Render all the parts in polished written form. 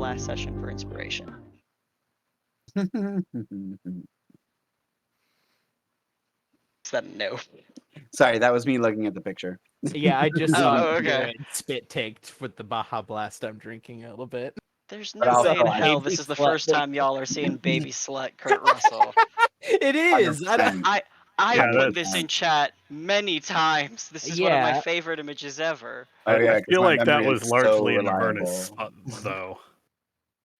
last session for inspiration. Is that a no? Sorry, that was me looking at the picture. Yeah, I just Oh, okay. spit taked with the Baja Blast I'm drinking a little bit. There's But no also, way in I- hell Baby this is the slut first thing. time y'all are seeing baby slut Kurt Russell. It is. I don't, 100%. I Yeah, put that's- this in chat many times. This is one of my Yeah. favorite images ever. Oh yeah, I 'cause feel my like that memory was is largely so an awareness, reliable. though.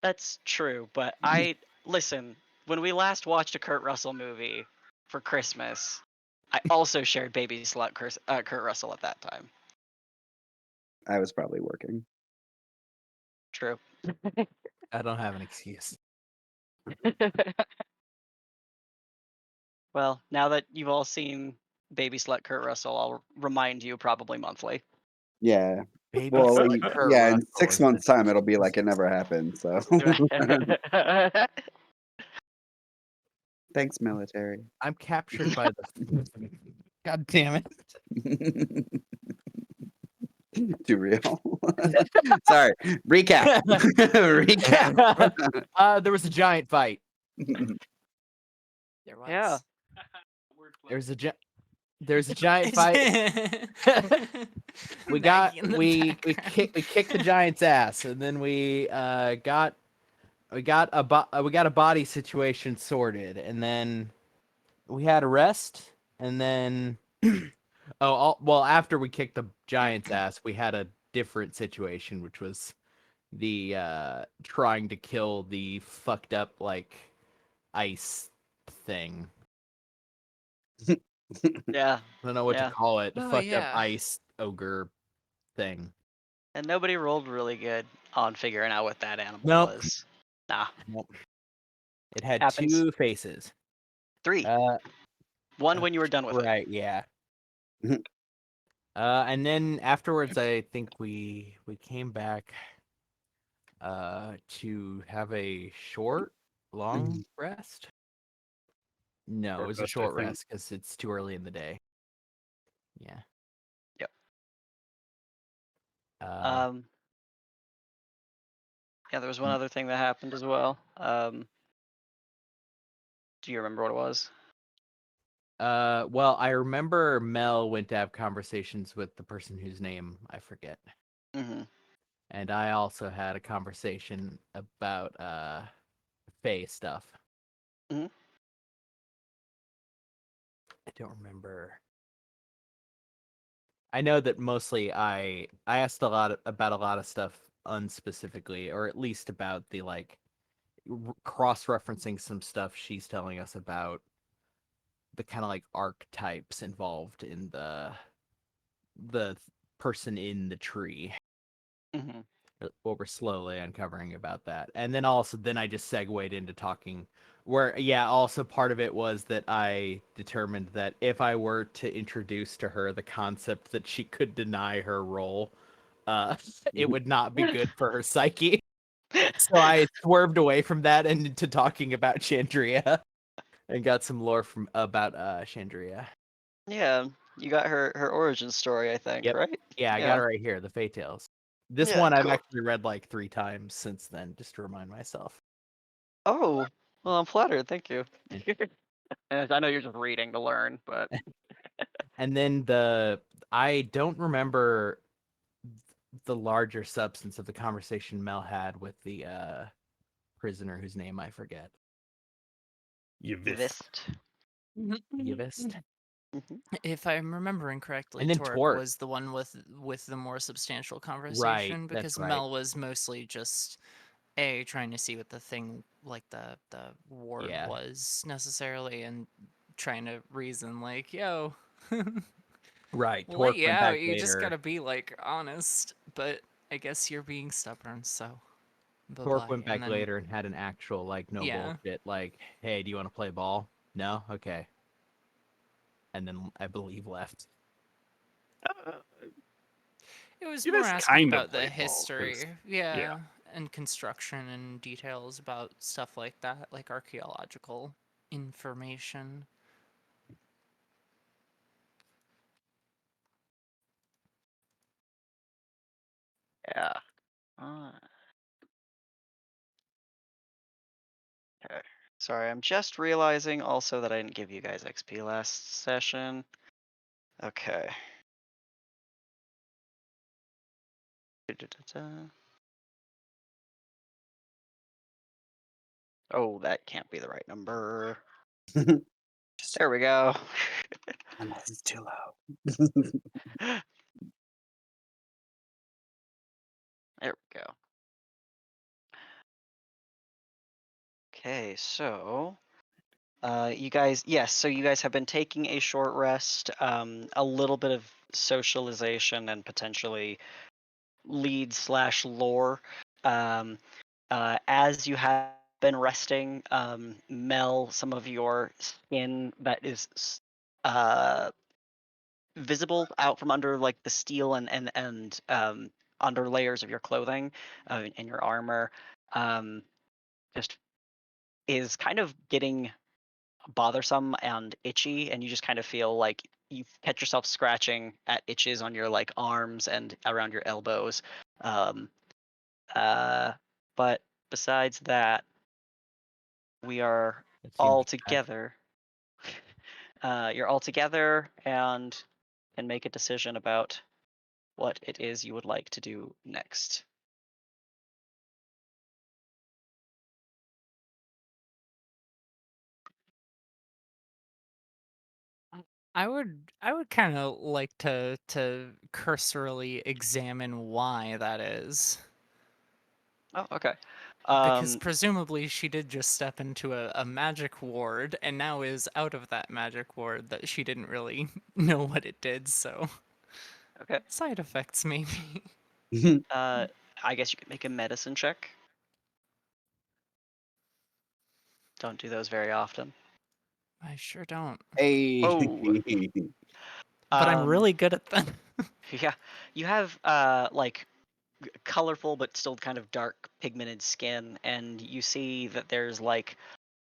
That's true, but listen, when we last watched a Kurt Russell movie for Christmas, I also shared baby slut Kurt Russell at that time. I was probably working. True. I don't have an excuse. Well, now that you've all seen baby slut Kurt Russell, I'll remind you probably monthly. Yeah. Baby Well, slut Kurt yeah, in Russell 6 is months' the time, it'll be like it cheapest. never happened. So, thanks, military. I'm captured by the. God damn it! Too real. Sorry. Recap. Recap. There was a giant fight. There was. Yeah. There's a giant fight. we kicked the giant's ass, and then we got a body situation sorted, and then we had a rest, and then well, after we kicked the giant's ass, we had a different situation, which was the trying to kill the fucked up like ice thing. Yeah. I don't know what to call it. The Oh, fucked up yeah. ice ogre thing. And nobody rolled really good on figuring out what that animal Nope. was. Nah. Nope. It had Happens. 2 faces. 3. One when you were done with it. Right, yeah. And then afterwards, I think we came back to have a long rest. No, Short it was a rest, I short think. rest because it's too early in the day. Yeah. Yep. Yeah, there was one other thing that happened as well. Do you remember what it was? Well, I remember Mel went to have conversations with the person whose name I forget. Mm-hmm. And I also had a conversation about Faye stuff. Mm-hmm. I don't remember. I know that mostly I asked about a lot of stuff unspecifically, or at least about the like cross-referencing some stuff she's telling us about the kind of like archetypes involved in the person in the tree. Mm-hmm. What we're slowly uncovering about that. And then I just segued into talking where, also part of it was that I determined that if I were to introduce to her the concept that she could deny her role, it would not be good for her psyche. So I swerved away from that and into talking about Chandria and got some lore about Chandria. Yeah, you got her origin story, I think, Yep. right? Yeah, I got it right here, the Fey Tales. This Yeah, one I've cool. actually read like 3 times since then, just to remind myself. Oh, well, I'm flattered. Thank you. And I know you're just reading to learn, but And then I don't remember the larger substance of the conversation Mel had with the prisoner whose name I forget. Vist. Yvist. If I'm remembering correctly, And then Torque Torque. was the one with the more substantial conversation, Right, because that's right. Mel was mostly just trying to see what the thing like the ward was necessarily, and trying to reason like, yo, right. well, Torque went back you just later. gotta be like honest, but I guess you're being stubborn, so. Torque went back later and had an actual like no Yeah. bullshit like, hey, do you want to play ball? No? Okay. And then I believe left. It was You more guys asking kind of about the played ball, 'cause- history, yeah. and construction and details about stuff like that, like archaeological information. Yeah. Sorry, I'm just realizing also that I didn't give you guys XP last session. Okay. Da-da-da-da. Oh, that can't be the right number. There we go. Unless it's too low. There we go. Okay, so you guys, yes, so you guys have been taking a short rest, a little bit of socialization and potentially lead slash lore. Um, as you have been resting, Mel, some of your skin that is visible out from under like the steel and under layers of your clothing and your armor, just is kind of getting bothersome and itchy, and you just kind of feel like you catch yourself scratching at itches on your like arms and around your elbows. Um, but besides that, we are It all seems bad. together. You're all together and can make a decision about what it is you would like to do next. I would kind of like to cursorily examine why that is. Oh, okay. Because Um, presumably she did just step into a magic ward and now is out of that magic ward that she didn't really know what it did, so okay. side effects maybe. Uh, I guess you could make a medicine check. Don't do those very often. I sure don't. Hey. Oh, But I'm um, really good at them. yeah. You have like colorful but still kind of dark pigmented skin, and you see that there's like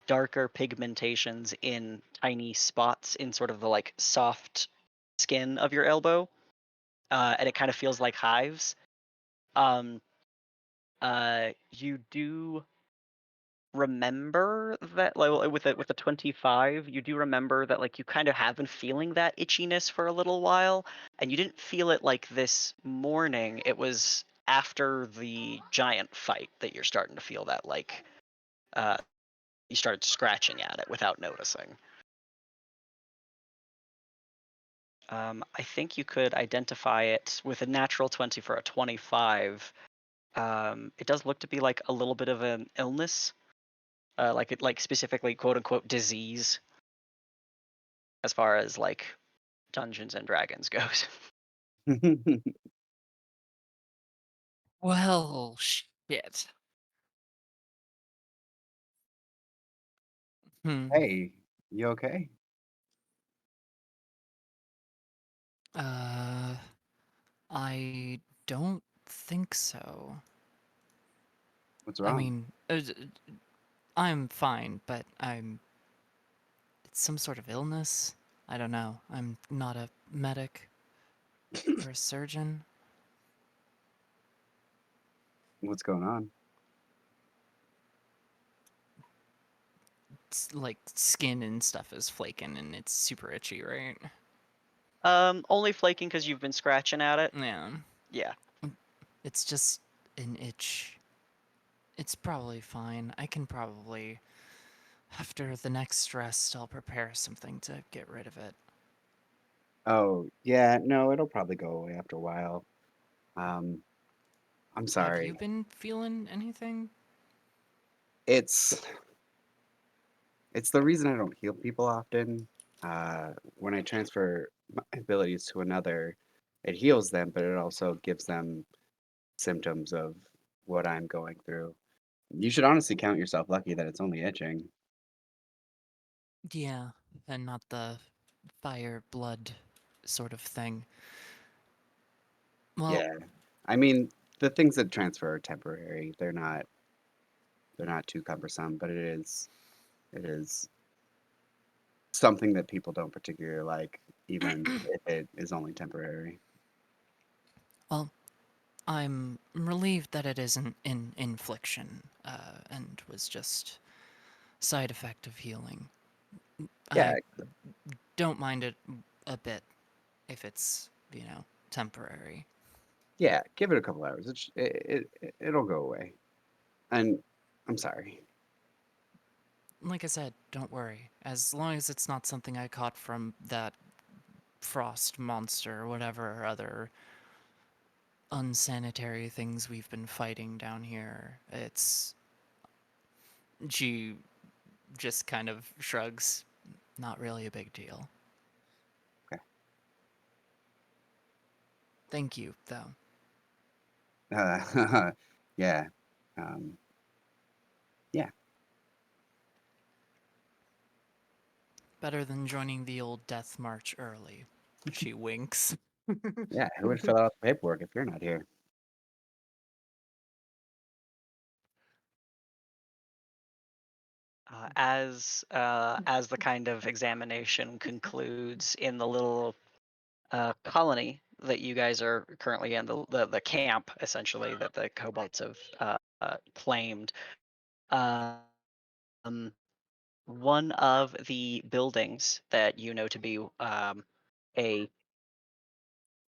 darker pigmentations in tiny spots in sort of the like soft skin of your elbow, and it kind of feels like hives. Um, you do remember that like with the 25, you do remember that like you kind of have been feeling that itchiness for a little while, and you didn't feel it like this morning. It was after the giant fight that you're starting to feel that like uh you started scratching at it without noticing. I think you could identify it with a natural 20 for a 25. It does look to be like a little bit of an illness, like it like specifically quote unquote disease as far as like Dungeons and Dragons goes. Well, shit. Hmm. Hey, you okay? Uh, I don't think so. What's I wrong? mean, I'm fine, but it's some sort of illness. I don't know. I'm not a medic or a surgeon. What's going on? It's like skin and stuff is flaking and it's super itchy, right? Only flaking because you've been scratching at it. Yeah. Yeah. It's just an itch. It's probably fine. I can probably, after the next rest, I'll prepare something to get rid of it. Oh, yeah, no, it'll probably go away after a while. Um, I'm Have you sorry. been feeling anything? It's it's the reason I don't heal people often. When I transfer my abilities to another, it heals them, but it also gives them symptoms of what I'm going through. You should honestly count yourself lucky that it's only itching. Yeah, and not the fire blood sort of thing. Well, Yeah. I mean, the things that transfer are temporary. They're not too cumbersome, but it is something that people don't particularly like, even if it is only temporary. well, I'm relieved that it isn't in infliction, and was just side effect of healing. Yeah, I don't mind it a bit if it's, temporary. yeah. Give it a couple hours. It'll go away. And I'm sorry. Like I said, don't worry. As long as it's not something I caught from that frost monster or whatever other unsanitary things we've been fighting down here. She just kind of shrugs. Not really a big deal. Okay. Thank you, though. Yeah. Um, yeah. Better than joining the old death march early. She winks. Yeah. Who would fill out the paperwork if you're not here? As the kind of examination concludes in the little colony that you guys are currently in, the camp essentially that the kobolds have claimed. Um, One of the buildings that you know to be a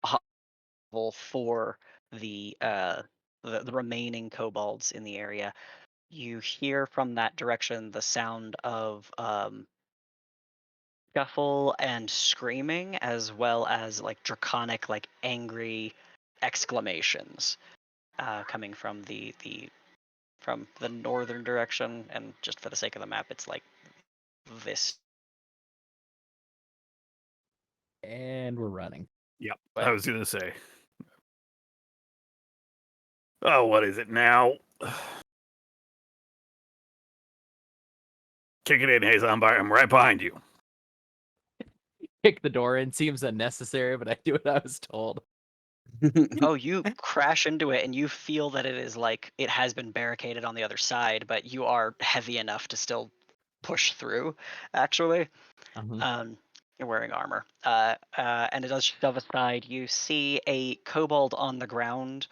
hovel for the remaining kobolds in the area, you hear from that direction the sound of scuffle and screaming, as well as like draconic, like angry exclamations coming from the northern direction. And just for the sake of the map, it's like this And we're running. Yep. way. I was gonna say. Oh, what is it now? Kick it in, Hayes. I'm right behind you. Kick the door in seems unnecessary, but I do what I was told. Oh, you crash into it and you feel that it is like it has been barricaded on the other side, but you are heavy enough to still push through, actually. Mhm. You're wearing armor. And it does shove aside. You see a kobold on the ground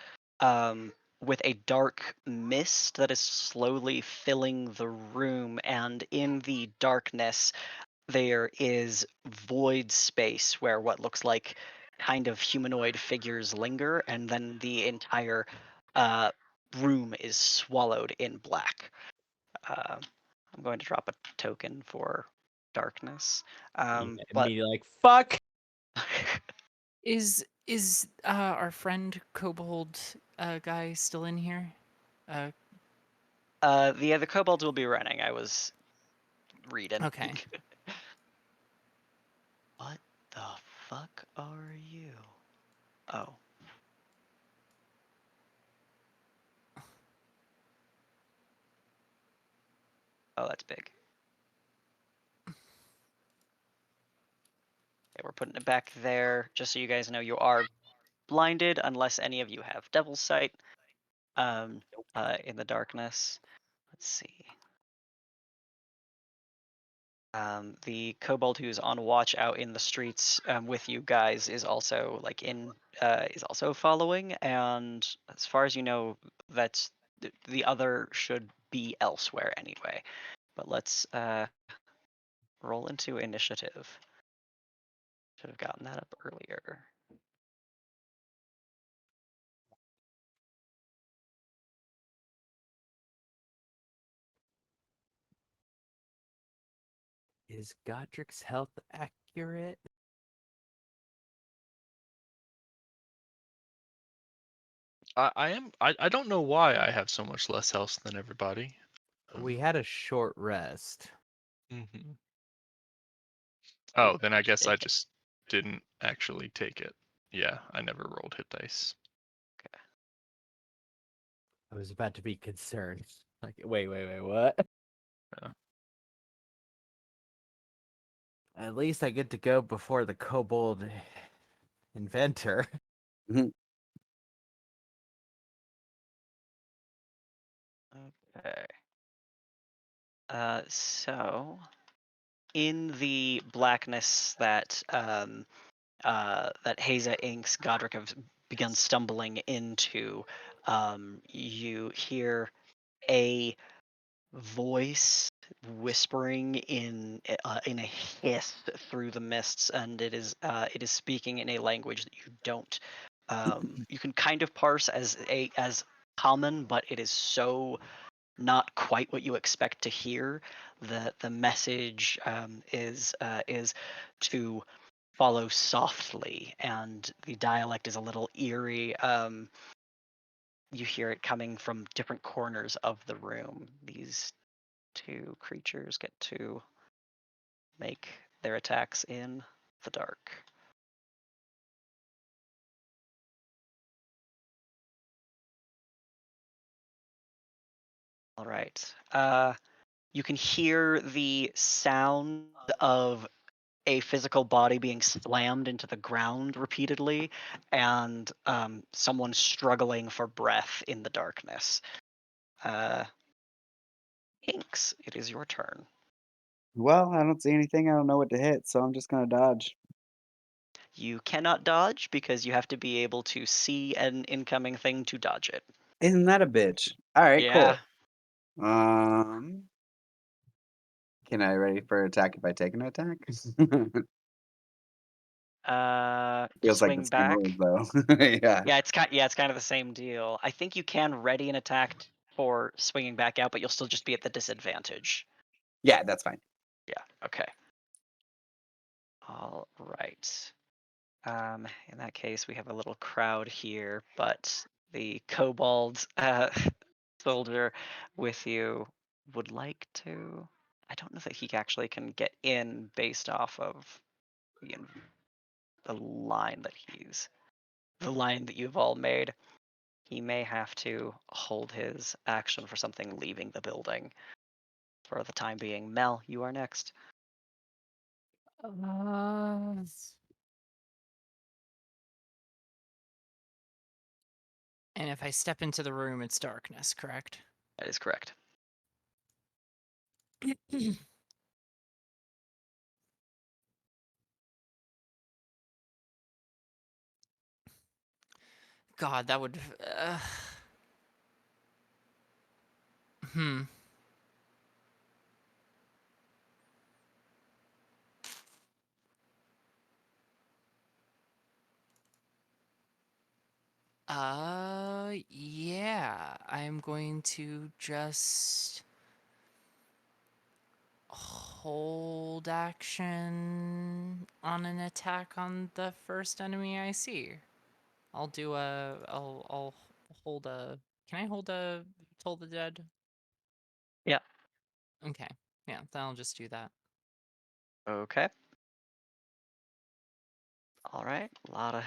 with a dark mist that is slowly filling the room, and in the darkness, there is void space where what looks like kind of humanoid figures linger, and then the entire uh, room is swallowed in black. Uh, I'm going to drop a token for darkness. Yeah, But immediately like, fuck! Is our friend Kobold guy still in here? Uh, the kobolds will be running. I was reading. okay. What the fuck are you? Oh. Oh, that's big. Okay, we're putting it back there. Just so you guys know, you are blinded unless any of you have devil's sight in the darkness. Let's see. The kobold who's on watch out in the streets with you guys is also is also following, and as far as you know, that's the other should be elsewhere anyway. But let's roll into initiative. Should have gotten that up earlier. Is Godric's health accurate? I am. I don't know why I have so much less health than everybody. We had a short rest. Mm-hmm. Oh, then I guess I Take it. just didn't actually take it. Yeah, I never rolled hit dice. I was about to be concerned. Like, wait, what? Yeah. At least I get to go before the kobold inventor. Mhm. Okay. So in the blackness that Haza inks Godric have begun stumbling into, you hear a voice whispering in a hiss through the mists, and it is speaking in a language that you don't you can kind of parse as common, but it is so not quite what you expect to hear. The message is to follow softly, and the dialect is a little eerie. You hear it coming from different corners of the room. These two creatures get to make their attacks in the dark. All right. You can hear the sound of a physical body being slammed into the ground repeatedly, and someone struggling for breath in the darkness. Inks, it is your turn. Well, I don't see anything. I don't know what to hit, so I'm just gonna dodge. You cannot dodge because you have to be able to see an incoming thing to dodge it. Isn't that a bitch? All right, Yeah. cool. Um, can I ready for attack if I take an attack? To Feels like the swing same rules back. though. Yeah, Yeah, it's kind of the same deal. I think you can ready an attack for swinging back out, but you'll still just be at the disadvantage. yeah, that's fine. Yeah. Okay. All right. In that case, we have a little crowd here, but the kobold soldier with you would like to. I don't know that he actually can get in based off of the, the line that the line that you've all made. He may have to hold his action for something leaving the building for the time being. Mel, you are next. Uh, and if I step into the room, it's darkness, correct? That is correct. God, that would. Hmm. Yeah. I'm going to just hold action on an attack on the first enemy I see. I'll do a. I'll hold a. Can I hold a Toll the Dead? Yeah. Okay. Yeah, then I'll just do that. Okay. All right. A lot of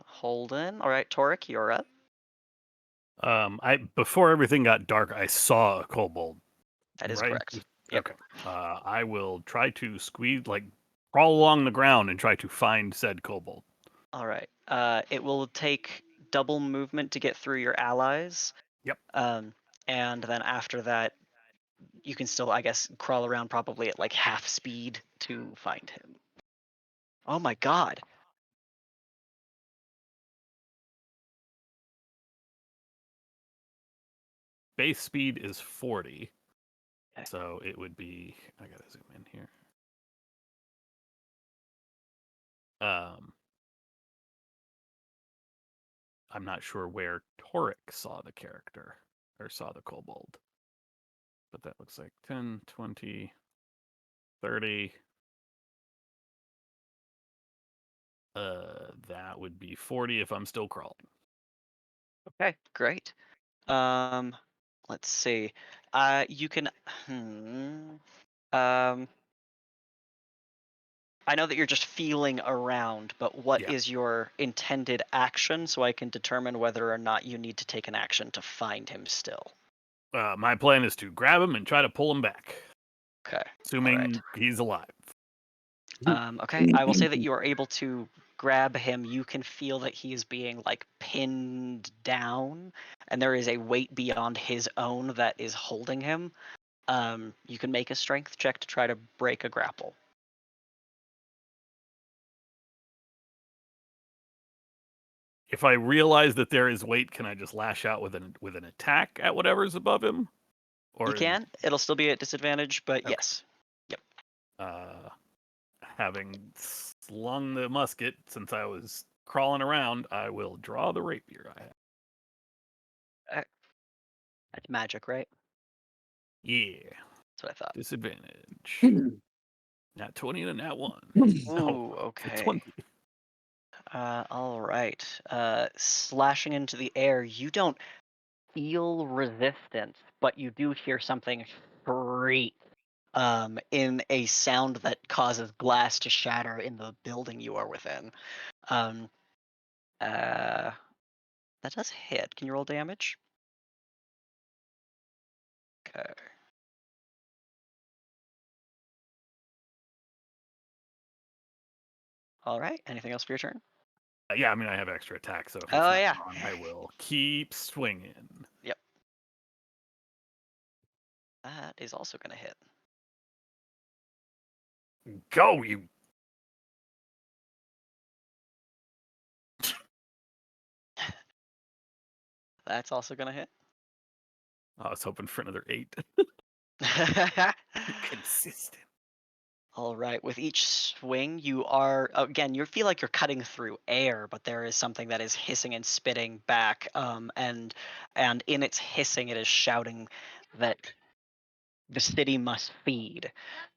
holding. All right, Torek, you're up. I before everything got dark, I saw a kobold. That is Right? correct. Yep. Okay. I will try to squeeze, like, crawl along the ground and try to find said kobold. All right. It will take double movement to get through your allies. Yep. And then after that, you can still, I guess, crawl around probably at like half speed to find him. Oh my god. Base speed is 40. Okay. So it would be. I gotta zoom in here. I'm not sure where Torek saw the character or saw the kobold. But that looks like 10, 20, 30. That would be 40 if I'm still crawling. Okay, great. Let's see. You can. Um, I know that you're just feeling around, but what Yeah. is your intended action so I can determine whether or not you need to take an action to find him still? My plan is to grab him and try to pull him back, Okay. assuming All right. he's alive. Okay. I will say that you are able to grab him. You can feel that he is being like pinned down, and there is a weight beyond his own that is holding him. You can make a strength check to try to break a grapple. If I realize that there is weight, can I just lash out with an attack at whatever's above him? You Or can. It'll still be at disadvantage, but Okay. yes. Having slung the musket since I was crawling around, I will draw the rapier I have. That's magic, right? Yeah. That's what I thought. Disadvantage. Nat 20 and a nat 1. No, Ooh, it's a okay. 20. All right. Slashing into the air, you don't feel resistance, but you do hear something shriek in a sound that causes glass to shatter in the building you are within. Um, that does hit. Can you roll damage? Okay. All right. Anything else for your turn? Yeah, I mean, I have extra attack, so if it's Oh not yeah. gone, I will keep swinging. Yep. That is also going to hit. Go, you. That's also going to hit. I was hoping for another 8. Consistent. All right. With each swing, you are again. You feel like you're cutting through air, but there is something that is hissing and spitting back. And in its hissing, it is shouting that the city must feed.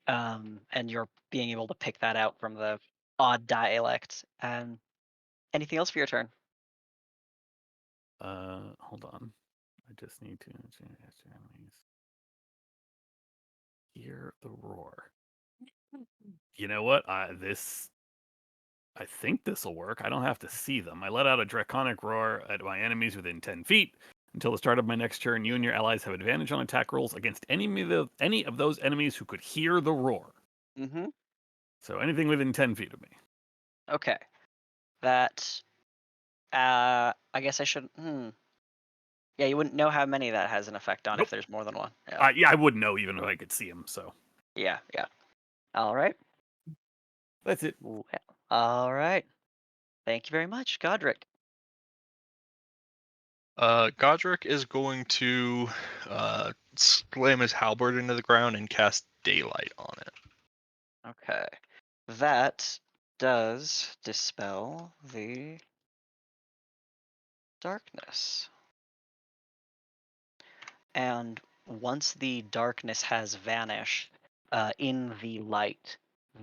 And you're being able to pick that out from the odd dialect. Anything else for your turn? Hold on. I just need to hear the roar. You know what? I think this will work. I don't have to see them. I let out a draconic roar at my enemies within 10 feet. Until the start of my next turn, you and your allies have advantage on attack rolls against any of those enemies who could hear the roar. Mm-hmm. So anything within 10 feet of me. Okay. That. I guess I should. Yeah, you wouldn't know how many that has an effect on Nope. if there's more than one. Yeah. Yeah, I wouldn't know even if I could see them. So Yeah. Yeah. All right. that's it. Well, all right. Thank you very much, Godric. Godric is going to slam his halberd into the ground and cast daylight on it. Okay. That does dispel the darkness. And once the darkness has vanished, in the light,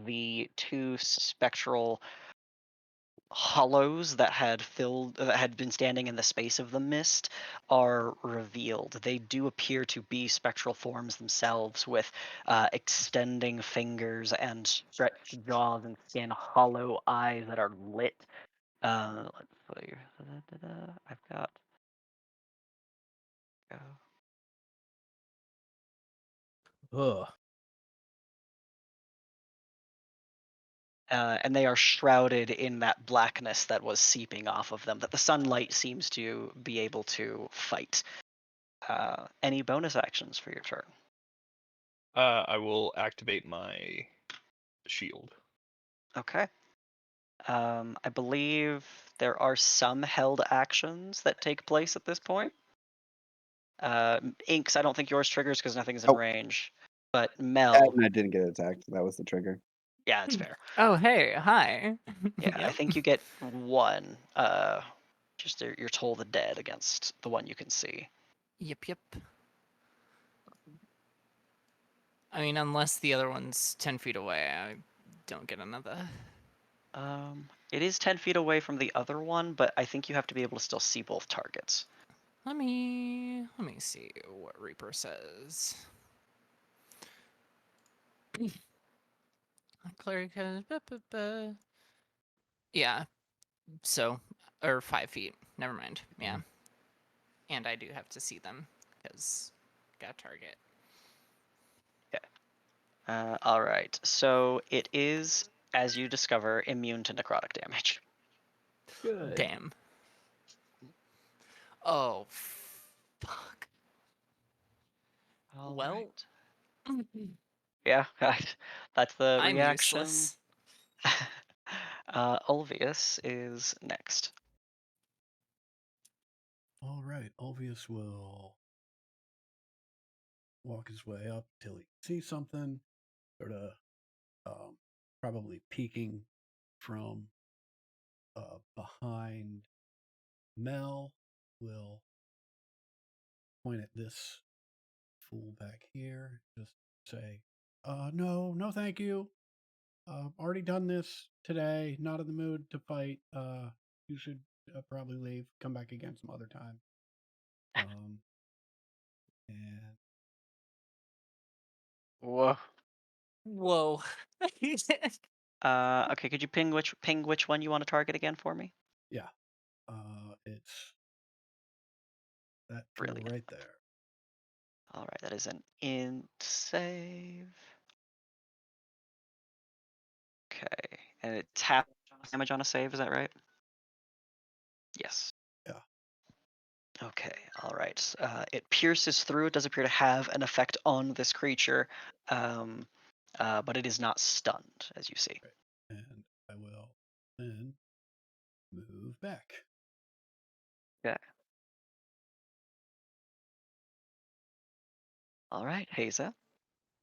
the two spectral hollows that had been standing in the space of the mist are revealed. They do appear to be spectral forms themselves, with extending fingers and stretched jaws and skin, hollow eyes that are lit. Let's see. I've got. Ugh. And they are shrouded in that blackness that was seeping off of them, that the sunlight seems to be able to fight. Any bonus actions for your turn? I will activate my shield. Okay. I believe there are some held actions that take place at this point. Inks, I don't think yours triggers because nothing's in Oh. range. But Mel, And I didn't get attacked. That was the trigger. yeah, it's fair. Oh, hey, hi. Yeah, I think you get one. Just your Toll the Dead against the one you can see. Yep, yep. I mean, unless the other one's 10 feet away, I don't get another. It is 10 feet away from the other one, but I think you have to be able to still see both targets. Let me see what Reaper says. Cleric has yeah, so or 5 feet. Never mind. Yeah, and I do have to see them because got target. All right, so it is, as you discover, immune to necrotic damage. Good. Damn. Oh, fuck. All Well, right. Yeah, that's the I'm reaction. useless. Ulvius is next. All right, Ulvius will walk his way up till he sees something, sort of probably peeking from behind Mel. Will point at this fool back here, just say, no, no, thank you. Already done this today. Not in the mood to fight. You should probably leave. Come back again some other time. And Whoa. Whoa. Okay, could you ping which one you want to target again for me? yeah, it's that fool Brilliant. right there. All right, that is an int save. Okay, and it's half damage on a save. Is that right? Yes. Yeah. Okay, all right. It pierces through. It does appear to have an effect on this creature, but it is not stunned, as you see. And I will then move back. Okay. All right, Haza.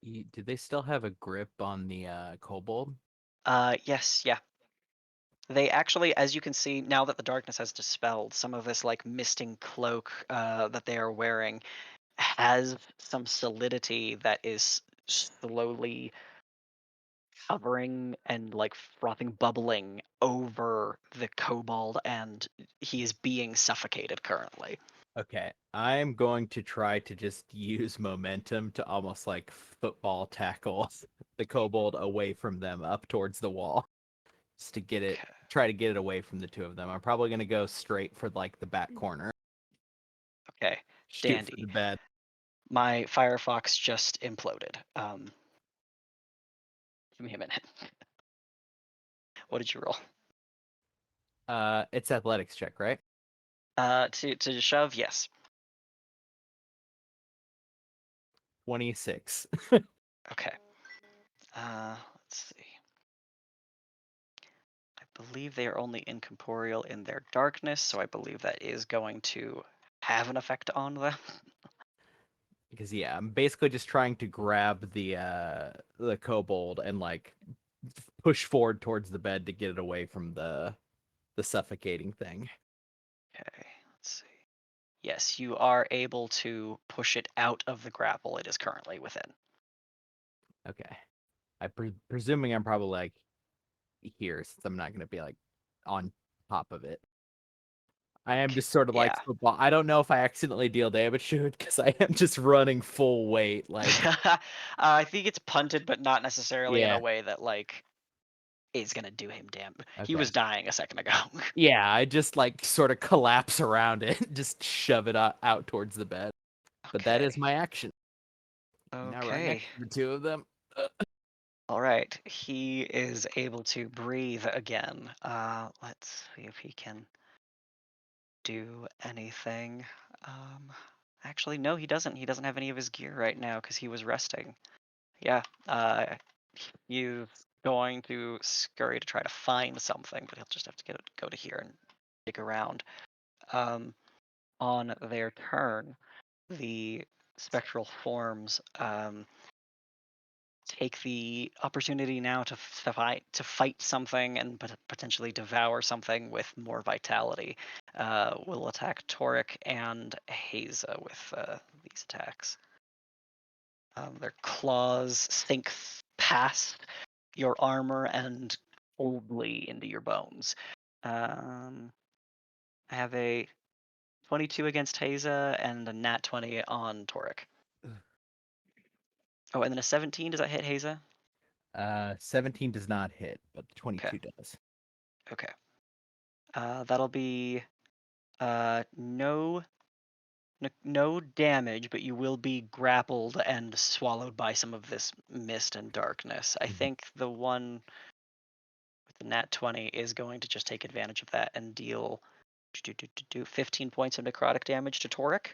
Do they still have a grip on the kobold? Yes, yeah. They actually, as you can see, now that the darkness has dispelled, some of this like misting cloak that they are wearing has some solidity that is slowly hovering and like frothing, bubbling over the kobold, and he is being suffocated currently. Okay, I'm going to try to just use momentum to almost like football tackle the kobold away from them up towards the wall, just to get it, Okay. try to get it away from the two of them. I'm probably going to go straight for like the back corner, Okay, shoot for dandy. the bed. My Firefox just imploded. Give me a minute. What did you roll? It's athletics check, right? To shove, yes. 26. Okay. Let's see. I believe they are only incorporeal in their darkness, so I believe that is going to have an effect on them. Because yeah, I'm basically just trying to grab the kobold and like push forward towards the bed to get it away from the suffocating thing. Okay, let's see. Yes, you are able to push it out of the grapple it is currently within. Okay. Presuming I'm probably like here since I'm not going to be like on top of it. I am just sort of like Yeah. football. I don't know if I accidentally deal damage to it because I am just running full weight. Like, I think it's punted, but not necessarily in a yeah, way that like is gonna do him damage. He okay. was dying a second ago. Yeah, I just like sort of collapse around it, just shove it out towards the bed. But that is Okay. my action. Now right Okay. next to the two of them. All right. He is able to breathe again. Let's see if he can do anything. Actually, no, he doesn't. He doesn't have any of his gear right now because he was resting. Yeah. He's going to scurry to try to find something, but he'll just have to go to here and dig around. On their turn, the spectral forms take the opportunity now to fight something and potentially devour something with more vitality. Will attack Toric and Haza with these attacks. Their claws sink past your armor and coldly into your bones. I have a 22 against Haza and a nat 20 on Toric. Oh, and then a 17. Does that hit Haza? 17 does not hit, but Okay. 22 does. Okay. That'll be no damage, but you will be grappled and swallowed by some of this mist and darkness. I think the one with the nat 20 is going to just take advantage of that and deal 15 points of necrotic damage to Toric.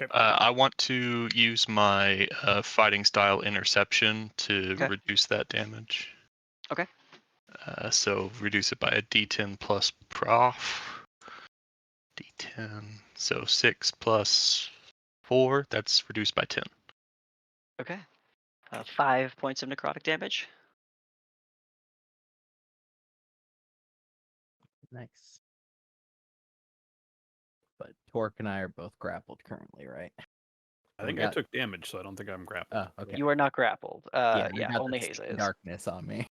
Okay. I want to use my fighting style interception to Okay. reduce that damage. Okay. So reduce it by a d10 plus prof. D10. So 6 plus 4, that's reduced by 10. Okay. 5 points of necrotic damage. Nice. But Torque and I are both grappled currently, right? I We think I got- took damage, so I don't think I'm grappled. Oh, okay. You are not grappled. Yeah, I Yeah, got only this Haza is. darkness on me,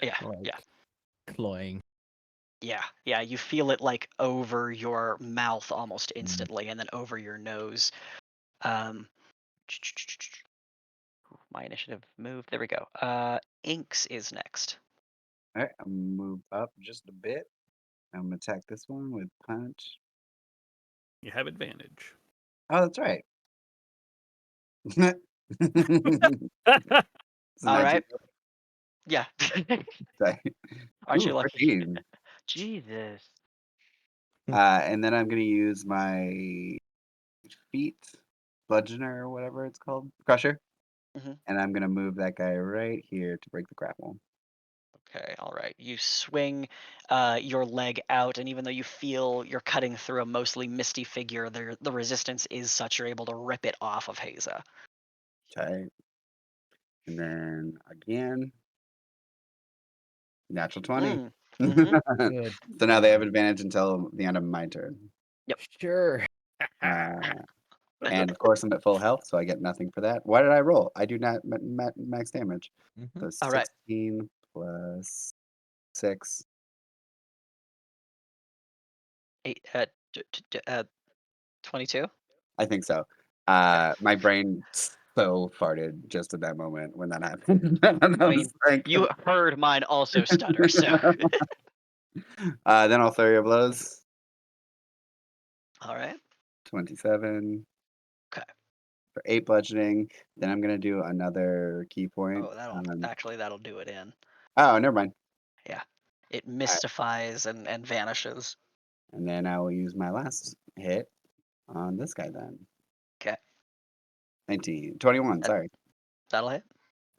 Yeah, like yeah, cloying. yeah. You feel it like over your mouth almost Mm. instantly, and then over your nose. Um, my initiative moved. There we go. Inks is next. All right, I'm gonna move up just a bit. I'm gonna attack this one with punch. You have advantage. Oh, that's right. It's a All 19. right. Yeah. Sorry. Aren't Ooh, you lucky? 13. Jesus. And then I'm gonna use my feet bludgeoner or whatever it's called, crusher, Mhm. and I'm gonna move that guy right here to break the grapple. Okay, all right. You swing your leg out, and even though you feel you're cutting through a mostly misty figure, the resistance is such you're able to rip it off of Haza. Okay. And then again, natural 20. Mm. hmm Good. So now they have God. advantage until the end of my turn. Sure. Uh, and of course, I'm at full health, so I get nothing for that. Why did I roll? I do not max damage. Mhm. So All right. 16 plus 6. 22. I think so. My brain so farted just at that moment when that happened. I I was mean, like, you heard mine also stutter, so. then I'll throw your blows. All right. 27 Okay. for 8 bludgeoning. Then I'm gonna do another key point. Oh, that'll do it in. Oh, never mind. Yeah. It All right. mystifies and vanishes. And then I will use my last hit on this guy then. Okay. 19, 21, That, sorry. that'll hit.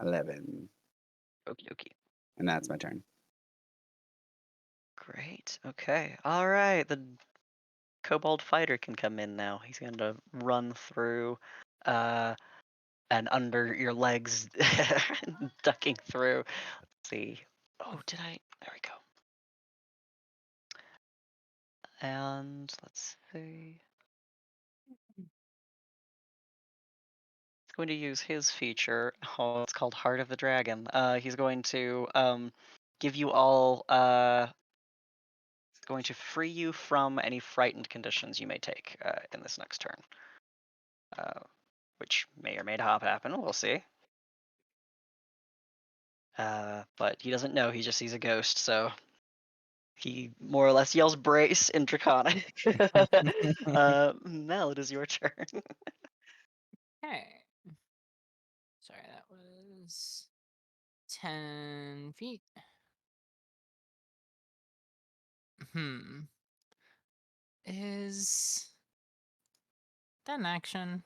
11. Okie dokie. And that's my turn. Great. Okay. All right. The kobold fighter can come in now. He's going to run through and under your legs, ducking through. Let's see. Oh, did I? There we go. And let's see. He's going to use his feature. Oh, it's called Heart of the Dragon. He's going to give you all. Going to free you from any frightened conditions you may take in this next turn, which may or may not happen. We'll see. But he doesn't know. He just sees a ghost, so he more or less yells "brace" in Draconic. Mel, it is your turn. Okay. Sorry, that was 10 feet. Hmm. Is that an action?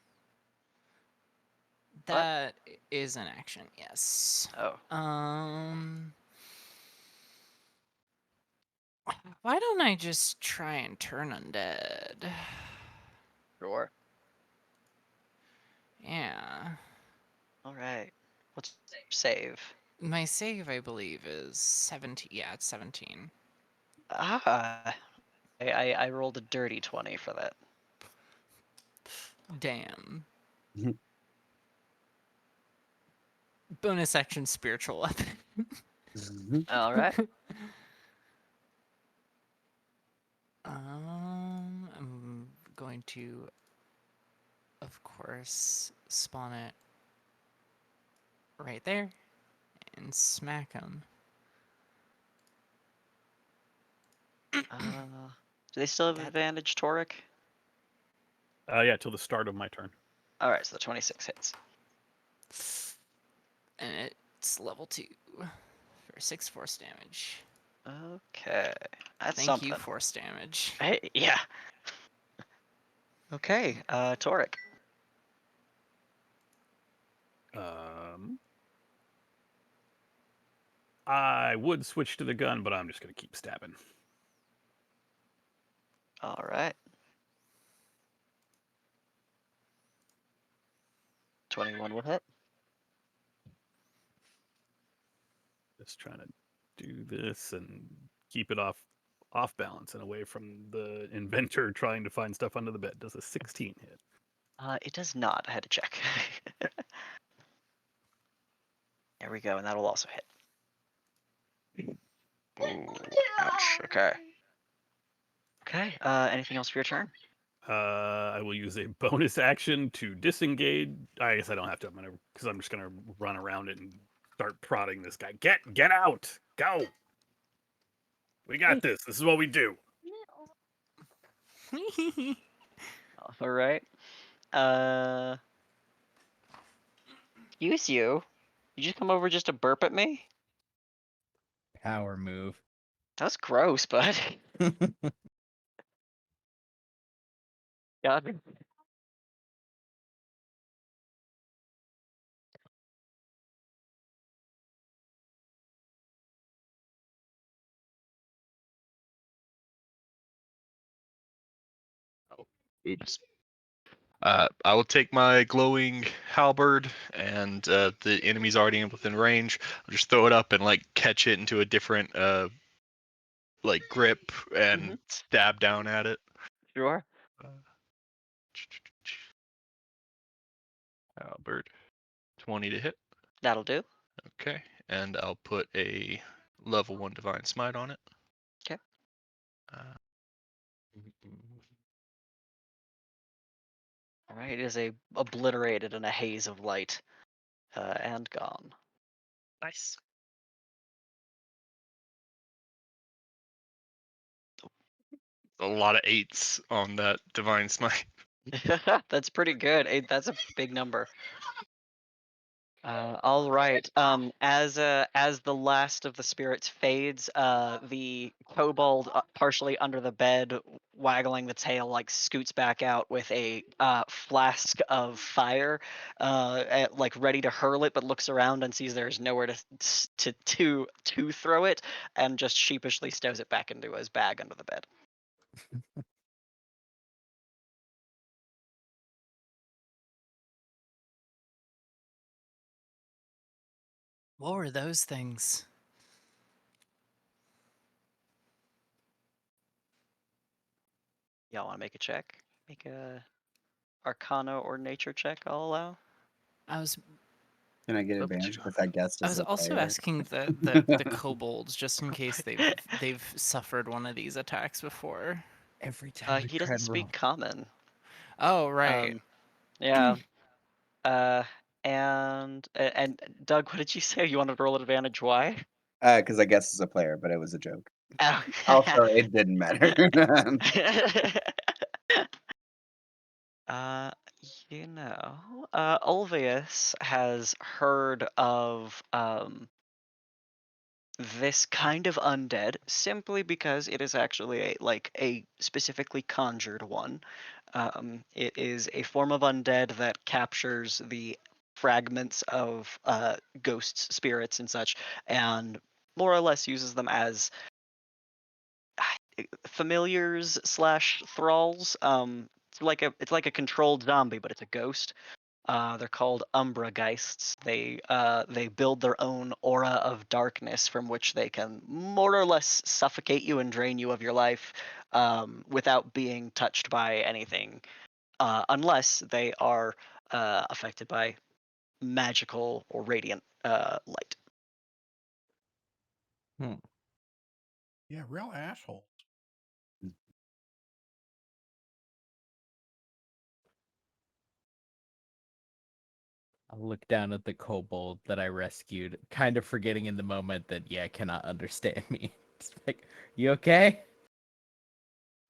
What? That is an action, yes. Oh, Why don't I just try and turn undead? sure. Yeah. All right. What's your save? My save, I believe, is 17. Yeah, it's 17. Ah, I rolled a dirty 20 for that. Damn. Bonus action spiritual weapon. All right. I'm going to, of course, spawn it right there and smack him. Do they still have That- advantage, Toric? Yeah, till the start of my turn. All right, so the 26 hits. And it's level 2 for 6 force damage. Okay, that's Thank something. you, force damage. Hey, yeah. Okay, Toric. I would switch to the gun, but I'm just gonna keep stabbing. All right. 21 will hit. just trying to do this and keep it off balance and away from the inventor trying to find stuff under the bed. Does a 16 hit? It does not. I had to check. There we go, and that'll also hit. Ooh, ouch. Okay. Okay. Anything else for your turn? I will use a bonus action to disengage. I guess I don't have to. Because I'm just gonna run around it and start prodding this guy. Get out! Go! We got this. This is what we do. All right. Excuse you. You just come over just to burp at me? Power move. That's gross, bud. God. Oops. I will take my glowing halberd, and the enemy's already within range. I'll just throw it up and like catch it into a different like grip and Mhm. stab down at it. Sure. Uh, halberd, 20 to hit. That'll do. Okay, and I'll put a level 1 divine smite on it. 'Kay. Uh, All right. It is obliterated in a haze of light, and gone. nice. A lot of 8s on that divine smite. That's pretty good. That's a big number. All right. As the last of the spirits fades, the kobold, partially under the bed, waggling the tail, like scoots back out with a flask of fire, like ready to hurl it, but looks around and sees there's nowhere to throw it, and just sheepishly stows it back into his bag under the bed. What were those things? Y'all want to make a check? Make a Arcana or Nature check. I'll allow. I was Can I get advantage because I guessed I as was a also player? asking the kobolds just in case they've suffered one of these attacks before. Every time we He try doesn't and roll. speak Common. Oh right. Yeah. Uh, and Doug, what did you say? You wanted to roll at advantage? Why? Because I guessed as a player, but it was a joke. Oh. Also, it didn't matter. uh, Ulvius has heard of this kind of undead simply because it is actually a specifically conjured one. It is a form of undead that captures the fragments of ghosts, spirits, and such, and more or less uses them as familiars slash thralls. It's like a controlled zombie, but it's a ghost. They're called Umbra Geists. They build their own aura of darkness from which they can more or less suffocate you and drain you of your life, without being touched by anything, unless they are affected by magical or radiant light. Yeah, real assholes. I'll look down at the kobold that I rescued, kind of forgetting in the moment that, yeah, cannot understand me. It's like, you okay?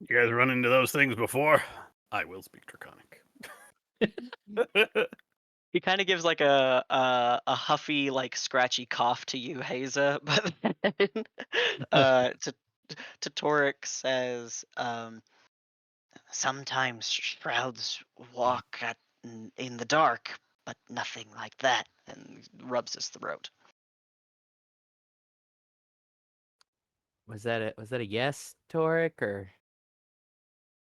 You guys run into those things before? I will speak Draconic. He kind of gives like a huffy, like scratchy cough to you, Haza, but then to Torek says, sometimes shrouds walk in the dark, but nothing like that, and rubs his throat. Was that a yes, Torek, or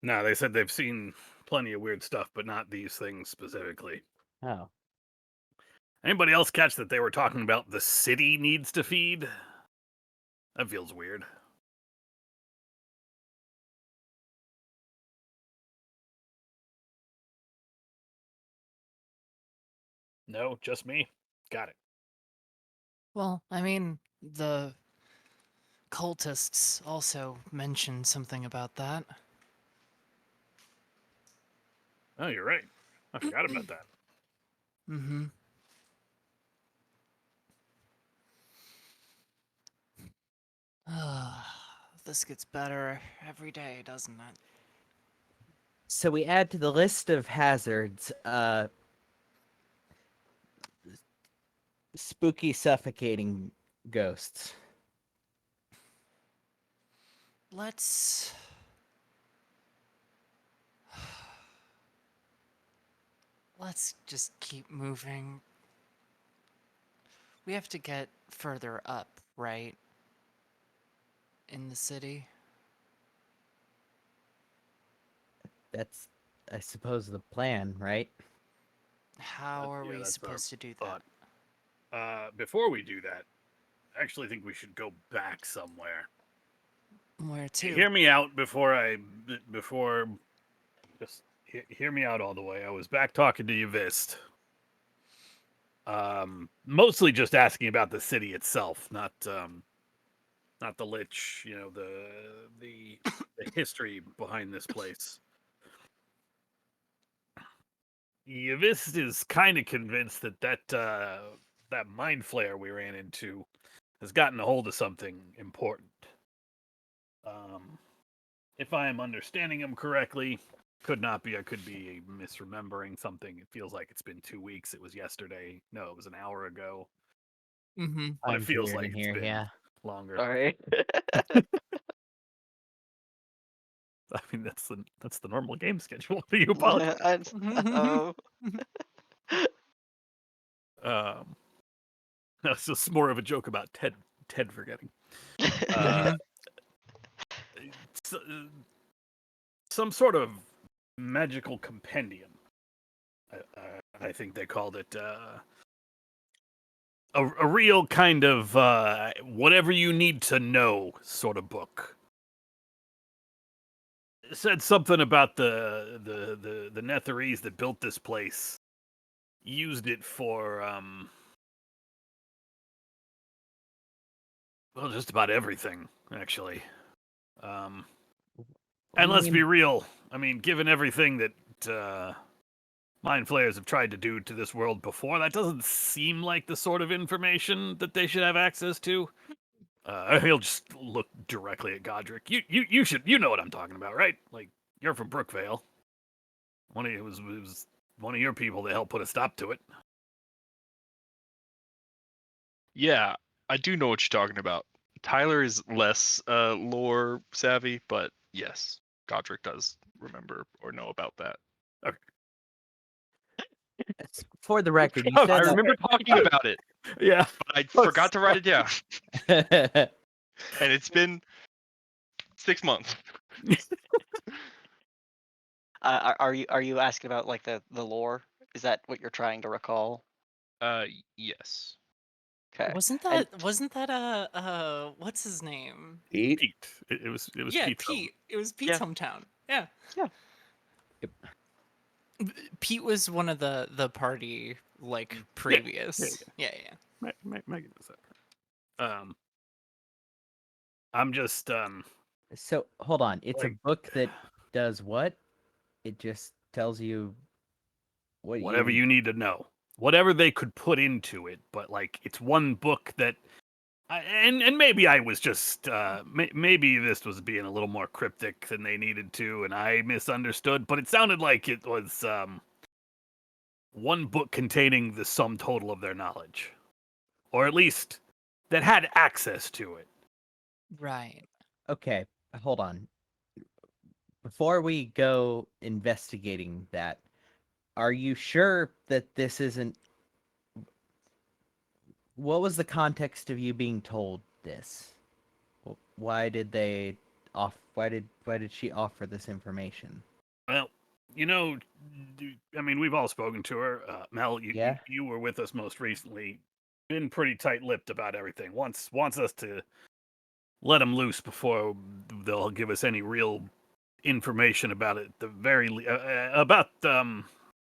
No, they said they've seen plenty of weird stuff, but not these things specifically. oh? Anybody else catch that they were talking about the city needs to feed? That feels weird. No, just me. Got it. Well, I mean, the cultists also mentioned something about that. Oh, you're right. I forgot about that. Mm-hmm. This gets better every day, doesn't it? So we add to the list of hazards, spooky, suffocating ghosts. Let's just keep moving. We have to get further up, right? In the city. That's, I suppose, the plan, right? How are Yeah, we that's our supposed to do that? thought. Before we do that, I actually think we should go back somewhere. Where to? Hear me out before just hear me out all the way. I was back talking to Yvist. Mostly just asking about the city itself, not the lich, the history behind this place. Yvist is kind of convinced that mind flare we ran into has gotten a hold of something important. If I am understanding him correctly, could not be. I could be misremembering something. It feels like it's been 2 weeks. It was yesterday. No, it was an hour ago. Mm-hmm. But it I'm feels weird like in it's here, been yeah. longer. Sorry. I mean, that's the normal game schedule. You apologize. Oh. Um, that's just more of a joke about Ted forgetting. Mhm. S- some sort of magical compendium. I think they called it a real kind of whatever you need to know sort of book. It said something about the Netherese that built this place used it for well, just about everything actually. Um, What and do you let's be mean? real. I mean, given everything that mind flayers have tried to do to this world before, that doesn't seem like the sort of information that they should have access to. He'll just look directly at Godric. You should know what I'm talking about, right? Like you're from Brookvale. It was one of your people that helped put a stop to it. Yeah, I do know what you're talking about. Tyler is less lore savvy, but yes, Godric does remember or know about that. For the record, you I I said remember talking about it, Yeah, but I forgot to write it down, that. and it's been 6 months. Are you asking about like the lore? Is that what you're trying to recall? Yes. Okay. Wasn't And that what's his name? Pete? Pete. It was Yeah, Pete's home. Pete. It was Pete's Yeah. hometown. Yeah. Yeah. Pete was one of the party like Yeah, previous. Yeah, yeah. Megan was that. I'm just So hold on. It's a like book that does what? It just tells you what whatever you. you need to know, whatever they could put into it. But like, it's one book that, and maybe I was just maybe this was being a little more cryptic than they needed to, and I misunderstood. But it sounded like it was one book containing the sum total of their knowledge, or at least that had access to it. Right. Okay, hold on. Before we go investigating that, are you sure that this isn't? What was the context of you being told this? Why did they off? Why did she offer this information? Well, You know, I mean, we've all spoken to her. Mel, Yeah. you were with us most recently. Been pretty tight-lipped about everything. Wants us to let them loose before they'll give us any real information about it. The very about oh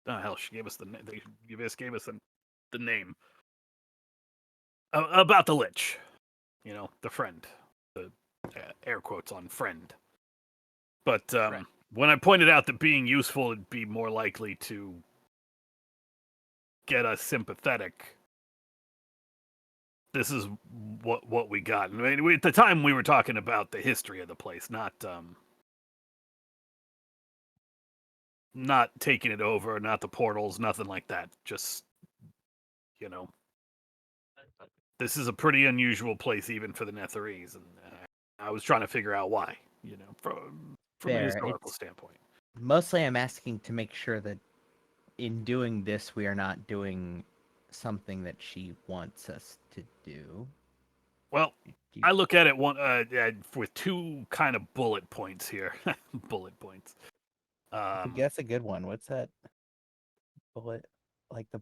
hell, she gave us the they gave us the name about the lich. You know, the friend. The air quotes on friend. But Right. when I pointed out that being useful would be more likely to get us sympathetic, this is what we got. I mean, at the time we were talking about the history of the place, not taking it over, not the portals, nothing like that. Just, you know, this is a pretty unusual place even for the Netherese, and I was trying to figure out why. You know, from a Fair. historical It's standpoint. mostly I'm asking to make sure that in doing this, we are not doing something that she wants us to do. Well, Do I look at it with two kind of bullet points here. Bullet points. that's a good one. What's that? Bullet, like the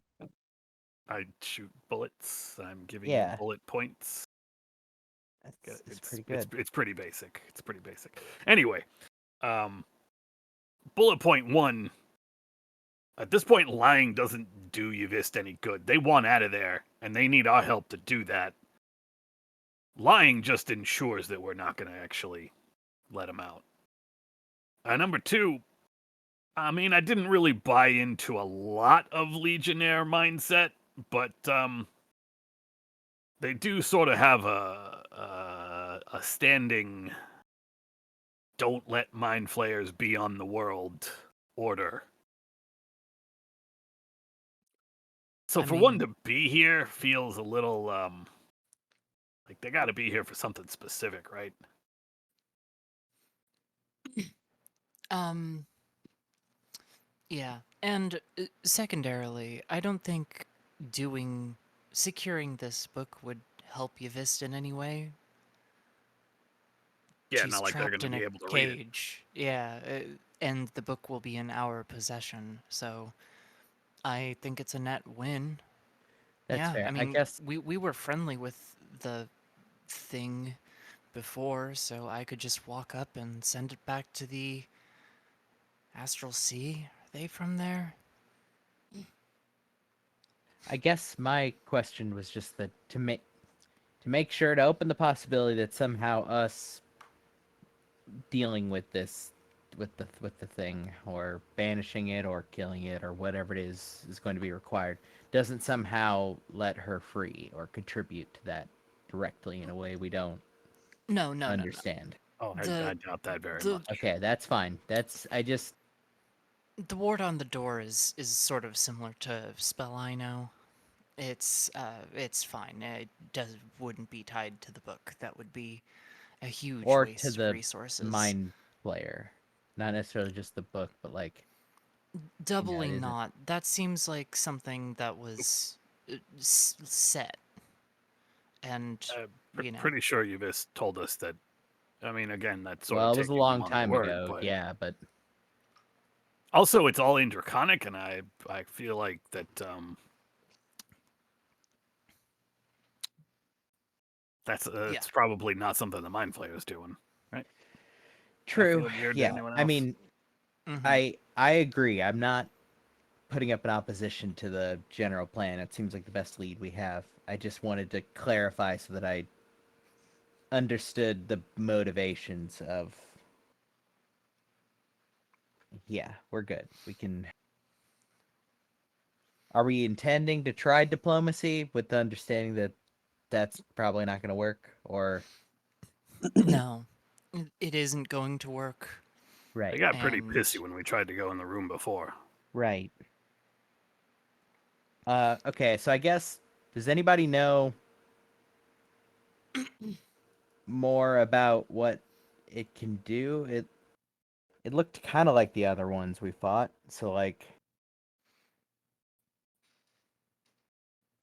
I shoot bullets. I'm giving you yeah. bullet points. It's pretty good. It's pretty basic. It's pretty basic. Anyway, um, bullet point one. At this point, lying doesn't do Yvist any good. They want out of there, and they need our help to do that. Lying just ensures that we're not going to actually let them out. Number two, I mean, I didn't really buy into a lot of Legionnaire mindset, but they do sort of have a standing "don't let mind flayers be on the world" order. So I for one mean, to be here feels a little like they got to be here for something specific, right? um, yeah. And secondarily, I don't think securing this book would help Yvist in any way. Yeah, She's not like they're going trapped to in be a able to read it. cage. Yeah, and the book will be in our possession. So I think it's a net win. That's Yeah, fair. I I mean, guess we were friendly with the thing before, so I could just walk up and send it back to the Astral Sea. Are they from there? my question was just that to make sure to open the possibility that somehow us dealing with this with the thing or banishing it or killing it or whatever it is going to be required doesn't somehow let her free or contribute to that directly in a way we don't No, no, no, no. understand. Oh, I The doubt that very the much. Okay, that's fine. That's I just the ward on the door is sort of similar to spell I know. It's fine. It wouldn't be tied to the book. That would be a huge or to waste of the resources. mind player, not necessarily just the book, but like Doubly it isn't. not. That seems like something that was set, and you know. Pretty sure you just told us that. I mean, again, that's sort of Well, it was a taking them long on the time word, ago, but yeah, but also it's all in Draconic, and I feel like that that's Yeah. it's probably not something the Mind Flayer is doing, right? That true. feel weird to Yeah, anyone I else? mean, Mm-hmm. I agree. I'm not putting up an opposition to the general plan. It seems like the best lead we have. I just wanted to clarify so that I understood the motivations of. Yeah, we're good. We can. Are we intending to try diplomacy with the understanding that that's probably not going to work? Or No, it isn't going to work. They right, got pretty And pissy when we tried to go in the room before. right. Okay, so I guess does anybody know more about what it can do? It looked kind of like the other ones we fought. So like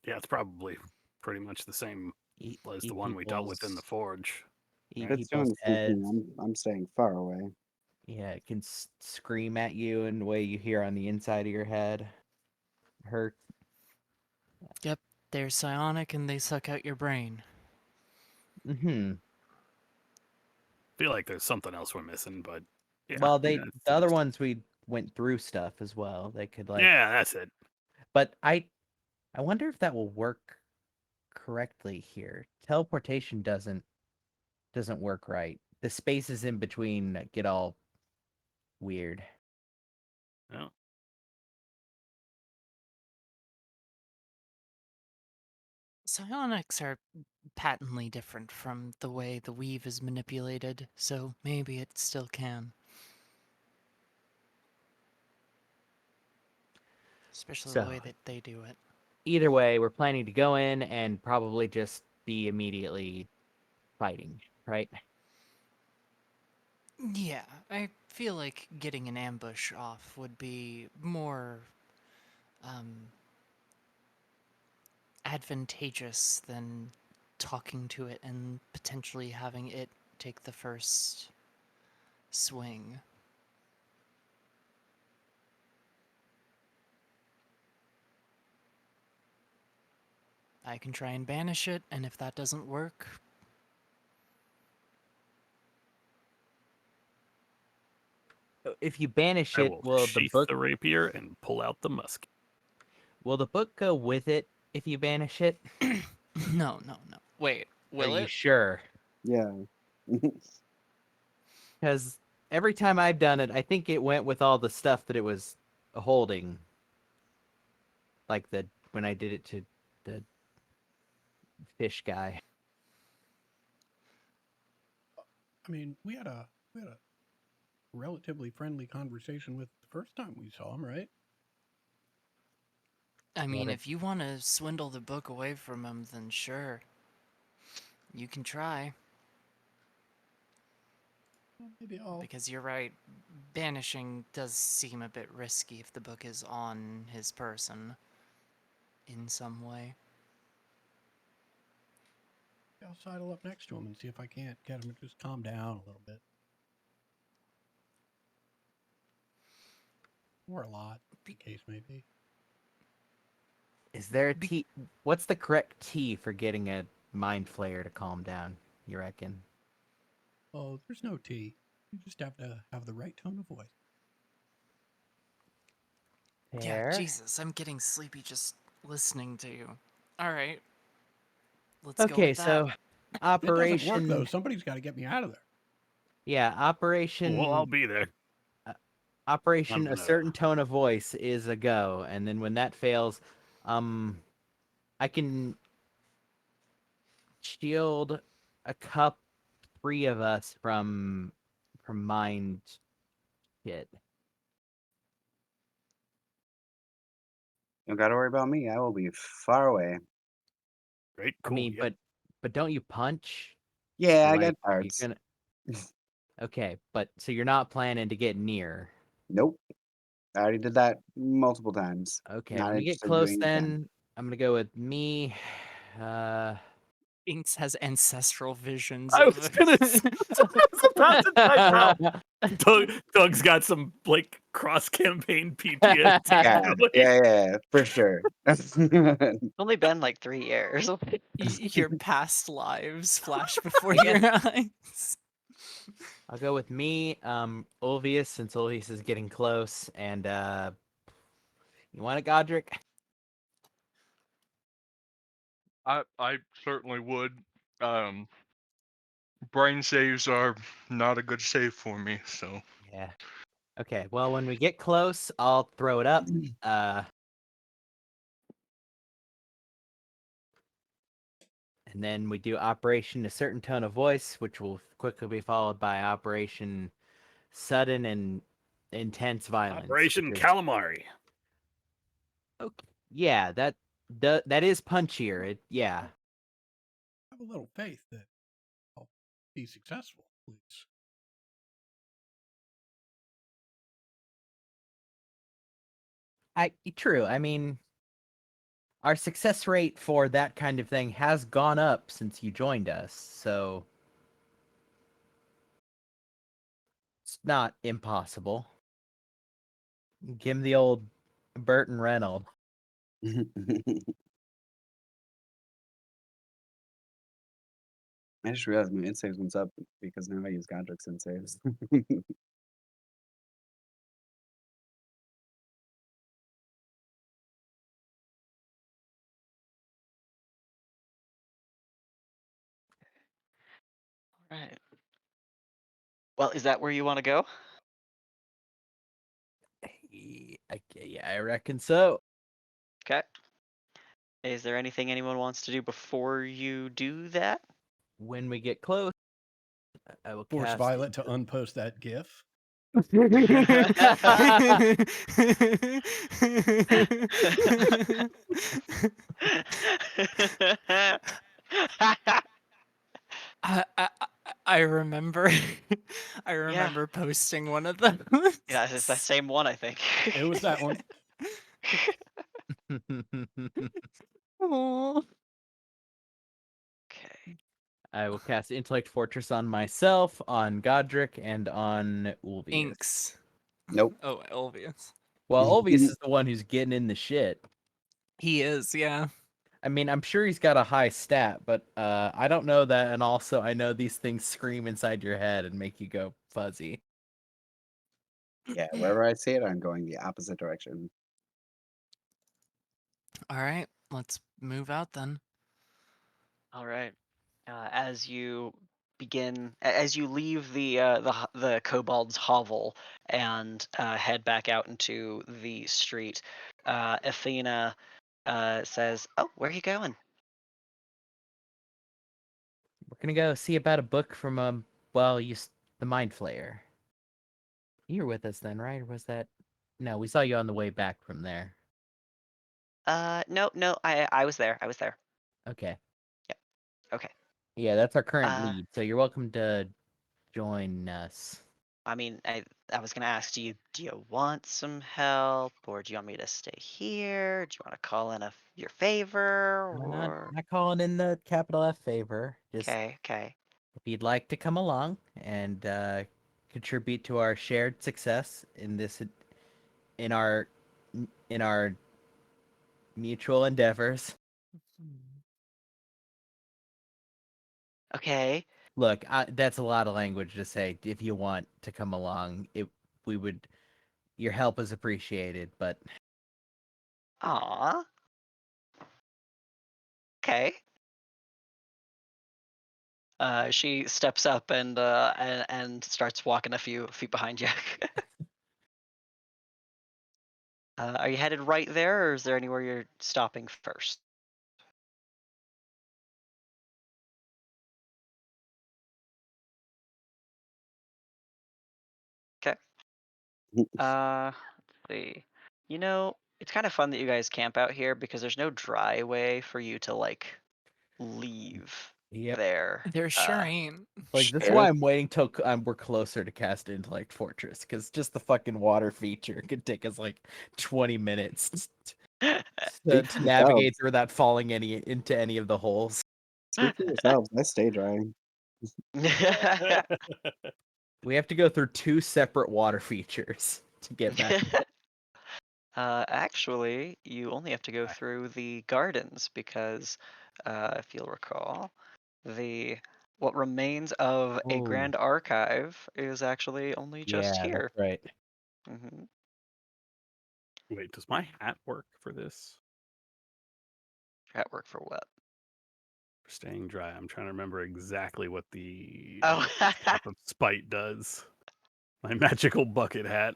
Yeah, it's probably pretty much the same as the eat one we dealt with in the people's forge. eat If it's people's doing the same thing, heads. I'm staying far away. Yeah, it can scream at you in a way you hear on the inside of your head. Hurt. Yep, they're psionic and they suck out your brain. Hmm. Feel like there's something else we're missing, but yeah. Well, yeah, the it's other just- ones we went through stuff as well. They could like. Yeah, that's it. But I wonder if that will work correctly here. Teleportation doesn't work right. The spaces in between get all weird. Well, Psionics are patently different from the way the weave is manipulated, so maybe it still can. Especially the So way that they do it. either way, we're planning to go in and probably just be immediately fighting, right? Yeah, I feel like getting an ambush off would be more advantageous than talking to it and potentially having it take the first swing. I can try and banish it, and if that doesn't work, If you banish I it, will sheath the rapier and pull out the musket. will the book go with it if you banish it? no. Wait, Are will you it? sure? Yeah. Because every time I've done it, I think it went with all the stuff that it was holding. Like when I did it to the fish guy. I mean, we had a relatively friendly conversation with the first time we saw him, right? I mean, but- if you want to swindle the book away from him, then sure. You can try. Well, maybe I'll. Because you're right, banishing does seem a bit risky if the book is on his person in some way. I'll sidle up next to him and see if I can't get him to just calm down a little bit. Or a lot, the case may be. Is there a T? What's the correct T for getting a mind flayer to calm down? You reckon? Oh, there's no T. You just have to have the right tone of voice. Yeah, Fair. Jesus, I'm getting sleepy just listening to you. Alright, let's go Okay, with that. so If it doesn't work, operation. though, somebody's got to get me out of there. Yeah, operation. Well, I'll be there. Operation I'm a gonna- certain tone of voice is a go, and then when that fails, I can shield three of us from mind shit. Don't gotta worry about me. I will be far away. Great, I cool. mean, yep. but don't you punch? Yeah, I Like got cards. you're gonna. Okay, but so you're not planning to get near. Nope. I already did that multiple times. Okay, Not when we get interested in close, doing it again. then I'm gonna go with me. Inks has ancestral visions I of was gonna say, I was about to type out. Doug's got some like cross-campaign PTSD. Yeah, yeah, for sure. It's only been like 3 years. your past lives flash before I guess- your eyes. I'll go with me, Ulvius, since Ulvius is getting close, and you want it, Godric? I certainly would. Um, brain saves are not a good save for me, so Yeah. Okay. Well, when we get close, I'll throw it up. And then we do Operation A Certain Tone of Voice, which will quickly be followed by Operation Sudden and Intense Violence. Operation which is- Calamari. Okay. Yeah, that is punchier. Yeah. Have a little faith that I'll be successful, please. True. I mean, our success rate for that kind of thing has gone up since you joined us. So It's not impossible. Give him the old Burton Reynolds. I just realized my insaves went up because now I use Godric's insaves. Right. Well, is that where you want to go? Yeah, I reckon so. Okay. Is there anything anyone wants to do before you do that? When we get close, I will Force cast. Violet to unpost that GIF. I remember I Yeah. remember posting one of those. Yeah, it's that same one, I think. It was that one. Aw. Okay. I will cast Intellect Fortress on myself, on Godric, and on Ulvius. Inks. Nope. Oh, Elvius. Well, Ulvius is the one who's getting in the shit. He is, yeah. I mean, I'm sure he's got a high stat, but I don't know that, and also I know these things scream inside your head and make you go fuzzy. Yeah, wherever I see it, I'm going the opposite direction. All right, let's move out then. All right. As you as you leave the kobold's hovel and head back out into the street, Athena says, "Oh, where are you going?" We're gonna go see about a book from the Mind Flayer. You were with us then, right? Or was that? No, we saw you on the way back from there. No, no, I was there. I was there. Okay. Okay. Yeah, that's our current Uh, lead. So you're welcome to join us. I mean, I was gonna ask, do you want some help, or do you want me to stay here? Do you want to call in your favor, I'm or not calling in the capital F favor. Just okay. if you'd like to come along and contribute to our shared success in our in our mutual endeavors. Okay. Look, that's a lot of language to say. If you want to come along, we would. Your help is appreciated, but Aw. Okay. She steps up and starts walking a few feet behind you. Are you headed right there, or is there anywhere you're stopping first? Okay. Let's see. You know, it's kind of fun that you guys camp out here because there's no dry way for you to like leave yep. there. There sure ain't. Like that's Sure. why I'm waiting till we're closer to cast Intellect Fortress, because just the fucking water feature could take us like 20 minutes to Speak for navigate yourselves. through without falling into any of the holes. Speak for yourselves. I stay drying. We have to go through 2 separate water features to get back. Actually, you only have to go through the gardens because, if you'll recall, the what remains of a Oh, grand archive is actually only just yeah, here. that's right. Hmm. Wait, does my hat work for this? At work for what? For staying dry. I'm trying to remember exactly what the Oh, type of spite does. My magical bucket hat.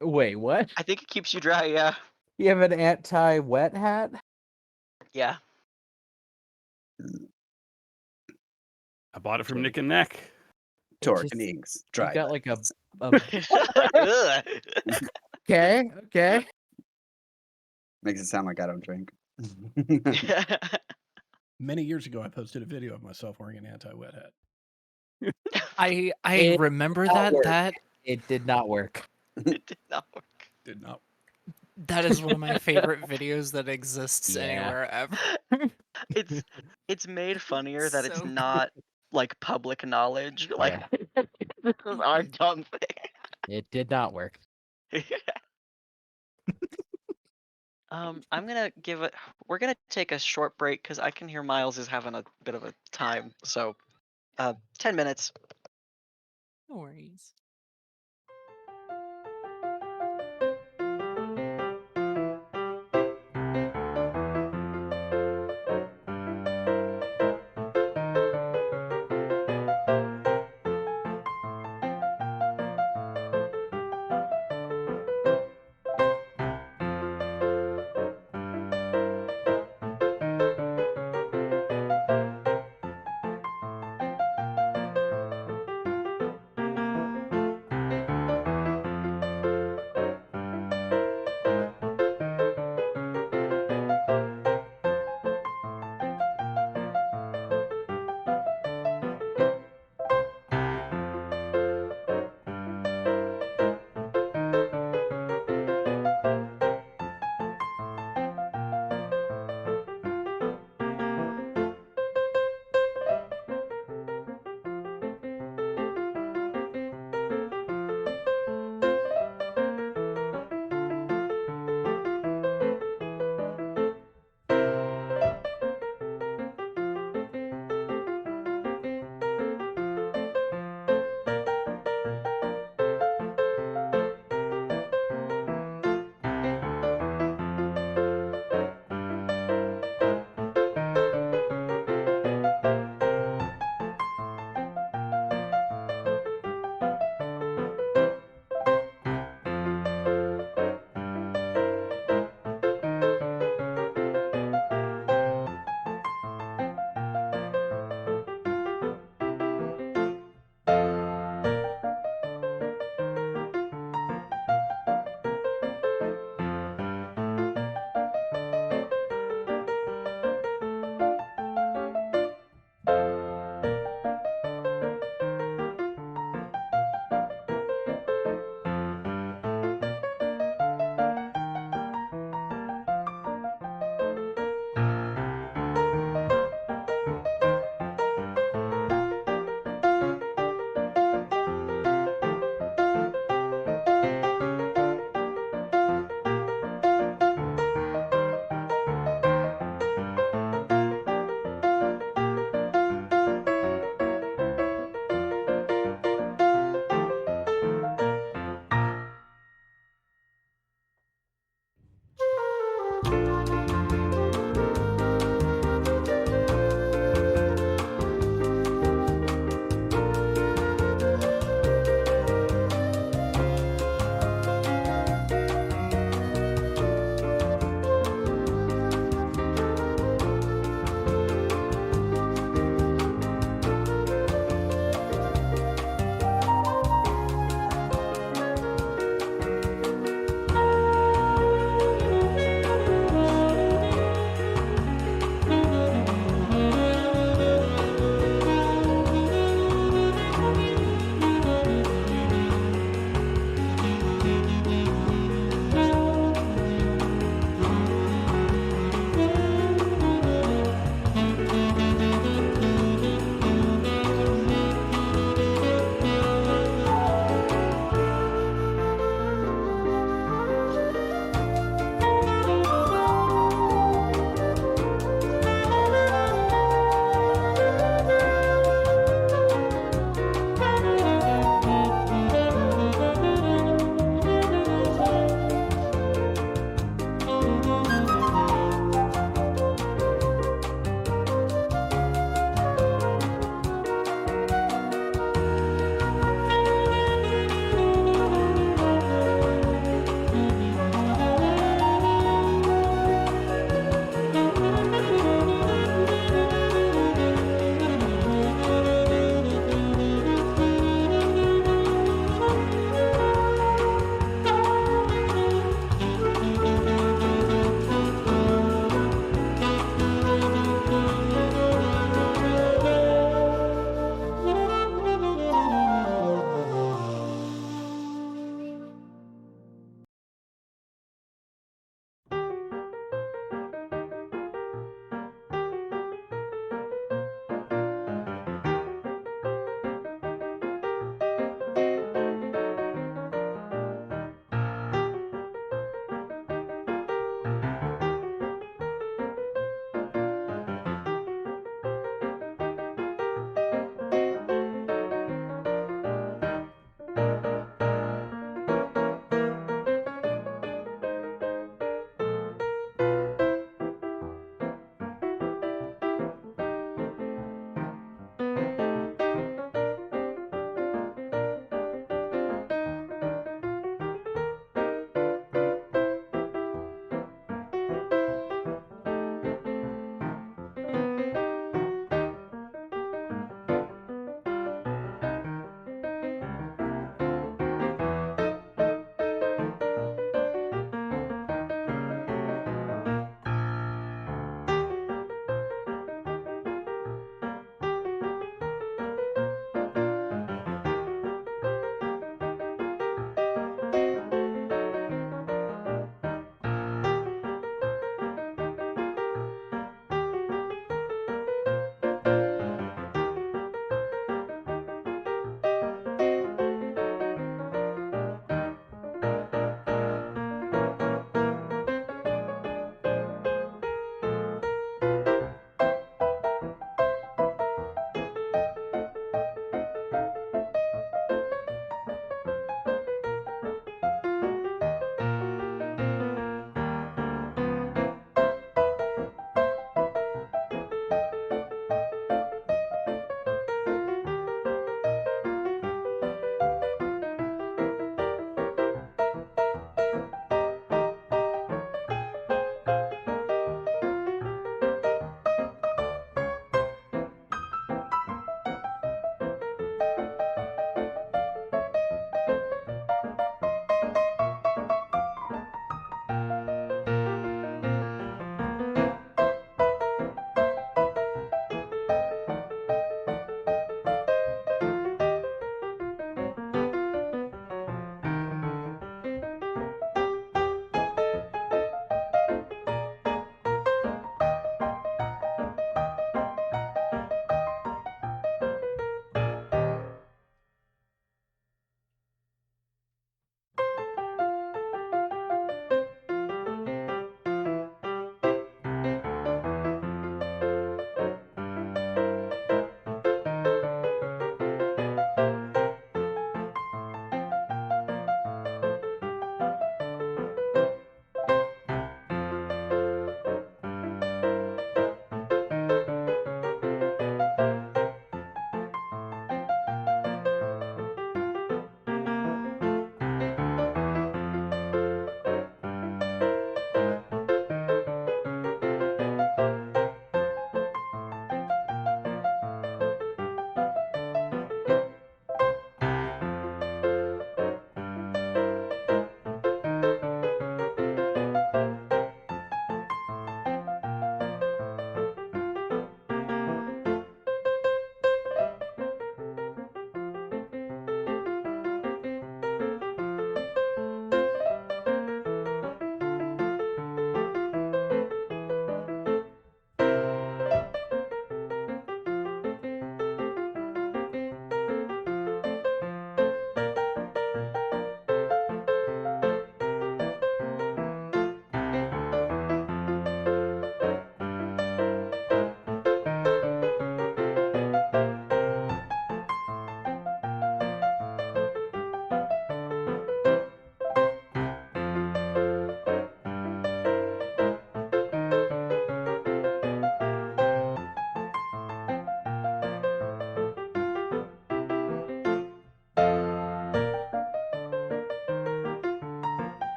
Wait, what? I think it keeps you dry. Yeah. You have an anti-wet hat? Yeah. I bought it from Nick and Neck. Torque just- and inks. You Dry. got like a Ugh. okay. Makes it sound like I don't drink. Many years ago, I posted a video of myself wearing an anti-wet hat. I It remember did not that work. It did not work. It did not work. Did not. that is one of my favorite videos that exists Yeah. anywhere ever. It's made funnier that it's So not like public knowledge. Like Yeah. this is our dumb thing. It did not work. I'm gonna give it. We're gonna take a short break because I can hear Miles is having a bit of a time. So, 10 minutes. No worries.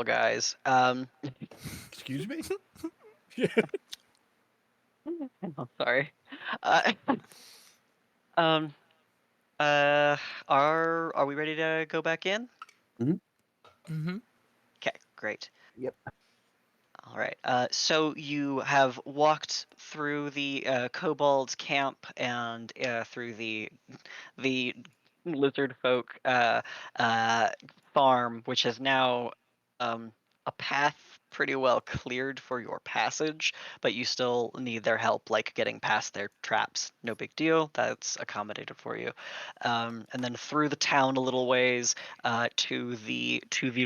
little guys. Excuse me? I'm sorry. Uh, um, uh, are we ready to go back in? Mm-hmm. Okay, great. Yep. All right. So you have walked through the kobold camp and through the lizard folk uh, farm, which is now um, a path pretty well cleared for your passage, but you still need their help, like getting past their traps. No big deal. That's accommodated for you. And then through the town a little ways to the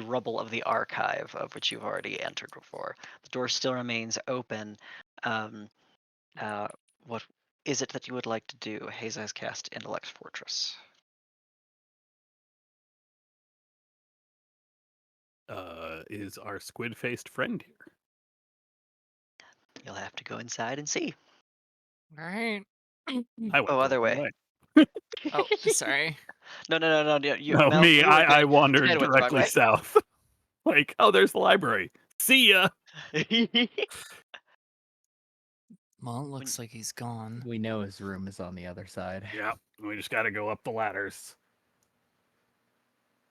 rubble of the archive, of which you've already entered before. The door still remains open. Um, uh, what is it that you would like to do? Haza has cast Intellect Fortress. Is our squid-faced friend here? You'll have to go inside and see. All right. I went Oh, the other wrong way. way. Oh, sorry. No. You, No, Mel, me. you were I good. wandered Ted went the wrong directly way. south. Like, oh, there's the library. See ya. Well, it When- looks like he's gone. We know his room is on the other side. Yeah, we just got to go up the ladders.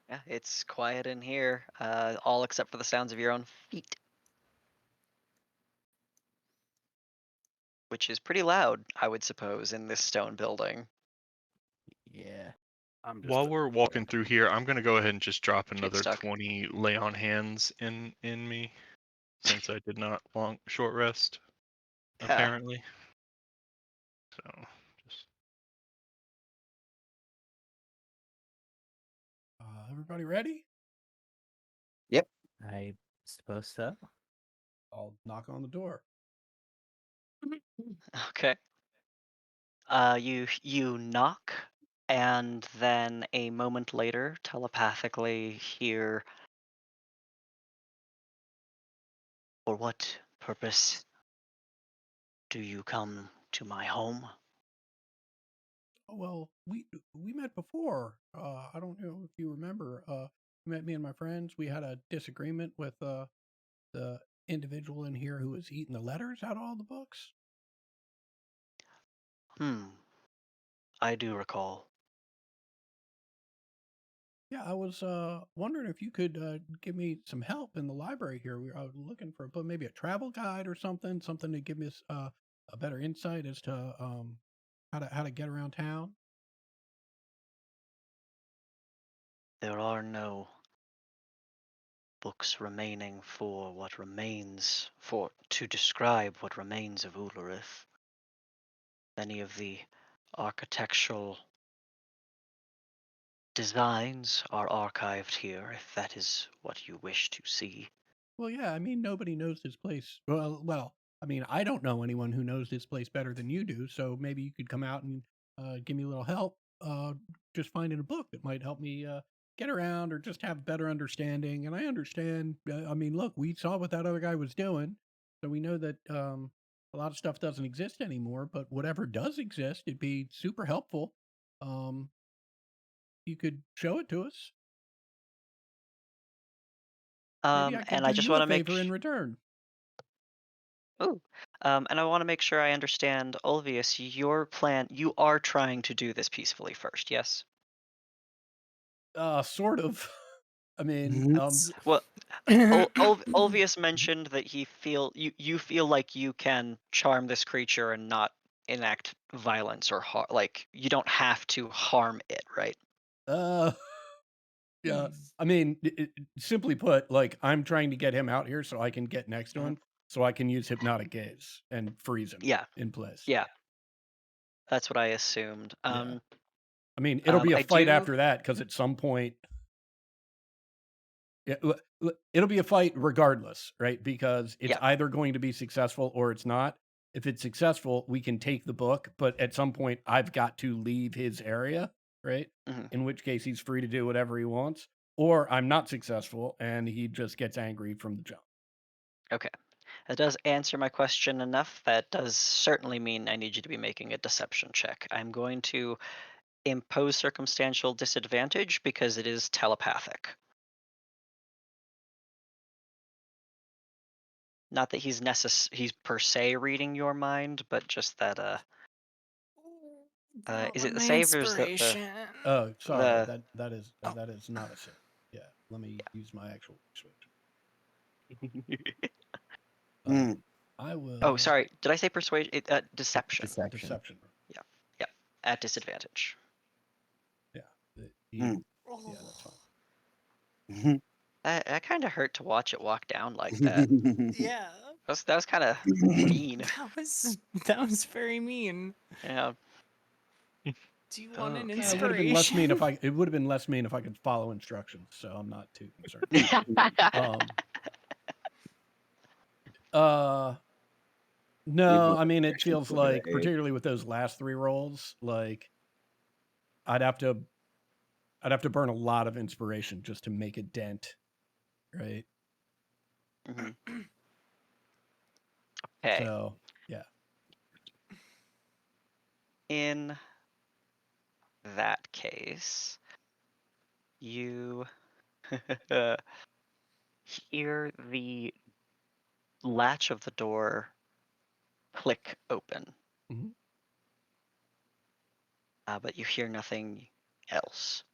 yeah, it's quiet in here, all except for the sounds of your own feet, which is pretty loud, I would suppose, in this stone building. Yeah. I'm just While we're walking through here, I'm gonna go ahead and just drop Get another stuck. 20 lay on hands in me, since I did not short rest Yeah. apparently. So just Everybody ready? I suppose so. I'll knock on the door. Okay. You knock, and then a moment later, telepathically hear, "For what purpose do you come to my home?" Oh, well, we met before. I don't know if you remember. You met me and my friends. We had a disagreement with the individual in here who was eating the letters out of all the books. I do recall. Yeah, I was wondering if you could give me some help in the library here. I was looking for maybe a travel guide or something to give us a better insight as to how to get around town. There are no books remaining to describe what remains of Ulurith. Many of the architectural designs are archived here, if that is what you wish to see. Well, yeah, I mean, nobody knows this place. Well, I mean, I don't know anyone who knows this place better than you do. So maybe you could come out and give me a little help, just finding a book that might help me get around or just have better understanding. And I understand. I mean, look, we saw what that other guy was doing, so we know that a lot of stuff doesn't exist anymore. But whatever does exist, it'd be super helpful. Um, you could show it to us. Maybe I could And I do just you a want to make favor in return. Ooh. And I want to make sure I understand, Ulvius, your plan. You are trying to do this peacefully first, yes? Sort of. I mean, Well, Ulvius mentioned that you feel like you can charm this creature and not enact violence or like you don't have to harm it, right? uh, yeah. I mean, simply put, like I'm trying to get him out here so I can get next to Mhm. him, so I can use hypnotic gaze and freeze him Yeah, in place. yeah, that's what I assumed. Yeah. I mean, it'll be a I fight do. after that because at some point, it'll be a fight regardless, right? Because it's Yeah. either going to be successful or it's not. If it's successful, we can take the book, but at some point, I've got to leave his area, right? Mhm. In which case, he's free to do whatever he wants. Or I'm not successful and he just gets angry from the jump. Okay. That does answer my question enough. That does certainly mean I need you to be making a deception check. I'm going to impose circumstantial disadvantage because it is telepathic. Not that he's per se reading your mind, but just that is it the My save or is that inspiration. Oh, sorry. the Oh. That is not a save. Yeah. Let me use my actual persuasion. Mm. I will. Oh, sorry. Did I say persuasion? Deception. Deception. Deception. Yeah. Yeah. At disadvantage. Yeah. Mm. Yeah, that's fine. That kind of hurt to watch it walk down like that. Yeah. That was kind of mean. That was very mean. Yeah. Do you want an Okay. It would have been less mean inspiration? it would have been less mean if I could follow instructions, so I'm not too concerned. Um No, I mean it feels like particularly with those last 3 rolls, like I'd have to burn a lot of inspiration just to make a dent, right? Mhm. Okay. So, yeah. In that case, you hear the latch of the door click open, Mhm. but you hear nothing else.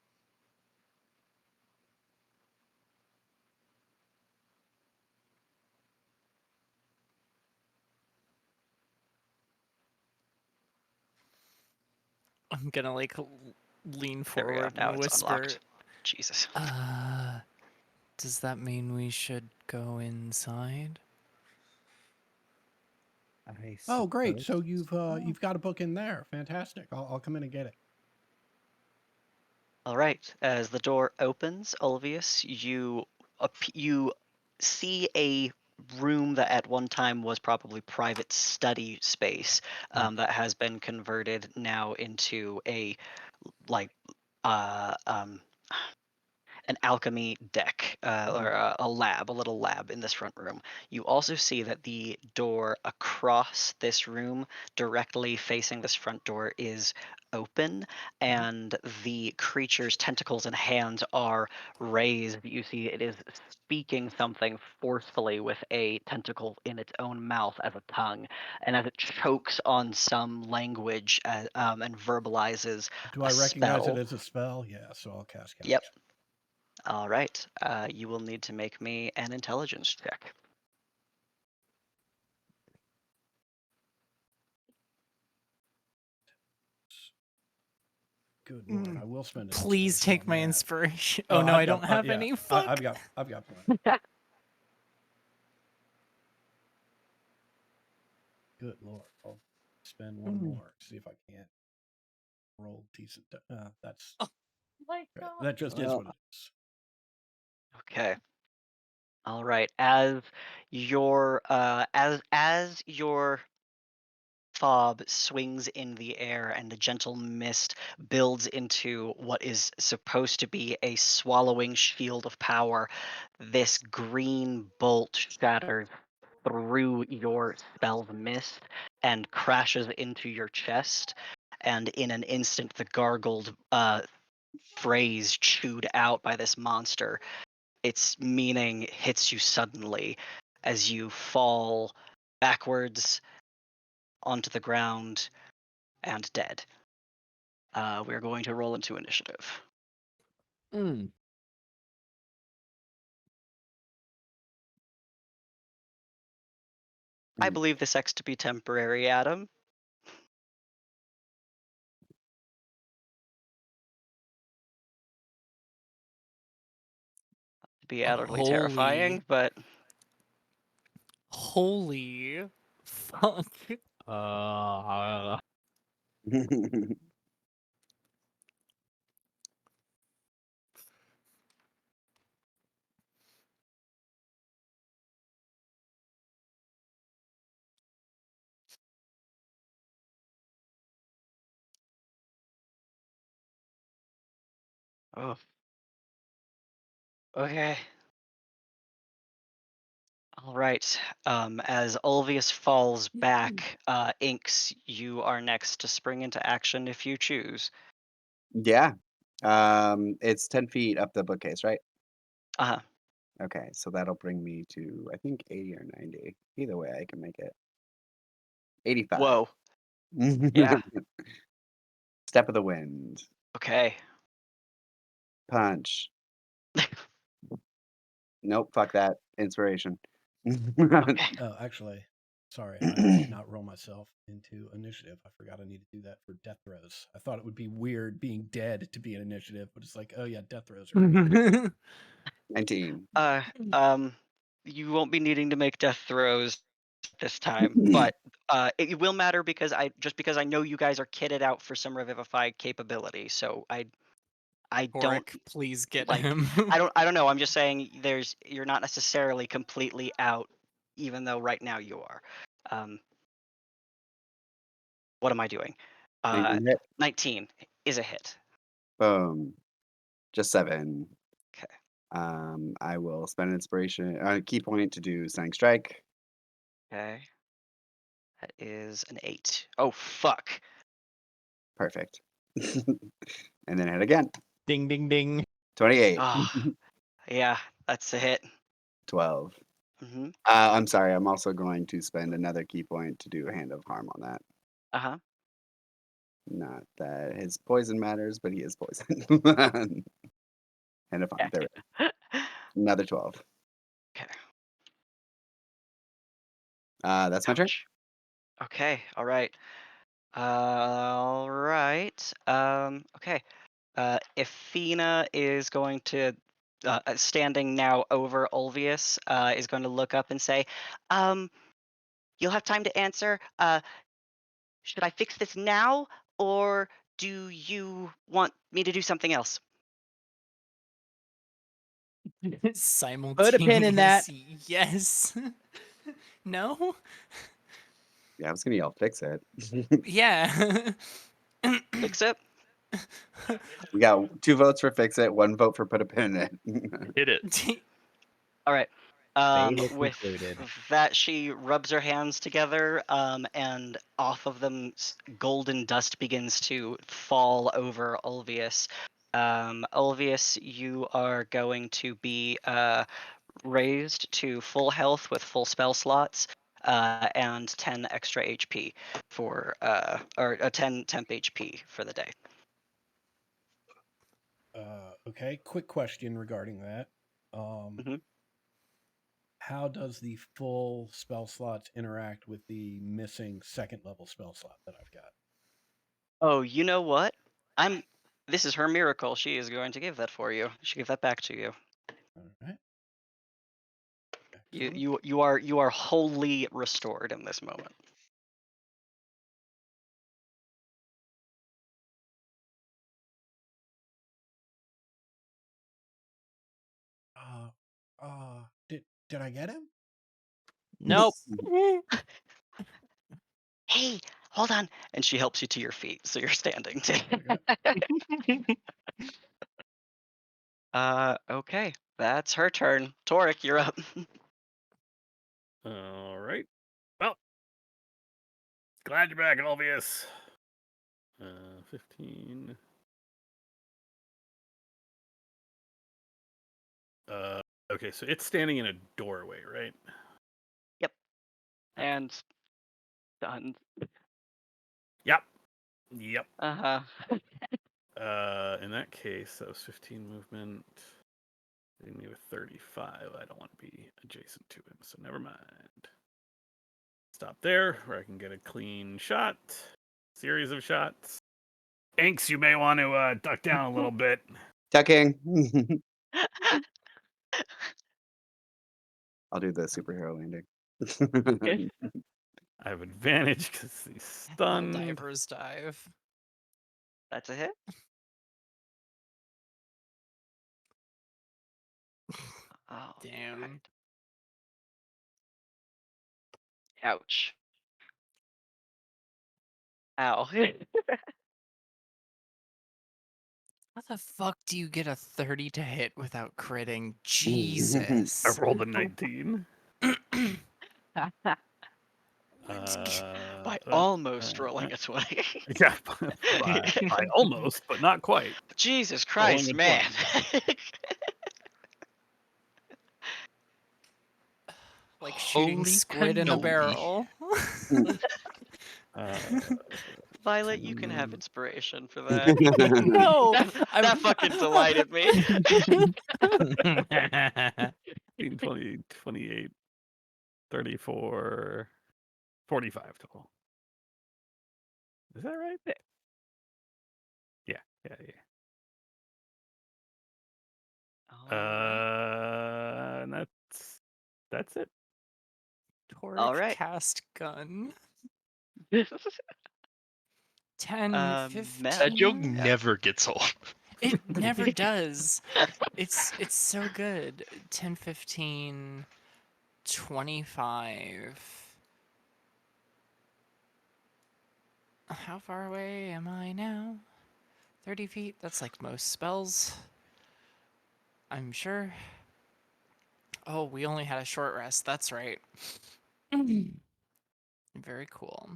I'm gonna like lean There we go. forward Now and it's whisper, unlocked. Jesus. does that mean we should go inside? Oh, great. So suppose. you've got a book in there. Fantastic. I'll come in and get it. All right. As the door opens, Ulvius, you see a room that at one time was probably private study space that has been converted now into a like uh, um, an alchemy deck or a lab, a little lab in this front room. You also see that the door across this room, directly facing this front door, is open, and the creature's tentacles and hands are raised. You see it is speaking something forcefully with a tentacle in its own mouth as a tongue, and as it chokes on some language and verbalizes Do a I recognize it spell. as a spell? Yeah, so I'll cast Yep. Couch. All right. You will need to make me an intelligence check. Good lord, I will spend an Please inspiration take on my that. inspiration. Oh no, I don't have Yeah, any. Fuck. I've got plenty. Good lord, I'll spend one more. See if I can't roll decent. That's My right. God. That just is what it is. Okay. All right. As your fob swings in the air and the gentle mist builds into what is supposed to be a swallowing shield of power, this green bolt shatters through your spell's mist and crashes into your chest. And in an instant, the gargled phrase chewed out by this monster, its meaning hits you suddenly as you fall backwards onto the ground and dead. We're going to roll into initiative. Mm. I believe this X to be temporary, Adam. To be utterly terrifying, but Holy fuck. Uh, oh, okay. All right. As Ulvius falls back, Inks, you are next to spring into action if you choose. Yeah. It's 10 feet up the bookcase, right? Uh huh. Okay, so that'll bring me to, I think, 80 or 90. Either way, I can make it. 85. Whoa. Yeah. Step of the wind. Okay. Punch. Nope, fuck that. Inspiration. Okay. Oh, actually, sorry, I did not roll myself into initiative. I forgot I need to do that for death throws. I thought it would be weird being dead to be an initiative, but it's like, oh yeah, death throws are. 19. You won't be needing to make death throws this time, but it will matter because because I know you guys are kitted out for some revivified capability. So I don't Oric, please get like him. I don't know. I'm just saying you're not necessarily completely out, even though right now you are. Um, what am I doing? 19 hit. 19 is a hit. Boom. Just 7. Okay. I will spend an inspiration, key point to do Stunning Strike. Okay. That is an 8. Oh fuck. Perfect. And then hit again. Ding, ding, ding. 28. Oh, yeah, that's a hit. 12. Mm-hmm. I'm sorry, I'm also going to spend another key point to do a Hand of Harm on that. Uh-huh. Not that his poison matters, but he is poison. Hand of Harm. Yeah. There we go. Another 12. Okay. That's my turn. Ouch. Okay. All right. All right. Okay. Athena is going to, standing now over Ulvius, is going to look up and say, you'll have time to answer. Should I fix this now, or do you want me to do something else? Simultaneous. Put a pin in that. Yes. No? Yeah, I was gonna yell, fix it. Yeah. Fix it? We got 2 votes for fix it, 1 vote for put a pin in it. Hit it. All right. Beta With concluded. that, she rubs her hands together, and off of them, golden dust begins to fall over Ulvius. Ulvius, you are going to be raised to full health with full spell slots, and 10 extra HP for, or 10 temp HP for the day. Okay, quick question regarding that. Mhm. How does the full spell slots interact with the missing second level spell slot that I've got? Oh, you know what? This is her miracle. She is going to give that for you. She give that back to you. All right. You Excellent. you are wholly restored in this moment. Did I get him? Nope. Hey, hold on. And she helps you to your feet, so you're standing. Okay. Okay. That's her turn. Torek, you're up. All right. Well, glad you're back, Alvius. 15. Okay, so it's standing in a doorway, right? Yep. And done. Yep. Yep. Uh-huh. In that case, that was 15 movement. Leaving me with 35. I don't want to be adjacent to him, so never mind. Stop there, where I can get a clean shot. Series of shots. Inks, you may want to duck down a little bit. Tucking. I'll do the superhero landing. I have advantage because he's I'll stunned. divers dive. That's a hit. Oh, Damn. right. Ouch. Ow. How the fuck do you get a 30 to hit without critting? I Jesus. rolled a 19. By almost rolling a 20. Yeah, by almost, but not quite. Jesus Rolling Christ, a man. 20. Like shooting Holy squid in a cannoli. barrel. Uh, Violet, you can have inspiration for that. No, That fucking delighted me. 15, 20, 28, 34, 45 total. Is that right? Yeah, yeah, yeah. Alright. And that's it. Toric Alright. cast gun. Um, 10, Mel. 15. That joke Yeah. never gets old. It never does. It's so good. 10, 15, 25. How far away am I now? 30 feet? That's like most spells. I'm sure. Oh, we only had a short rest. That's right. Very cool.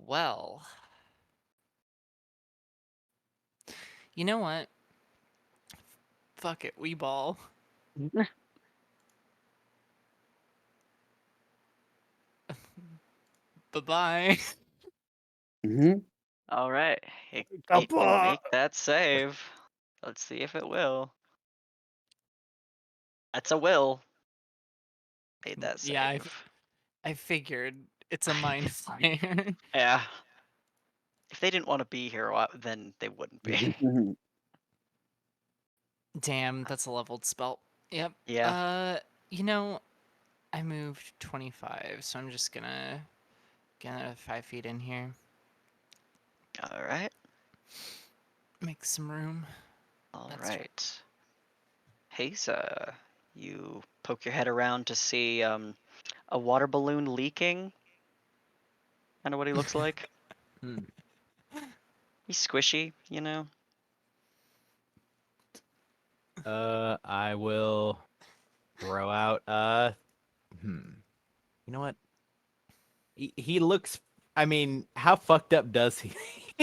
Well. You know what? Fuck it, we ball. Bye-bye. Alright. It can make that save. Let's see if it will. That's a will. Made that save. Yeah, I figured it's a mind flayer. Yeah. If they didn't want to be here, then they wouldn't be. Damn, that's a leveled spell. Yep. Yeah. You know, I moved 25, so I'm just gonna get 5 feet in here. Alright. Make some room. That's right. Alright. Haza, you poke your head around to see a water balloon leaking. Kind of what he looks like. Hmm. He's squishy, you know. I will throw out. You know what? He looks. I mean, how fucked up does he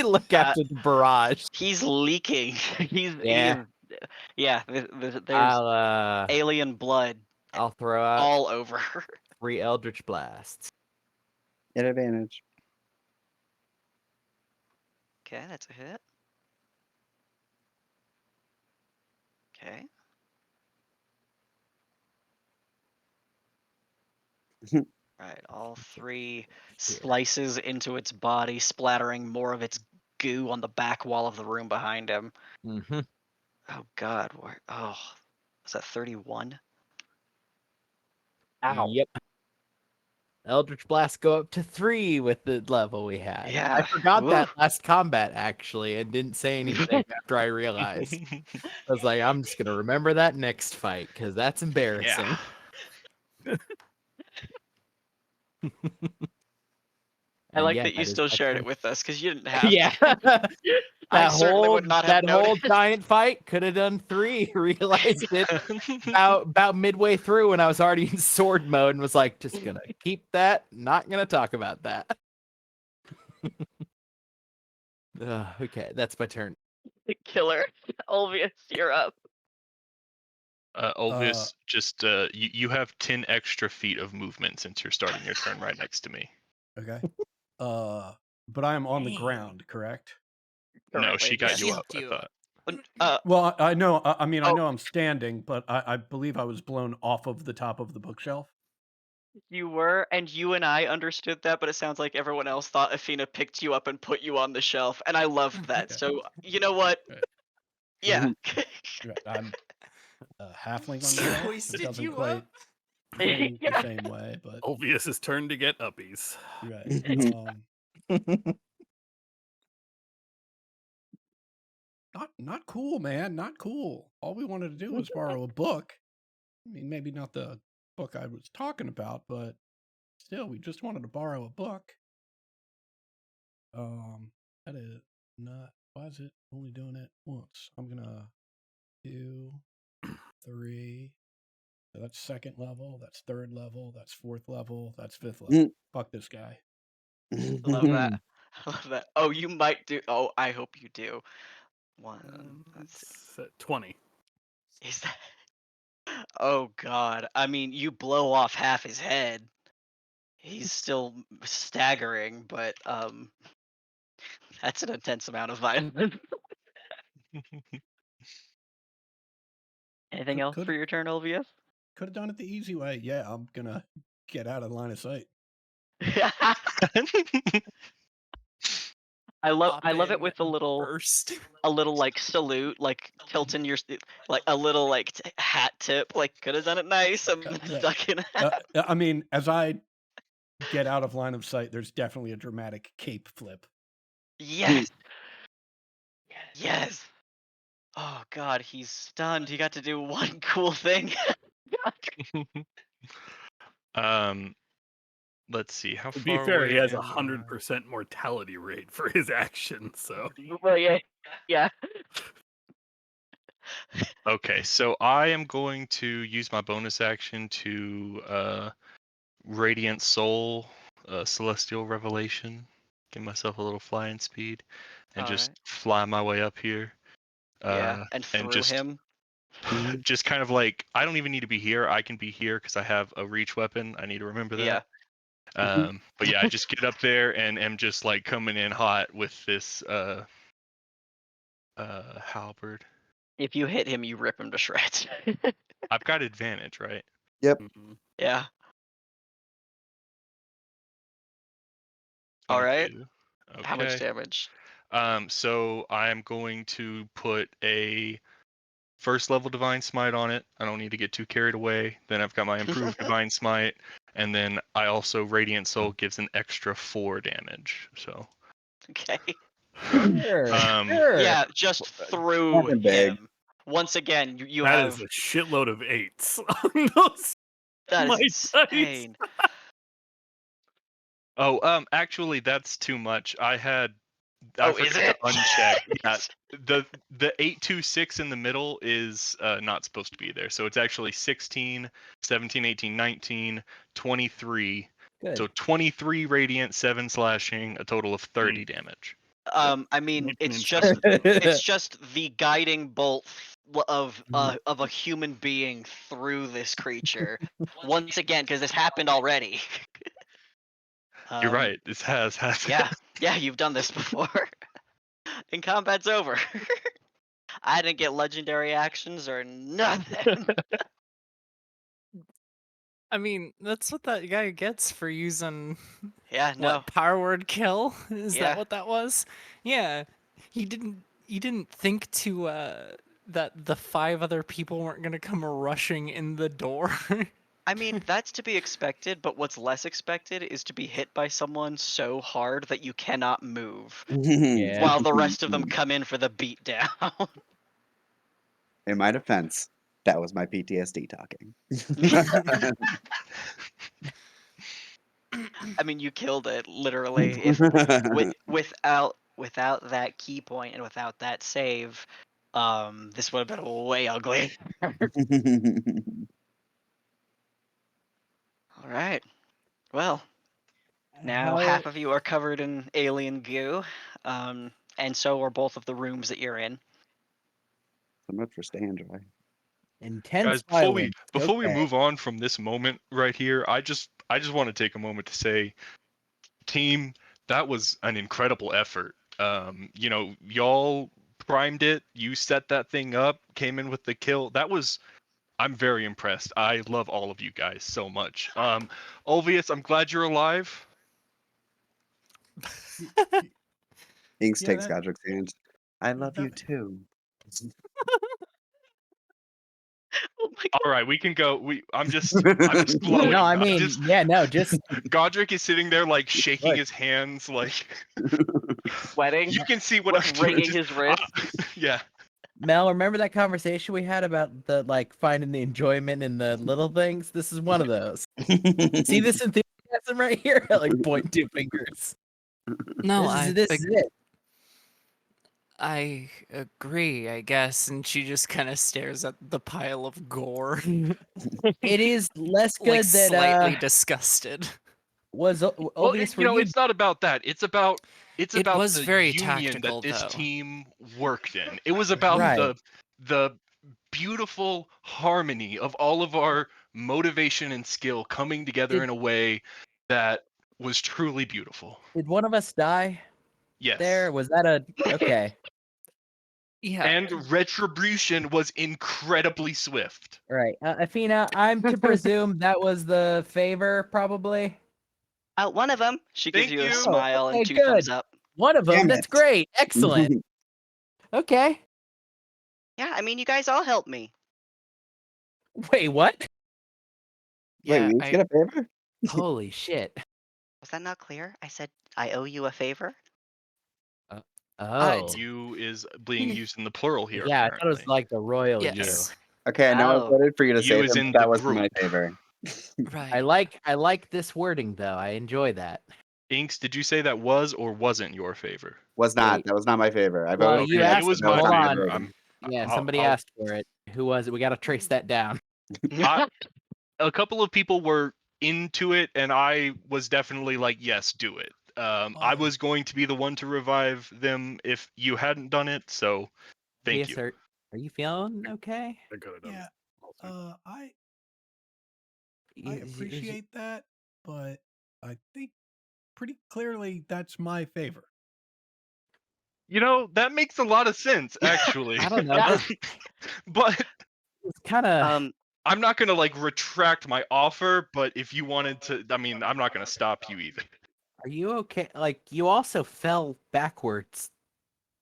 look after the barrage? He's leaking. Yeah. Yeah. There's I'll alien blood I'll throw out all over. 3 Eldritch Blasts. At advantage. Okay, that's a hit. Okay. Right, all 3 slices into its body, splattering more of its goo on the back wall of the room behind him. Mm-hmm. Oh God, oh, is that 31? Yep. Eldritch Blasts go up to 3 with the level we had. I Yeah. forgot that Oof. last combat actually, and didn't say anything after I realized. I was like, I'm just gonna remember that next fight because that's embarrassing. I like yeah, that you that is still my shared turn. it with us because you didn't have Yeah. to. I certainly would not have that whole noticed. giant fight could have done 3. Realized it about midway through when I was already in sword mode and was like, just gonna keep that. Not gonna talk about that. Okay, that's my turn. Killer. Olvius, you're up. Olvius, just you have 10 extra feet of movement since you're starting your turn right next to me. Okay. But I am on the ground, correct? No, she got She you up, helped I you thought. Well, I know. I mean, I Oh. know I'm standing, but I believe I was blown off of the top of the bookshelf. You were, and you and I understood that, but it sounds like everyone else thought Athena picked you up and put you on the shelf, and I loved that. Okay. So, you know what? Right. Yeah. Right. I'm a halfling on the She shelf. It hoisted doesn't you quite up. ring the Yeah. same way, but Olvius' turn to get uppies. right. Not cool, man. Not cool. All we wanted to do was borrow a book. I mean, maybe not the book I was talking about, but still, we just wanted to borrow a book. That is not. Why is it only doing it once? I'm gonna 2, 3. So that's second level. That's third level. That's fourth level. That's fifth level. Fuck this guy. I love that. I love that. Oh, you might do. Oh, I hope you do. Let's see. It's at 20. Is that? Oh God! I mean, you blow off half his head. He's still staggering, but that's an intense amount of violence. Anything else Could for your turn, LVS? have done it the easy way. Yeah, I'm gonna get out of line of sight. I love Hop it in with a little burst. like salute, like tilting your like a little like hat tip, like could have done it nice and then Yeah. stuck in half. I mean, as I get out of line of sight, there's definitely a dramatic cape flip. Yes. Yes. Oh God, he's stunned. He got to do one cool thing. Let's see. How To be far fair, he away has am I? 100% mortality rate for his action, so. Well, yeah. Okay, so I am going to use my bonus action to Radiant Soul, Celestial Revelation, give myself a little flying speed, and All just right. fly my way up here. Yeah, and And through him. just kind of like, I don't even need to be here. I can be here because I have a reach weapon. I need to remember that. Yeah. But yeah, I just get up there and am just like coming in hot with this halberd. If you hit him, you rip him to shreds. I've got advantage, right? Yep. Yeah. All right. 22. How much Okay. damage? So I'm going to put a first level Divine Smite on it. I don't need to get too carried away. Then I've got my improved Divine Smite, and then I also Radiant Soul gives an extra 4 damage. So Okay. Sure. Sure. Yeah, just through Nothing big. him. Once again, you That have is a shitload of 8s on those that is my dice. insane. actually that's too much. I Oh, is forgot to it? uncheck. Yeah, the 826 in the middle is not supposed to be there. So it's actually 16, 17, 18, 19, 23. Good. So 23 radiant, 7 slashing, a total of 30 damage. I mean, 19 it's and just 7. it's just the guiding bolt of a human being through this creature. Once again, because this happened already. You're right. This has happened. Yeah, you've done this before. And combat's over. I didn't get legendary actions or nothing. I mean, that's what that guy gets for using Yeah, no. what, power word kill? Is Yeah. that what that was? Yeah. He didn't think to that the 5 other people weren't gonna come rushing in the door. I mean, that's to be expected, but what's less expected is to be hit by someone so hard that you cannot move, Yeah. while the rest of them come in for the beatdown. In my defense, that was my PTSD talking. I mean, you killed it literally. If without that key point and without that save, this would have been way ugly. All right. Well, now half of you are covered in alien goo, and so are both of the rooms that you're in. So much for staying dry. Intense Guys, violence. before we Okay. move on from this moment right here, I just want to take a moment to say, team, that was an incredible effort. Y'all primed it, you set that thing up, came in with the kill. I'm very impressed. I love all of you guys so much. Ulvius, I'm glad you're alive. Inks Yeah, takes that- Godric's hand. I love you that- too. Oh my All right, we can go. I'm just glowing. No, I I'm mean, just- yeah, no, just Godric is sitting there like shaking Look. his hands, like sweating, you can see what I'm doing. wringing his wrist. Yeah. Mel, remember that conversation we had about the like finding the enjoyment in the little things? This is one of those. See this enthusiasm right here? Like point 2 fingers. No, This is it. I agree, I guess, and she just kind of stares at the pile of gore, It is less good like that slightly disgusted. Was Well, Ulvius, were you it's not about that. It's about It was the very union that tactical, this though. team worked in. It was about Right. the beautiful harmony of all of our motivation and skill coming together Did- in a way that was truly beautiful. Did one of us die Yes. there? Was that a okay? Yeah. And retribution was incredibly swift. Right, Athena. I'm to presume that was the favor, probably. One of them. She gives Thank you a you. smile Okay, and 2 good. thumbs up. One of them. Damn That's it. great. Excellent. Okay. Yeah, I mean, you guys all helped me. Wait, what? Wait, we each get a favor? Holy shit. Was that not clear? I said I owe you a favor. Oh. You is being used in the plural here. Yeah, I thought it was apparently. like the royal Yes. Okay, I know I Oh. voted for you to You save is him, in but that the wasn't my group. favor. you. I Right. like this wording though. I enjoy that. Inks, did you say that was or wasn't your favor? Was not. Wait. That was not my favor. I Well, voted you for Okay, it asked. was but that was my Hold not my on. favor. voting. Yeah, I'll- somebody I'll- asked for it. Who was it? We got to trace that down. A couple of people were into it, and I was definitely like, yes, do it. I was going to be the one to revive them if you hadn't done it, so thank you. Sir, are you feeling okay? I could have done Yeah. it. Also. I Is- appreciate that, but I think pretty clearly that's my favor. That makes a lot of sense, actually. I don't know. But It's kind of. I'm not gonna retract my offer. But if you wanted to, I mean, I'm not gonna stop you either. Are you okay? Like you also fell backwards.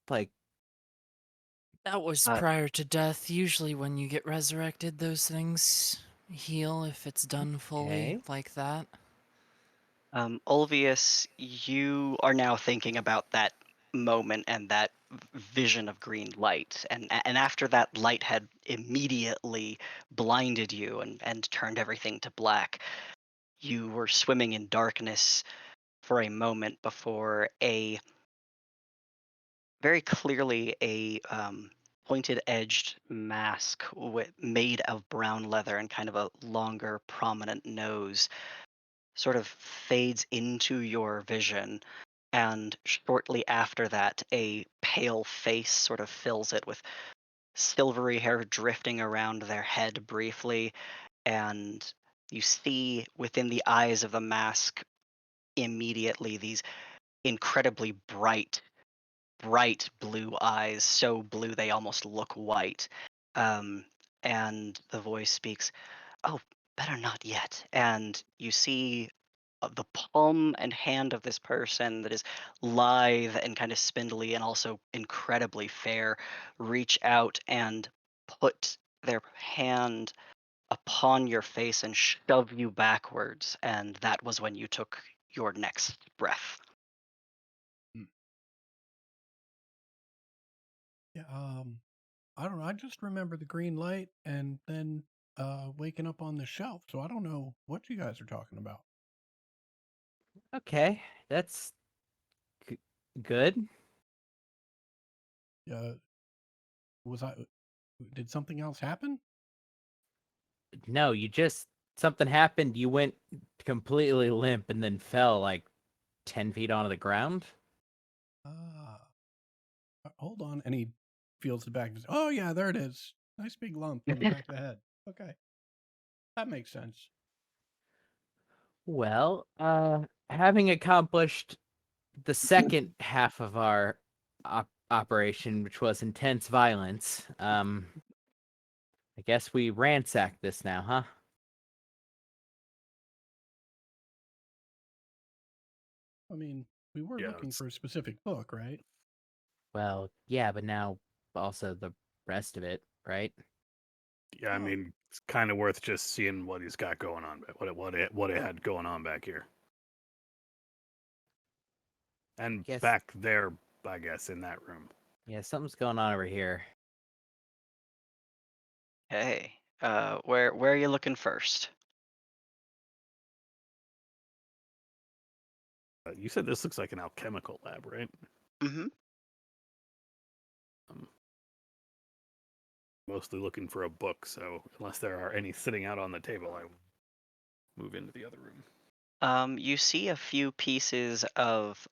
Like That was prior to death. Usually, when you get resurrected, those things heal if it's done fully Okay. like that. Ulvius, you are now thinking about that moment and that vision of green light, and after that light had immediately blinded you and turned everything to black, you were swimming in darkness for a moment before a very clearly a pointed edged mask made of brown leather and kind of a longer prominent nose sort of fades into your vision, and shortly after that a pale face sort of fills it with silvery hair drifting around their head briefly, and you see within the eyes of the mask immediately these incredibly bright blue eyes, so blue they almost look white. Um, and the voice speaks, "Oh, better not yet." And you see the palm and hand of this person that is lithe and kind of spindly and also incredibly fair reach out and put their hand upon your face and shove you backwards. And that was when you took your next breath. Yeah. I don't know. I just remember the green light and then waking up on the shelf. So I don't know what you guys are talking about. okay. That's good. Was I? Did something else happen? No, you just something happened. You went completely limp and then fell like 10 feet onto the ground. Ah. Hold on. And he feels the back. Oh yeah, there it is. Nice big lump on the back of the head. Okay, that makes sense. Well, having accomplished the second half of our operation, which was intense violence, I guess we ransack this now, huh? I mean, we were Yeah, looking for a specific book, right? Well, yeah, but now also the rest of it, right? Yeah, I mean, it's kind of worth just seeing what he's got going on, what it had going on back here, and Yes. back there, I guess, in that room. Yeah, something's going on over here. Hey, where are you looking first? You said this looks like an alchemical lab, right? Mm-hmm. Mostly looking for a book, so unless there are any sitting out on the table, I will move into the other room. You see a few pieces of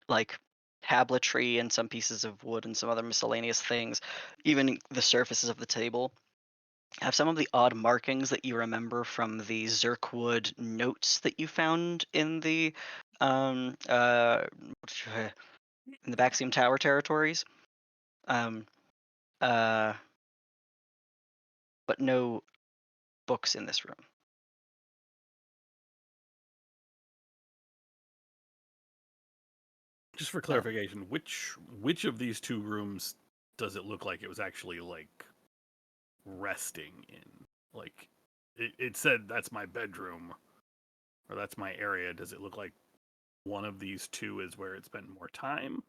like tabletry and some pieces of wood and some other miscellaneous things. Even the surfaces of the table have some of the odd markings that you remember from the Zirkwood notes that you found in the um, uh, in the Baxium Tower territories. Um, uh, but no books in this room. Just for clarification, which of these two rooms does it look like it was actually like resting in? Like it said that's my bedroom or that's my area. Does it look like one of these two is where it spent more time?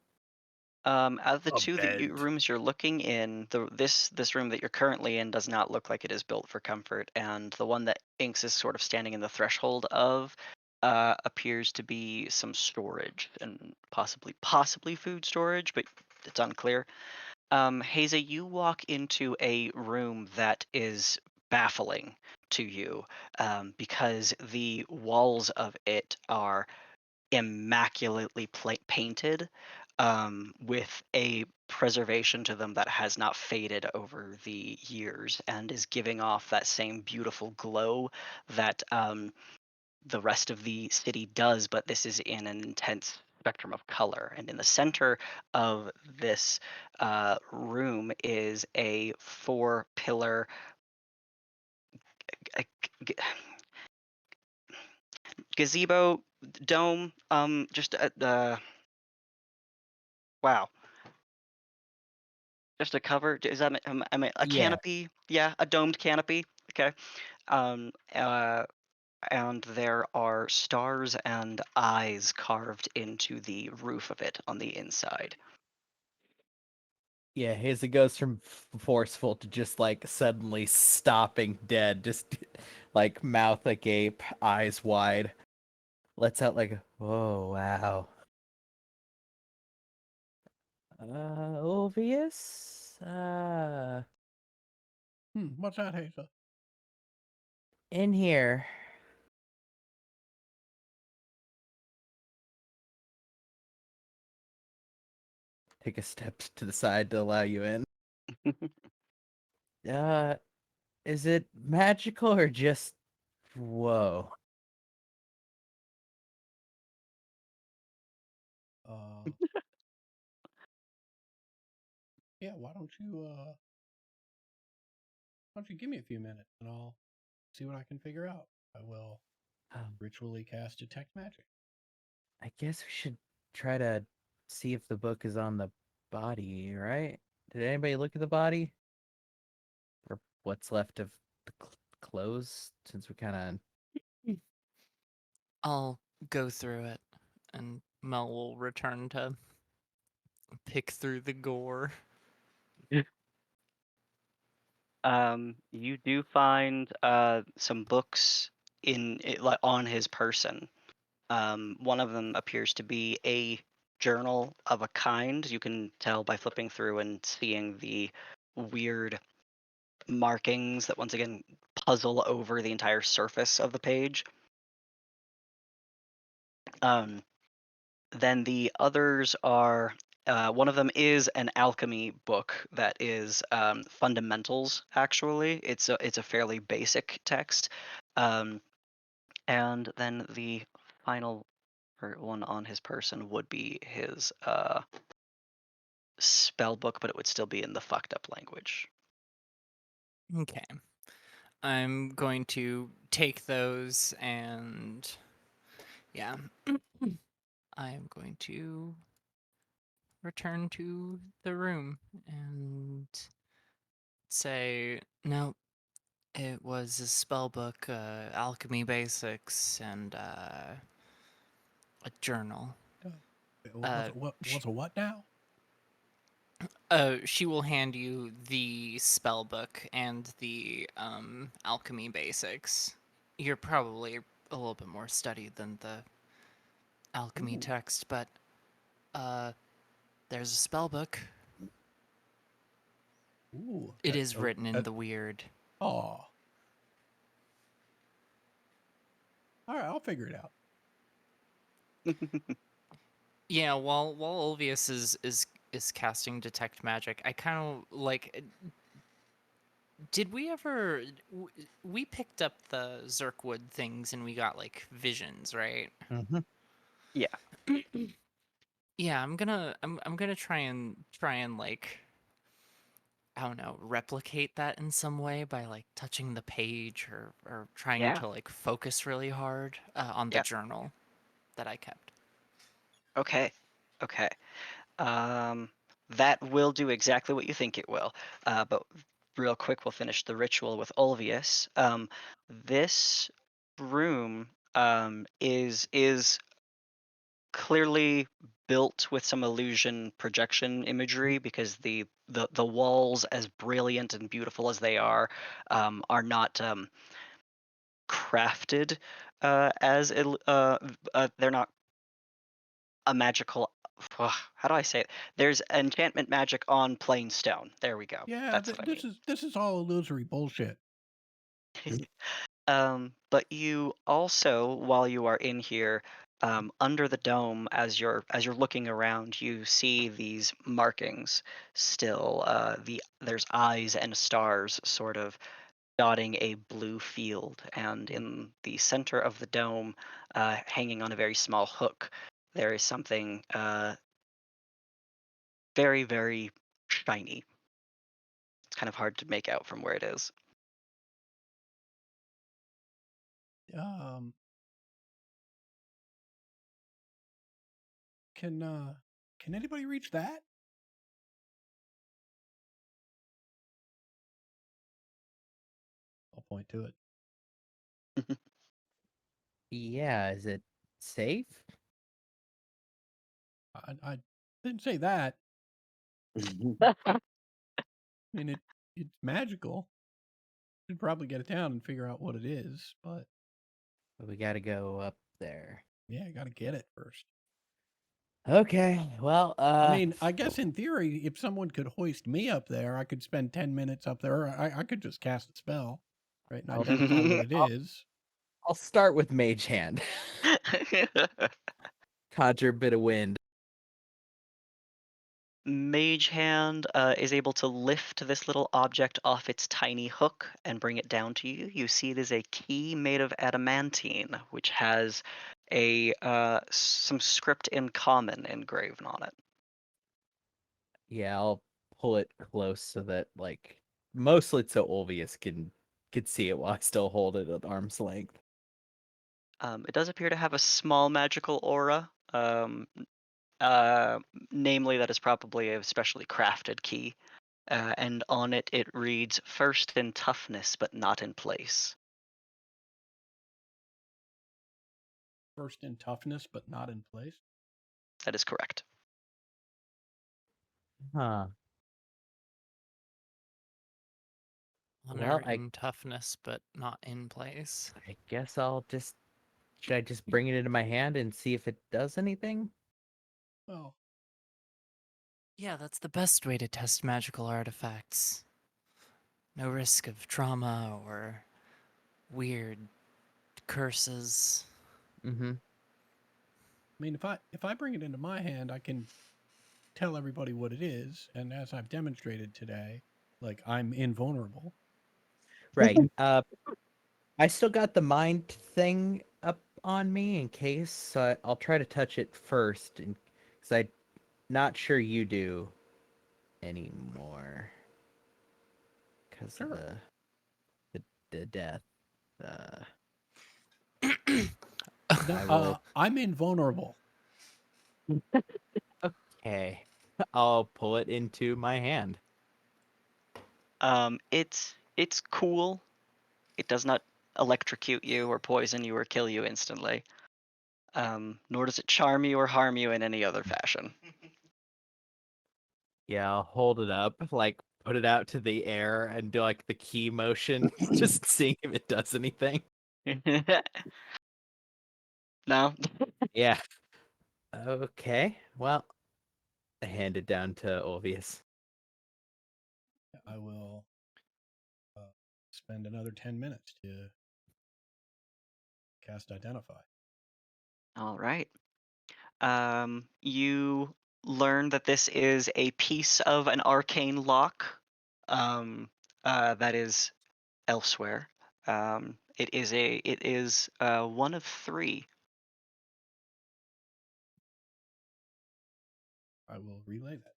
Out of the A two bed. rooms you're looking in, this room that you're currently in does not look like it is built for comfort, and the one that Inks is sort of standing in the threshold of appears to be some storage and possibly food storage, but it's unclear. Haza, you walk into a room that is baffling to you because the walls of it are immaculately painted with a preservation to them that has not faded over the years and is giving off that same beautiful glow that the rest of the city does, but this is in an intense spectrum of color. And in the center of this room is a four-pillar gazebo dome. Just wow. Just a cover? Is that a Yeah. canopy? Yeah, a domed canopy. Okay. Um, uh, and there are stars and eyes carved into the roof of it on the inside. Yeah, Hazy goes from forceful to just like suddenly stopping dead, just like mouth agape, eyes wide. Lets out like, oh wow. Obvious? What's that, Hazel? In here. Take a step to the side to allow you in. Uh, is it magical or just whoa? Uh, yeah. Why don't you give me a few minutes and I'll see what I can figure out. I will ritually cast detect magic. I guess we should try to see if the book is on the body, right? Did anybody look at the body? Or what's left of the clothes? Since we kind of. I'll go through it, and Mel will return to pick through the gore. You do find some books like on his person. One of them appears to be a journal of a kind. You can tell by flipping through and seeing the weird markings that once again puzzle over the entire surface of the page. Then the others are one of them is an alchemy book that is fundamentals. Actually, it's a fairly basic text, um, and then the final one on his person would be his spell book, but it would still be in the fucked up language. Okay. I'm going to take those and yeah. I am going to return to the room and say, no, it was a spell book, alchemy basics, and a journal. Uh, What's a what now? She will hand you the spell book and the alchemy basics. You're probably a little bit more studied than the alchemy Ooh, text, but there's a spell book. ooh. It is written in the weird. Oh, All right, I'll figure it out. Yeah, while Ulvius is casting detect magic, I kind of like. Did we ever? We picked up the Zerkwood things and we got like visions, right? Mm-hmm. Yeah. Yeah, I'm gonna try and like, I don't know, replicate that in some way by like touching the page or trying Yeah. to like focus really hard on the Yeah. journal that I kept. Okay. Okay. Um, that will do exactly what you think it will. But real quick, we'll finish the ritual with Ulvius. This room is clearly built with some illusion projection imagery because the walls, as brilliant and beautiful as they are not crafted they're not a magical. How do I say it? There's enchantment magic on plain stone. There we go. Yeah, That's what I this is all illusory bullshit. mean. But you also, while you are in here, under the dome, as you're looking around, you see these markings still. There's eyes and stars, sort of dotting a blue field, and in the center of the dome, hanging on a very small hook, there is something very, very shiny. It's kind of hard to make out from where it is. Um, can anybody reach that? I'll point to it. Yeah, is it safe? I didn't say that. I mean, it's magical. Should probably get it down and figure out what it is, but We gotta go up there. yeah, I got to get it first. Okay, well, I mean, I guess in theory, if someone could hoist me up there, I could spend 10 minutes up there. I could just cast a spell, right? And I'll, identify what it is. I'll start with Mage Hand. Conjure a bit of wind. Mage Hand is able to lift this little object off its tiny hook and bring it down to you. You see it is a key made of adamantine, which has some script in common engraved on it. Yeah, I'll pull it close so that, like, mostly so Ulvius can see it while I still hold it at arm's length. It does appear to have a small magical aura, namely that is probably a specially crafted key. And on it, it reads first in toughness, but not in place. First in toughness, but not in place. That is correct. Huh. Honor Well, in toughness, but not in place. I guess should I just bring it into my hand and see if it does anything? Well, Yeah, that's the best way to test magical artifacts. No risk of trauma or weird curses. Mm-hmm. I mean, if I bring it into my hand, I can tell everybody what it is, and as I've demonstrated today, like I'm invulnerable. Right. I still got the mind thing up on me in case, so I'll try to touch it first, because I'm not sure you do anymore because of Sure. the death. Uh, No, I will. I'm invulnerable. Okay, I'll pull it into my hand. It's cool. It does not electrocute you or poison you or kill you instantly. Nor does it charm you or harm you in any other fashion. Yeah, I'll hold it up, like put it out to the air and do like the key motion, just seeing if it does anything. No. Yeah. Okay. Well, I hand it down to Ulvius. I will spend another 10 minutes to cast Identify. All right. You learn that this is a piece of an arcane lock that is elsewhere. It is one of three. I will relay that.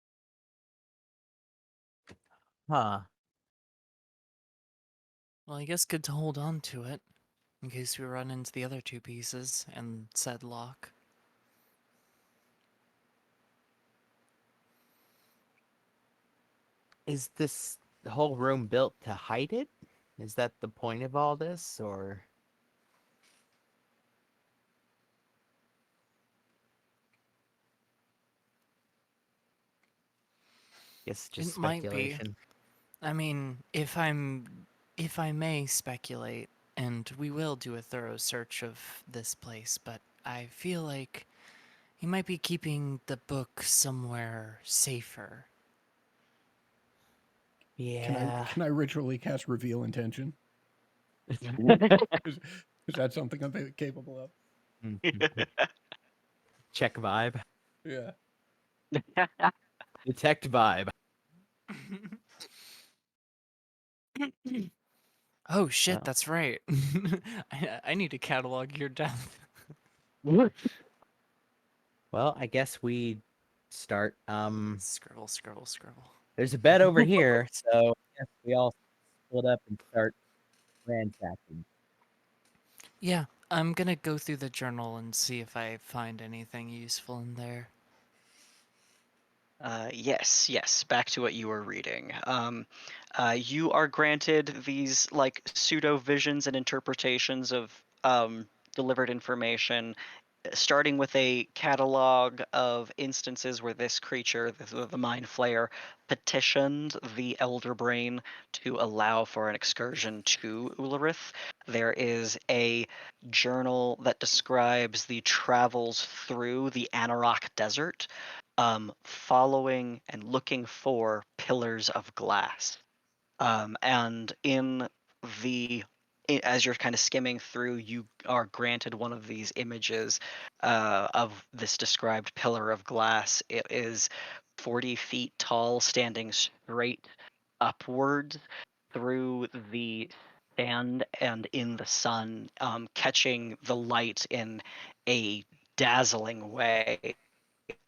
Huh. Well, I guess good to hold on to it in case we run into the other two pieces and said lock. Is this whole room built to hide it? Is that the point of all this, or? Guess just It might be. speculation. I mean, if I may speculate, and we will do a thorough search of this place, but I feel like he might be keeping the book somewhere safer. Yeah. Can I ritually cast Reveal Intention? Is, is that something I'm capable of? Check vibe. Yeah. Detect vibe. Oh shit, Well. that's right. I need to catalog your death. Well, I guess we start. Scribble, scribble, scribble. There's a bed over here, so I guess we all split up and start ransacking. Yeah, I'm gonna go through the journal and see if I find anything useful in there. Yes. Back to what you were reading. You are granted these like pseudo visions and interpretations of delivered information, starting with a catalog of instances where this creature, the Mind Flayer, petitioned the Elder Brain to allow for an excursion to Ulrith. There is a journal that describes the travels through the Anarok Desert, following and looking for pillars of glass. And as you're kind of skimming through, you are granted one of these images of this described pillar of glass. It is 40 feet tall, standing straight upwards through the sand and in the sun, catching the light in a dazzling way.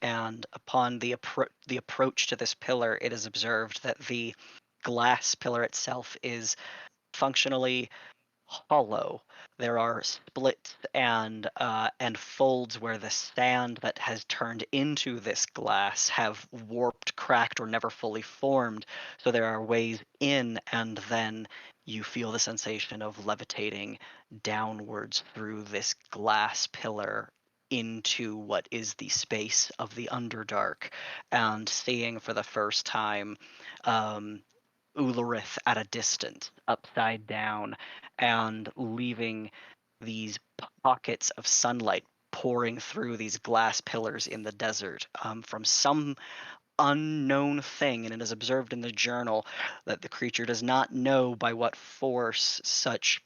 And upon the approach to this pillar, it is observed that the glass pillar itself is functionally hollow. There are splits and folds where the sand that has turned into this glass have warped, cracked, or never fully formed. So there are ways in, and then you feel the sensation of levitating downwards through this glass pillar into what is the space of the Underdark, and seeing for the first time um, Ulurith at a distance, upside down, and leaving these pockets of sunlight pouring through these glass pillars in the desert from some unknown thing. And it is observed in the journal that the creature does not know by what force such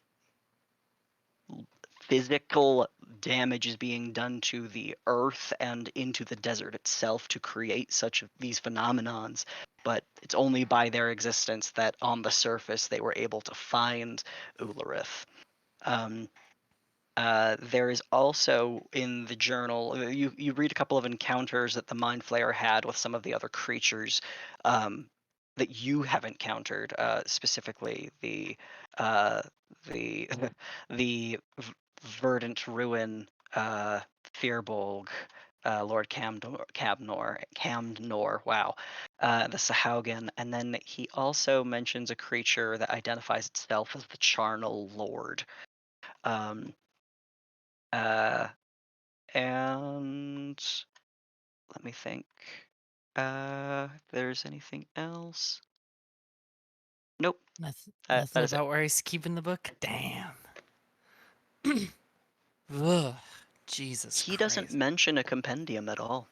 physical damage is being done to the earth and into the desert itself to create these phenomenons, but it's only by their existence that on the surface they were able to find Ulurith. Um, there is also in the journal, you read a couple of encounters that the Mind Flayer had with some of the other creatures um, that you have encountered, specifically uh, the the Verdant Ruin, Firbolg, Lord Camnor, wow, the Sahaugen, and then he also mentions a creature that identifies itself as the Charnel Lord. Um, uh, and let me think. If there's anything else. Nope. That Nothing is it. about where he's keeping the book? Damn. Ugh. Jesus He doesn't Christ. mention a compendium at all.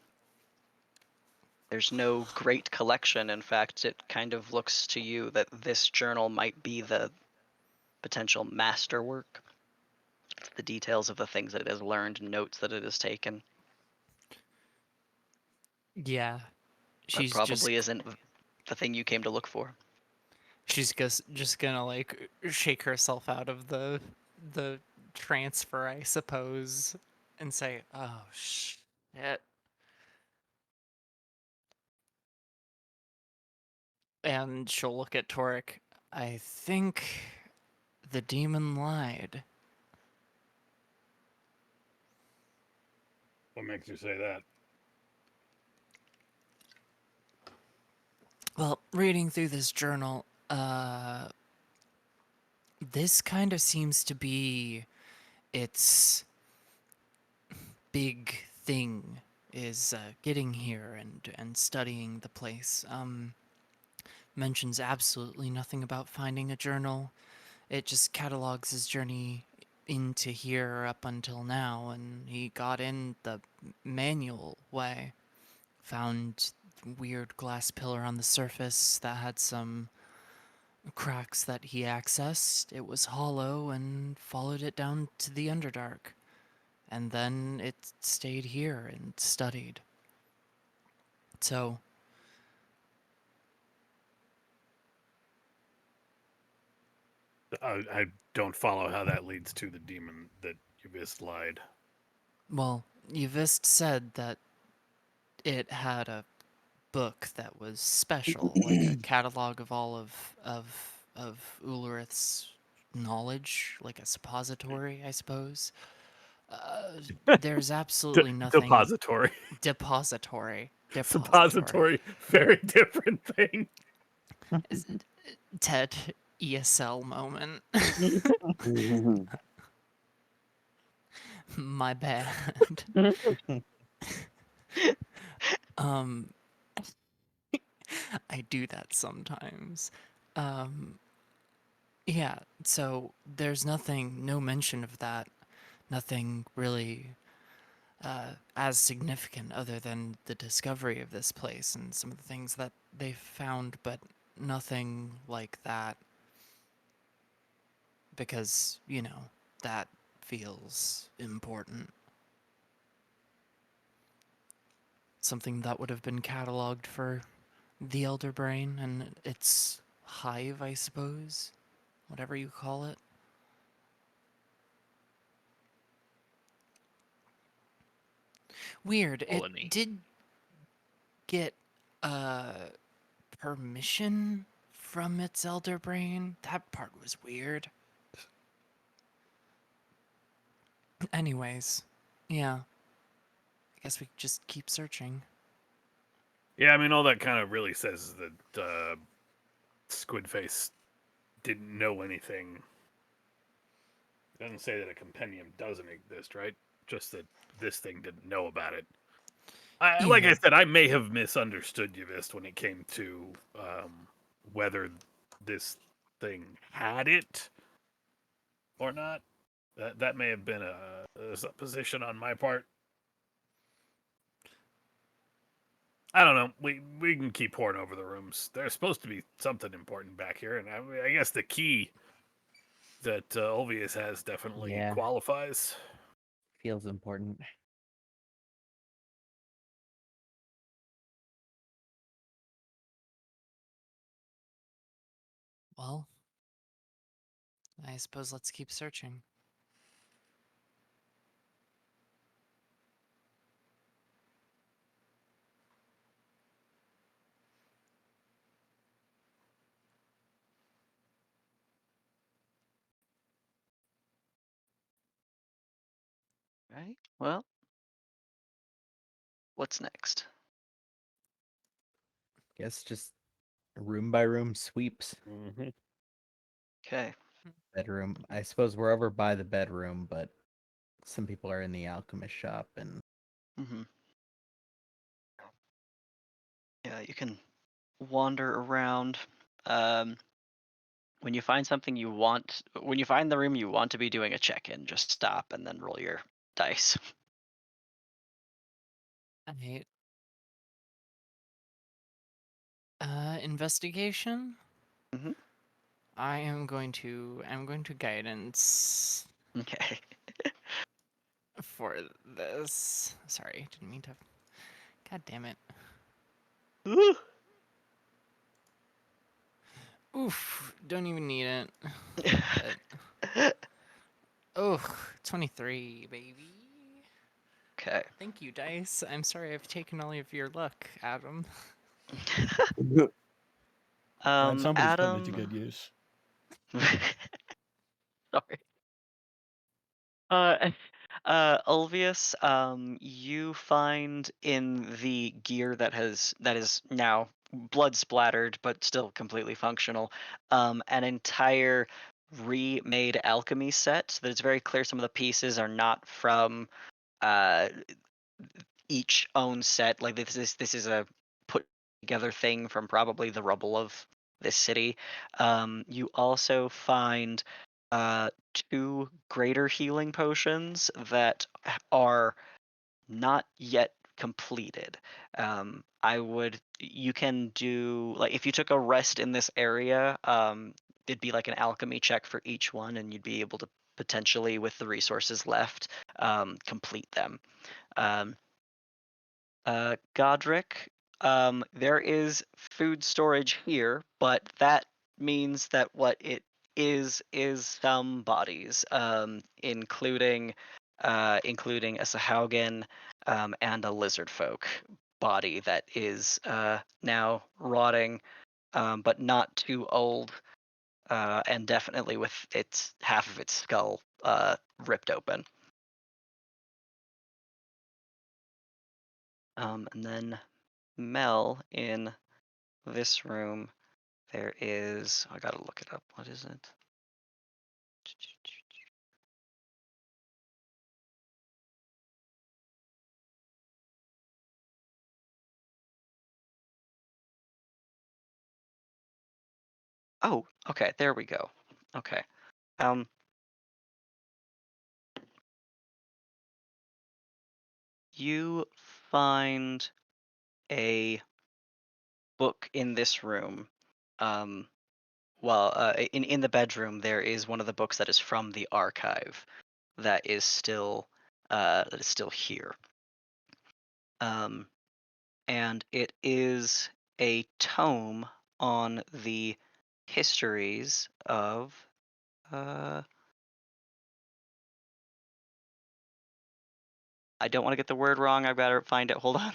There's no great collection. In fact, it kind of looks to you that this journal might be the potential masterwork. the details of the things that it has learned and notes that it has taken. Yeah. But She's just probably isn't the thing you came to look for. she's just gonna like shake herself out of the transfer, I suppose, and say, "Oh shit." And she'll look at Torek. I think the demon lied. What makes you say that? Well, reading through this journal, this kind of seems to be its big thing is getting here and studying the place. Mentions absolutely nothing about finding a journal. It just catalogs his journey into here up until now, and he got in the manual way. Found weird glass pillar on the surface that had some cracks that he accessed. It was hollow and followed it down to the Underdark. And then it stayed here and studied. So, I don't follow how that leads to the demon that Yubis lied. well, Yvist said that it had a book that was special, like a catalog of all of Ulrith's knowledge, like a suppository, I suppose. There's absolutely nothing Depository. depository. Suppository. Very different thing. Is- Ted ESL moment. My bad. um I do that sometimes. Um yeah, so there's nothing, no mention of that. Nothing really as significant other than the discovery of this place and some of the things that they found, but nothing like that because, that feels important. Something that would have been cataloged for the Elder Brain and its hive, I suppose, whatever you call it. Weird. It Colony. did get permission from its Elder Brain. That part was weird. Anyways, yeah. I guess we just keep searching. Yeah, I mean, all that kind of really says is that Squidface didn't know anything. It doesn't say that a compendium doesn't exist, right? Just that this thing didn't know about it. Like I Yeah. said, I may have misunderstood Yuvist when it came to whether this thing had it or not. That may have been a supposition on my part. I don't know. We can keep pouring over the rooms. There's supposed to be something important back here, and I guess the key that Ulvius has definitely Yeah. qualifies. Feels important. Well, I suppose let's keep searching. Right? Well, what's next? Guess just room by room sweeps. Mm-hmm. Okay. Bedroom. I suppose we're over by the bedroom, but some people are in the alchemist shop and Mm-hmm. Yeah, you can wander around. Um, when you find something you want, when you find the room you want to be doing a check-in, just stop and then roll your dice. Alright. Investigation? Mhm. I'm going to guidance. Okay. for this. Sorry, didn't mean to. God damn it. Ooh. Oof, don't even need it. But oh, 23, baby. Okay. Thank you, dice. I'm sorry I've taken all of your luck, Adam. Glad somebody's putting it to Adam. good use. Sorry. Ulvius, you find in the gear that is now blood splattered but still completely functional, an entire remade alchemy set that it's very clear some of the pieces are not from uh each own set. Like this is a put together thing from probably the rubble of this city. You also find uh, two greater healing potions that are not yet completed. You can do, like, if you took a rest in this area, it'd be like an alchemy check for each one, and you'd be able to potentially, with the resources left, complete them. Um, Godric, there is food storage here, but that means that what it is some bodies, including a Sahaugen, and a lizard folk body that is now rotting, but not too old, and definitely with its half of its skull ripped open. And then Mel, in this room, there is. I gotta look it up. What is it? Oh, okay. There we go. Okay. Um. You find a book in this room. Um. Well, in the bedroom, there is one of the books that is from the archive that is still here. Um. And it is a tome on the histories of I don't want to get the word wrong. I've got to find it. Hold on.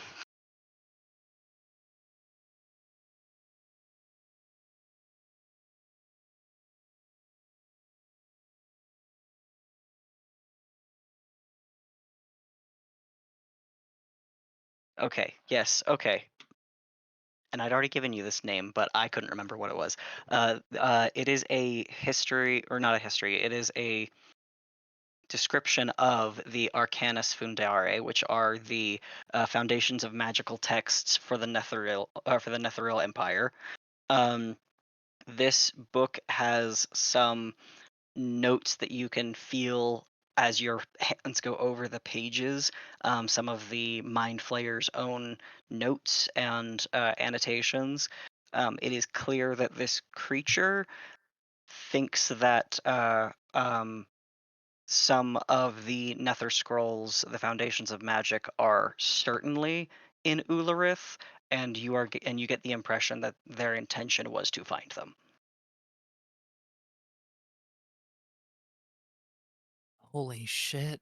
Okay. Yes. Okay. And I'd already given you this name, but I couldn't remember what it was. It is a history, or not a history. It is a description of the Arcanus Fundare, which are the foundations of magical texts for the Netheril Empire. This book has some notes that you can feel as your hands go over the pages. Some of the Mind Flayer's own notes and annotations. It is clear that this creature thinks that some of the Nether Scrolls, the Foundations of Magic, are certainly in Ulurith, and you get the impression that their intention was to find them. Holy shit.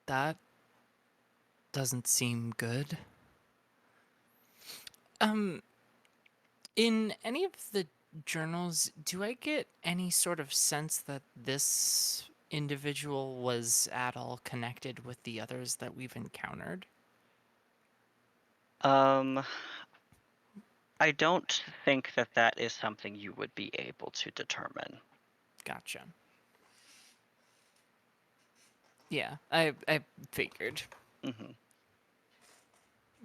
That doesn't seem good. In any of the journals, do I get any sort of sense that this individual was at all connected with the others that we've encountered? Um, I don't think that that is something you would be able to determine. Gotcha. Yeah, I figured. Hmm.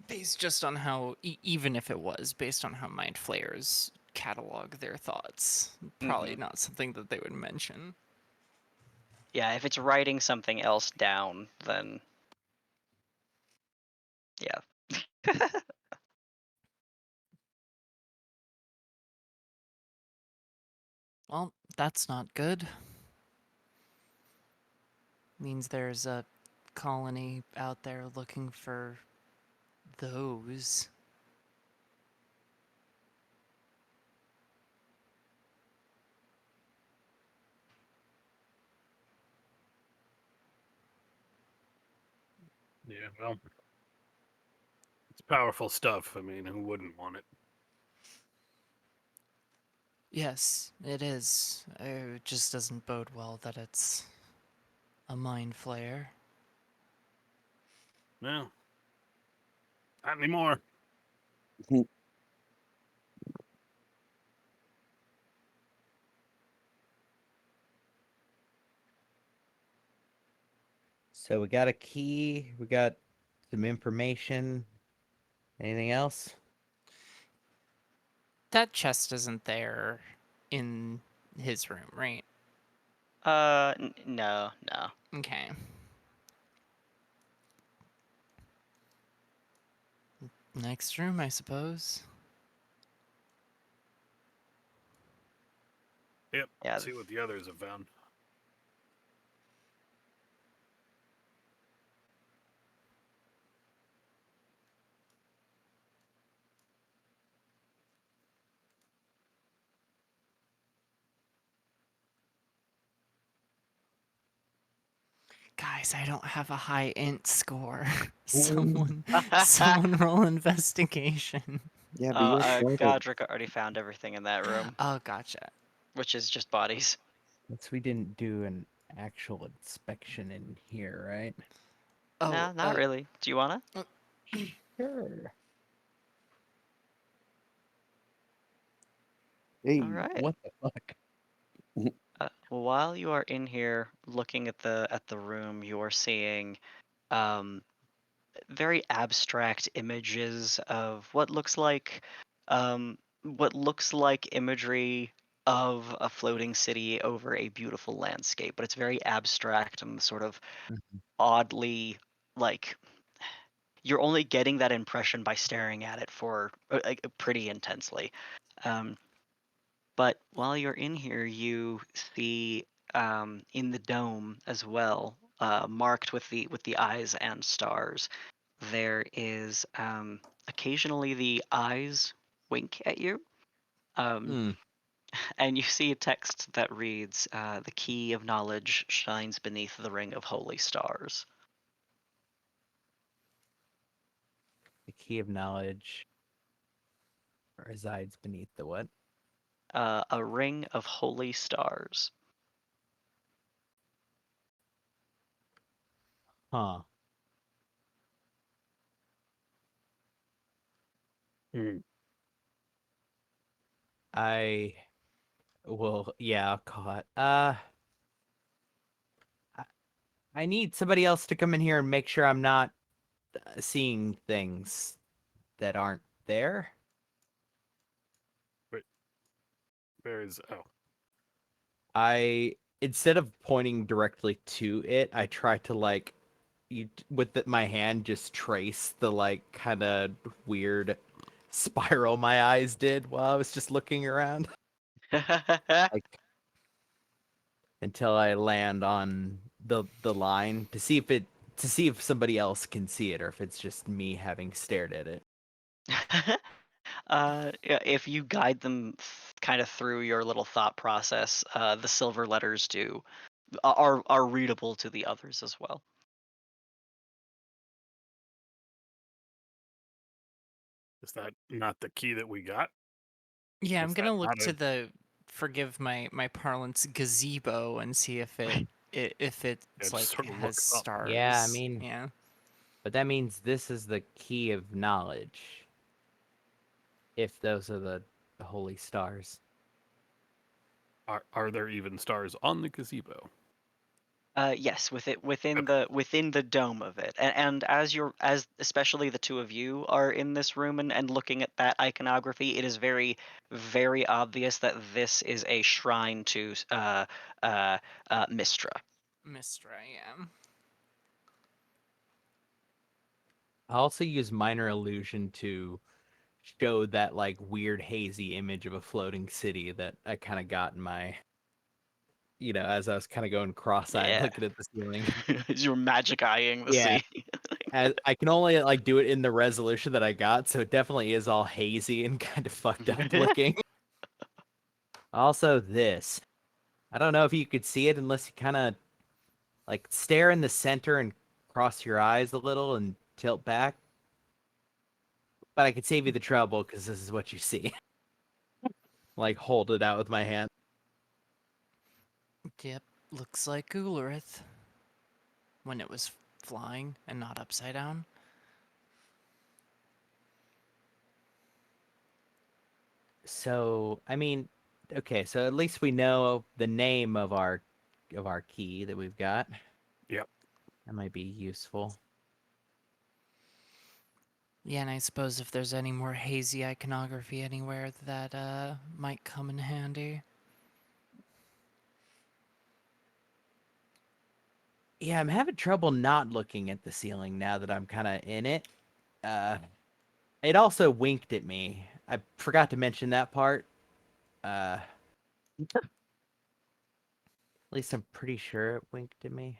Based just on how, even if it was, based on how Mind Flayers catalog their thoughts, probably Hmm. not something that they would mention. Yeah, if it's writing something else down, then yeah. Well, that's not good. Means there's a colony out there looking for those. Yeah, well, it's powerful stuff. I mean, who wouldn't want it? Yes, it is. It just doesn't bode well that it's a mind flayer. Well, not anymore. So we got a key. We got some information. Anything else? That chest isn't there in his room, right? No, no. Okay. Next room, I suppose. Yep. Yeah. See what the others have found. Guys, I don't have a high int score. someone roll investigation. Yeah, but you're better. Godric already found everything in that room, Oh, gotcha. which is just bodies. Guess we didn't do an actual inspection in here, right? Oh, No, not really. Do you wanna? Sure. Hey, All right. What the fuck? While you are in here looking at the room, you are seeing um, very abstract images of what looks like imagery of a floating city over a beautiful landscape, but it's very abstract and sort of Mhm. oddly like you're only getting that impression by staring at it for like pretty intensely. Um, but while you're in here, you see in the dome as well, marked with the eyes and stars. There is occasionally the eyes wink at you, um, Hmm. and you see a text that reads, "The key of knowledge shines beneath the ring of holy stars." The key of knowledge resides beneath the what? A ring of holy stars. Huh. Hmm. I will, yeah, I'll call it. I, I need somebody else to come in here and make sure I'm not seeing things that aren't there. Wait, where is? Oh, I instead of pointing directly to it, I try to like my hand just trace the like kind of weird spiral my eyes did while I was just looking around, like until I land on the line to see if somebody else can see it or if it's just me having stared at it. Yeah, if you guide them kind of through your little thought process, the silver letters are readable to the others as well. is that not the key that we got? Yeah, I'm Is that gonna look not to a? the, forgive my parlance, gazebo and see if if Yeah, it's just like sort of has look up. Yeah, I stars. mean, Yeah. but that means this is the key of knowledge. If those are the holy stars. Are there even stars on the gazebo? Yes, Okay. within the dome of it, and as especially the two of you are in this room and looking at that iconography, it is very obvious that this is a shrine to Mistra. Mistra, yeah. I also use minor illusion to show that like weird hazy image of a floating city that I kind of got in my as I was kind of going cross-eyed Yeah. looking at the ceiling. As you were magic eyeing the Yeah. sea. As I can only like do it in the resolution that I got, so it definitely is all hazy and kind of fucked up looking. Also, this. I don't know if you could see it unless you kind of like stare in the center and cross your eyes a little and tilt back. But I could save you the trouble because this is what you see. Like hold it out with my hand. Yep, looks like Ularith. When it was flying and not upside down. So, I mean, okay, so at least we know the name of our key that we've got. Yep. That might be useful. Yeah, and I suppose if there's any more hazy iconography anywhere, that might come in handy. Yeah, I'm having trouble not looking at the ceiling now that I'm kind of in it. It also winked at me. I forgot to mention that part. At least I'm pretty sure it winked at me.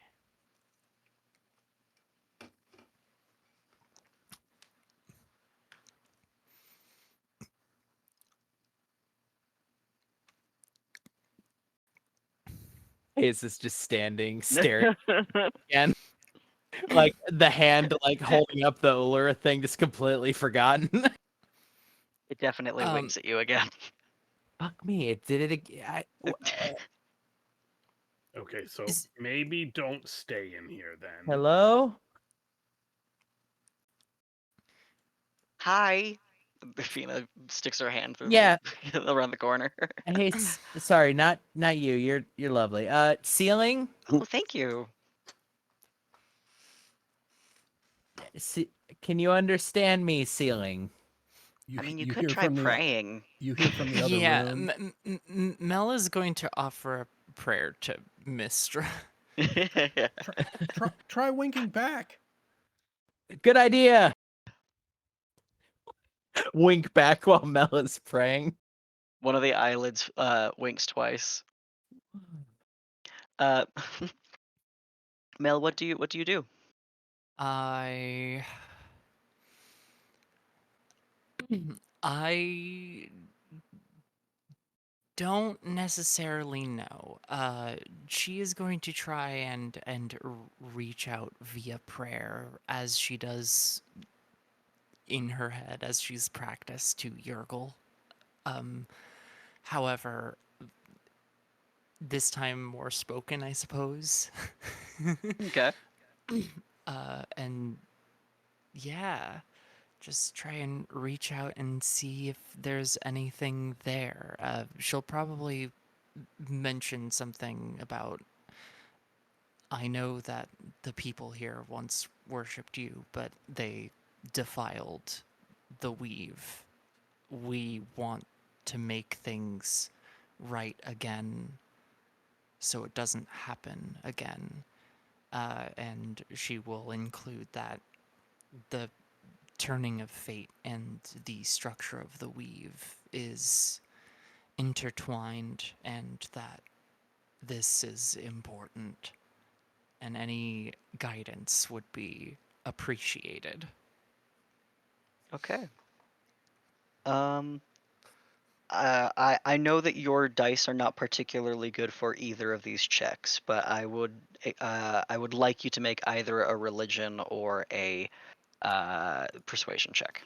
Is this just standing, staring again? Like the hand, like holding up the Allura thing, just completely forgotten. It definitely winks at you again. Fuck me! It did it again. Okay, so Is- maybe don't stay in here then. Hello? Hi. Fina sticks her hand through Yeah. around the corner. Hey, sorry, not you. You're lovely. Ceiling. Oh, thank you. Can you understand me, ceiling? I mean, you you could hear try from the praying. you hear from the other yeah, room. Mel is going to offer a prayer to Mistra. Try winking back. Good idea. Wink back while Mel is praying. One of the eyelids winks twice. Uh, Mel, what do you do? I I don't necessarily know. She is going to try and reach out via prayer as she does in her head as she's practiced to Yurgle. However, this time more spoken, I suppose. Okay. And yeah, just try and reach out and see if there's anything there. She'll probably mention something about, I know that the people here once worshipped you, but they defiled the weave. We want to make things right again so it doesn't happen again. And she will include that the turning of fate and the structure of the weave is intertwined, and that this is important, and any guidance would be appreciated. Okay. Um, I know that your dice are not particularly good for either of these checks, but I would like you to make either a religion or a persuasion check.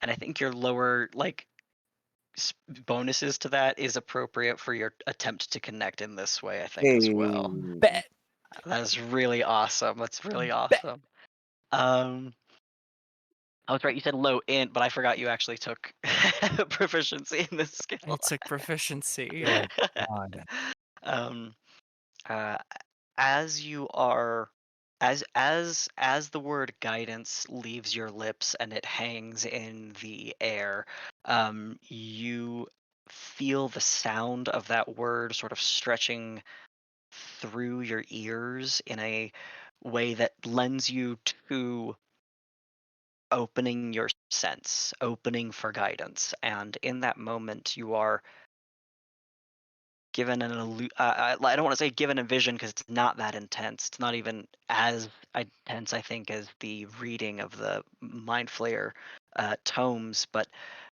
And I think your lower bonuses to that is appropriate for your attempt to connect in this way. I think as well. Bet. That is really awesome. That's really awesome. I was right. You said low int, but I forgot you actually took proficiency in this skill. I took proficiency. Oh God. um, uh, as you are, as the word guidance leaves your lips and it hangs in the air, you feel the sound of that word sort of stretching through your ears in a way that lends you to opening your sense, opening for guidance. And in that moment, you are given I don't want to say given a vision because it's not that intense. It's not even as intense, I think, as the reading of the Mind Flayer tomes, but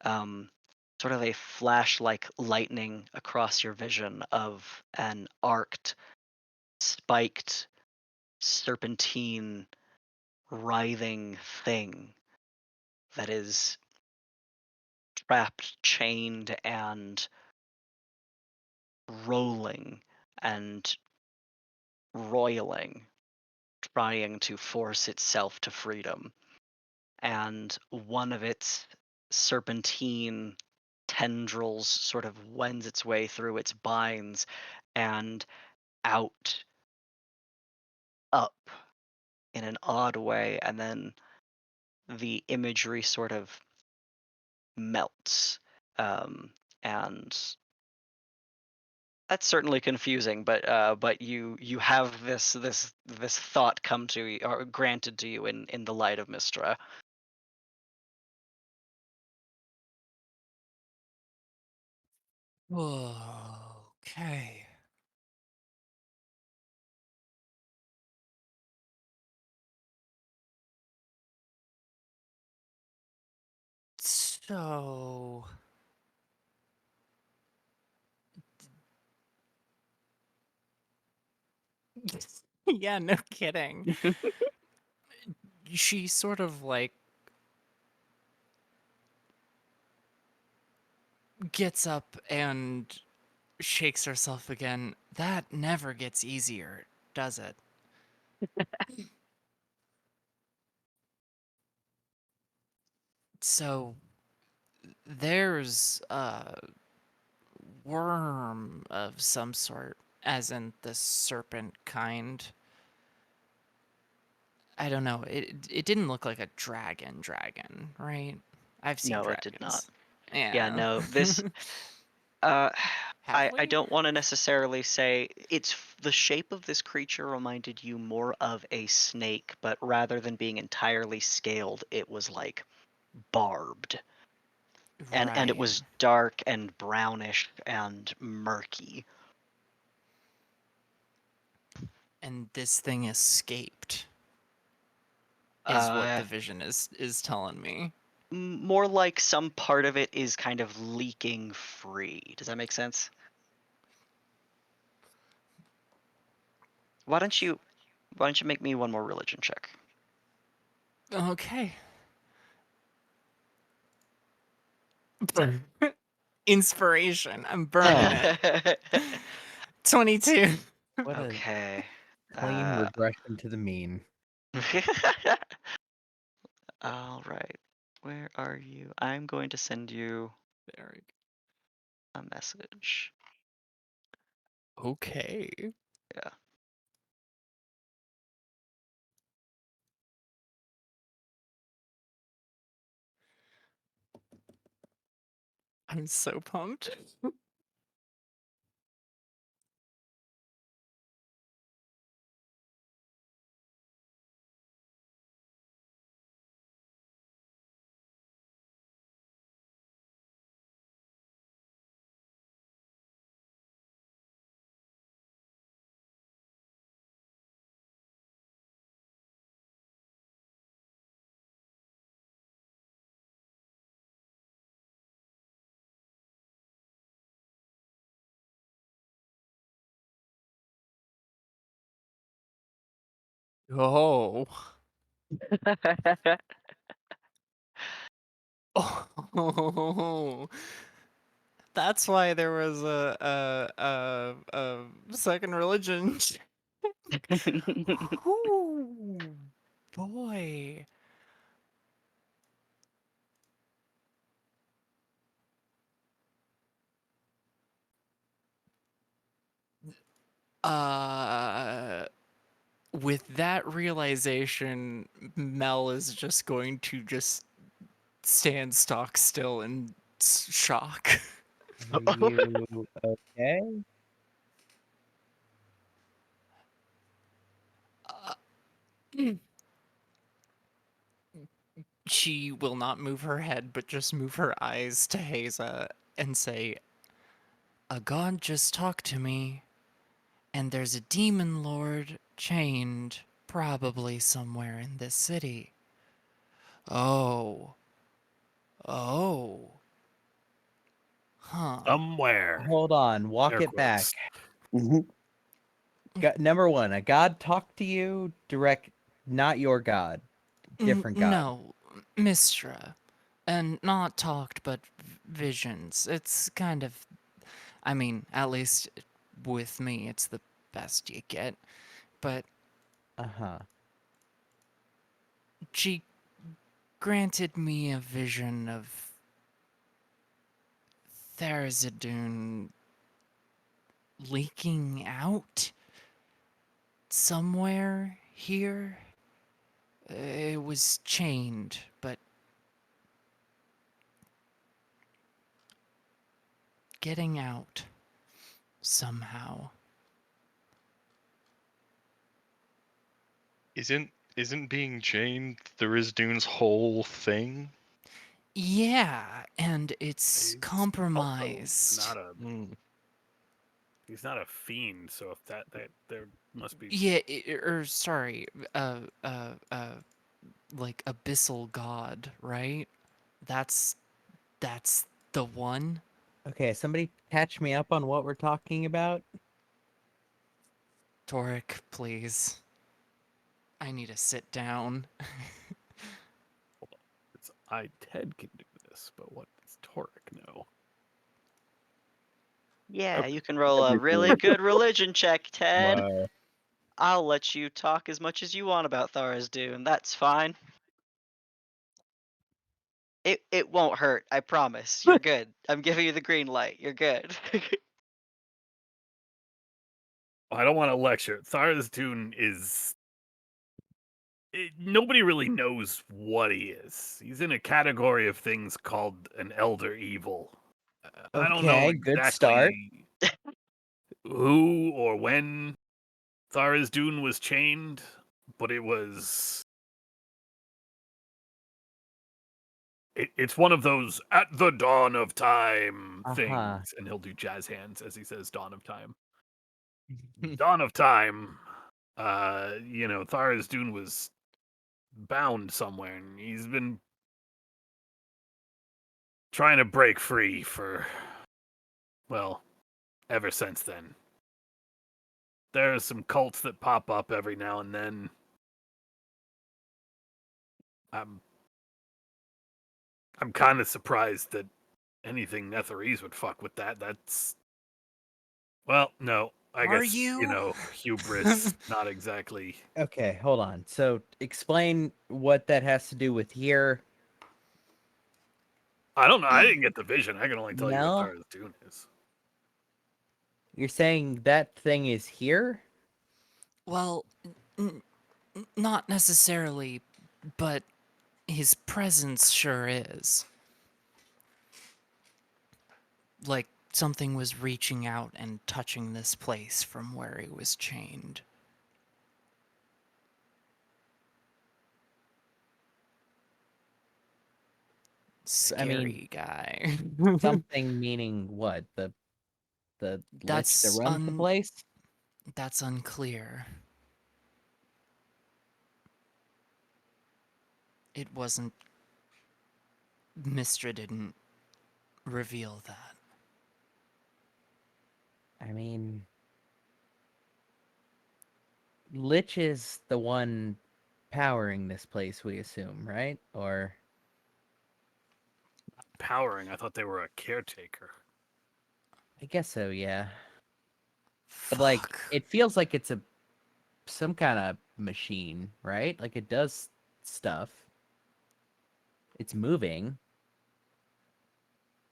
sort of a flash like lightning across your vision of an arced, spiked, serpentine, writhing thing that is trapped, chained, and rolling and roiling, trying to force itself to freedom. And one of its serpentine tendrils sort of wends its way through its binds and out, up in an odd way, and then the imagery sort of melts. And that's certainly confusing, but you have this thought come to you or granted to you in the light of Mistra. Okay. So, yeah, no kidding. She sort of like gets up and shakes herself again. That never gets easier, does it? So, there's a worm of some sort, as in the serpent kind. I don't know. It didn't look like a dragon, right? I've seen No, it did not. dragons. Yeah, Yeah. no, this uh Have I we? don't want to necessarily say the shape of this creature reminded you more of a snake, but rather than being entirely scaled, it was like barbed. And it Right. was dark and brownish and murky. And this thing escaped, is what Uh the vision is telling me. More like some part of it is kind of leaking free. Does that make sense? Why don't you make me one more religion check? Okay. Inspiration. I'm burning it. 22. What a Okay. clean regression to the mean. All right. Where are you? I'm going to send you Very a message. okay. Yeah. I'm so pumped. Oh. Oh. That's why there was a second religion. Ooh, boy. Uh, with that realization, Mel is just going to just stand stock still in shock. Are you okay? She will not move her head, but just move her eyes to Haza and say, A god just talked to me, and there's a demon lord chained probably somewhere in this city. Oh. Oh. Huh. Somewhere. Hold on, walk Air it back. quotes. Mhm. Number one, a god talked to you direct, not your god, different god. No, Mistra. And not talked, but visions. It's kind of. I mean, at least with me, it's the best you get. But Uh-huh. she granted me a vision of Therizidune leaking out somewhere here. It was chained, but getting out somehow. Isn't being chained Thurisdune's whole thing? Yeah, and it's He's also compromise. not a. Mm. He's not a fiend, so if that there must be. Yeah, or sorry, like abyssal god, right? That's that's the one. Okay, somebody catch me up on what we're talking about. Toric, please. I need to sit down. It's Ted can do this, but what does Toric know? Yeah, Okay. you can roll a really Everything. good religion check, Ted. Wow. I'll let you talk as much as you want about Tharizdun. That's fine. It won't hurt, I promise. You're good. I'm giving you the green light. You're good. I don't want to lecture. Tharizdun is. Nobody really knows what he is. He's in a category of things called an elder evil. I don't know Okay, good start. exactly who or when Tharizdun was chained, but it was. It's one of those at the dawn of time Uh-huh. things, and he'll do jazz hands as he says dawn of time. Dawn of time. Tharizdun was bound somewhere, and he's been trying to break free for, well, ever since then. There are some cults that pop up every now and then. I'm kind of surprised that anything Netherese would fuck with that. That's, well, no, I Are guess you? hubris. Not exactly. Okay, hold on. So explain what that has to do with here. I don't know. I didn't get the vision. I can only tell you what No? Tharizdun is. You're saying that thing is here? Well, not necessarily, but his presence sure is. Like something was reaching out and touching this place from where he was chained. I mean, Scary guy. something meaning what? The lich that That's runs the place? that's unclear. It wasn't. Mistra didn't reveal that. I mean, lich is the one powering this place, we assume, right? Or Powering. I thought they were a caretaker. I guess so, yeah. But like, Fuck. it feels like it's some kind of machine, right? Like it does stuff. It's moving,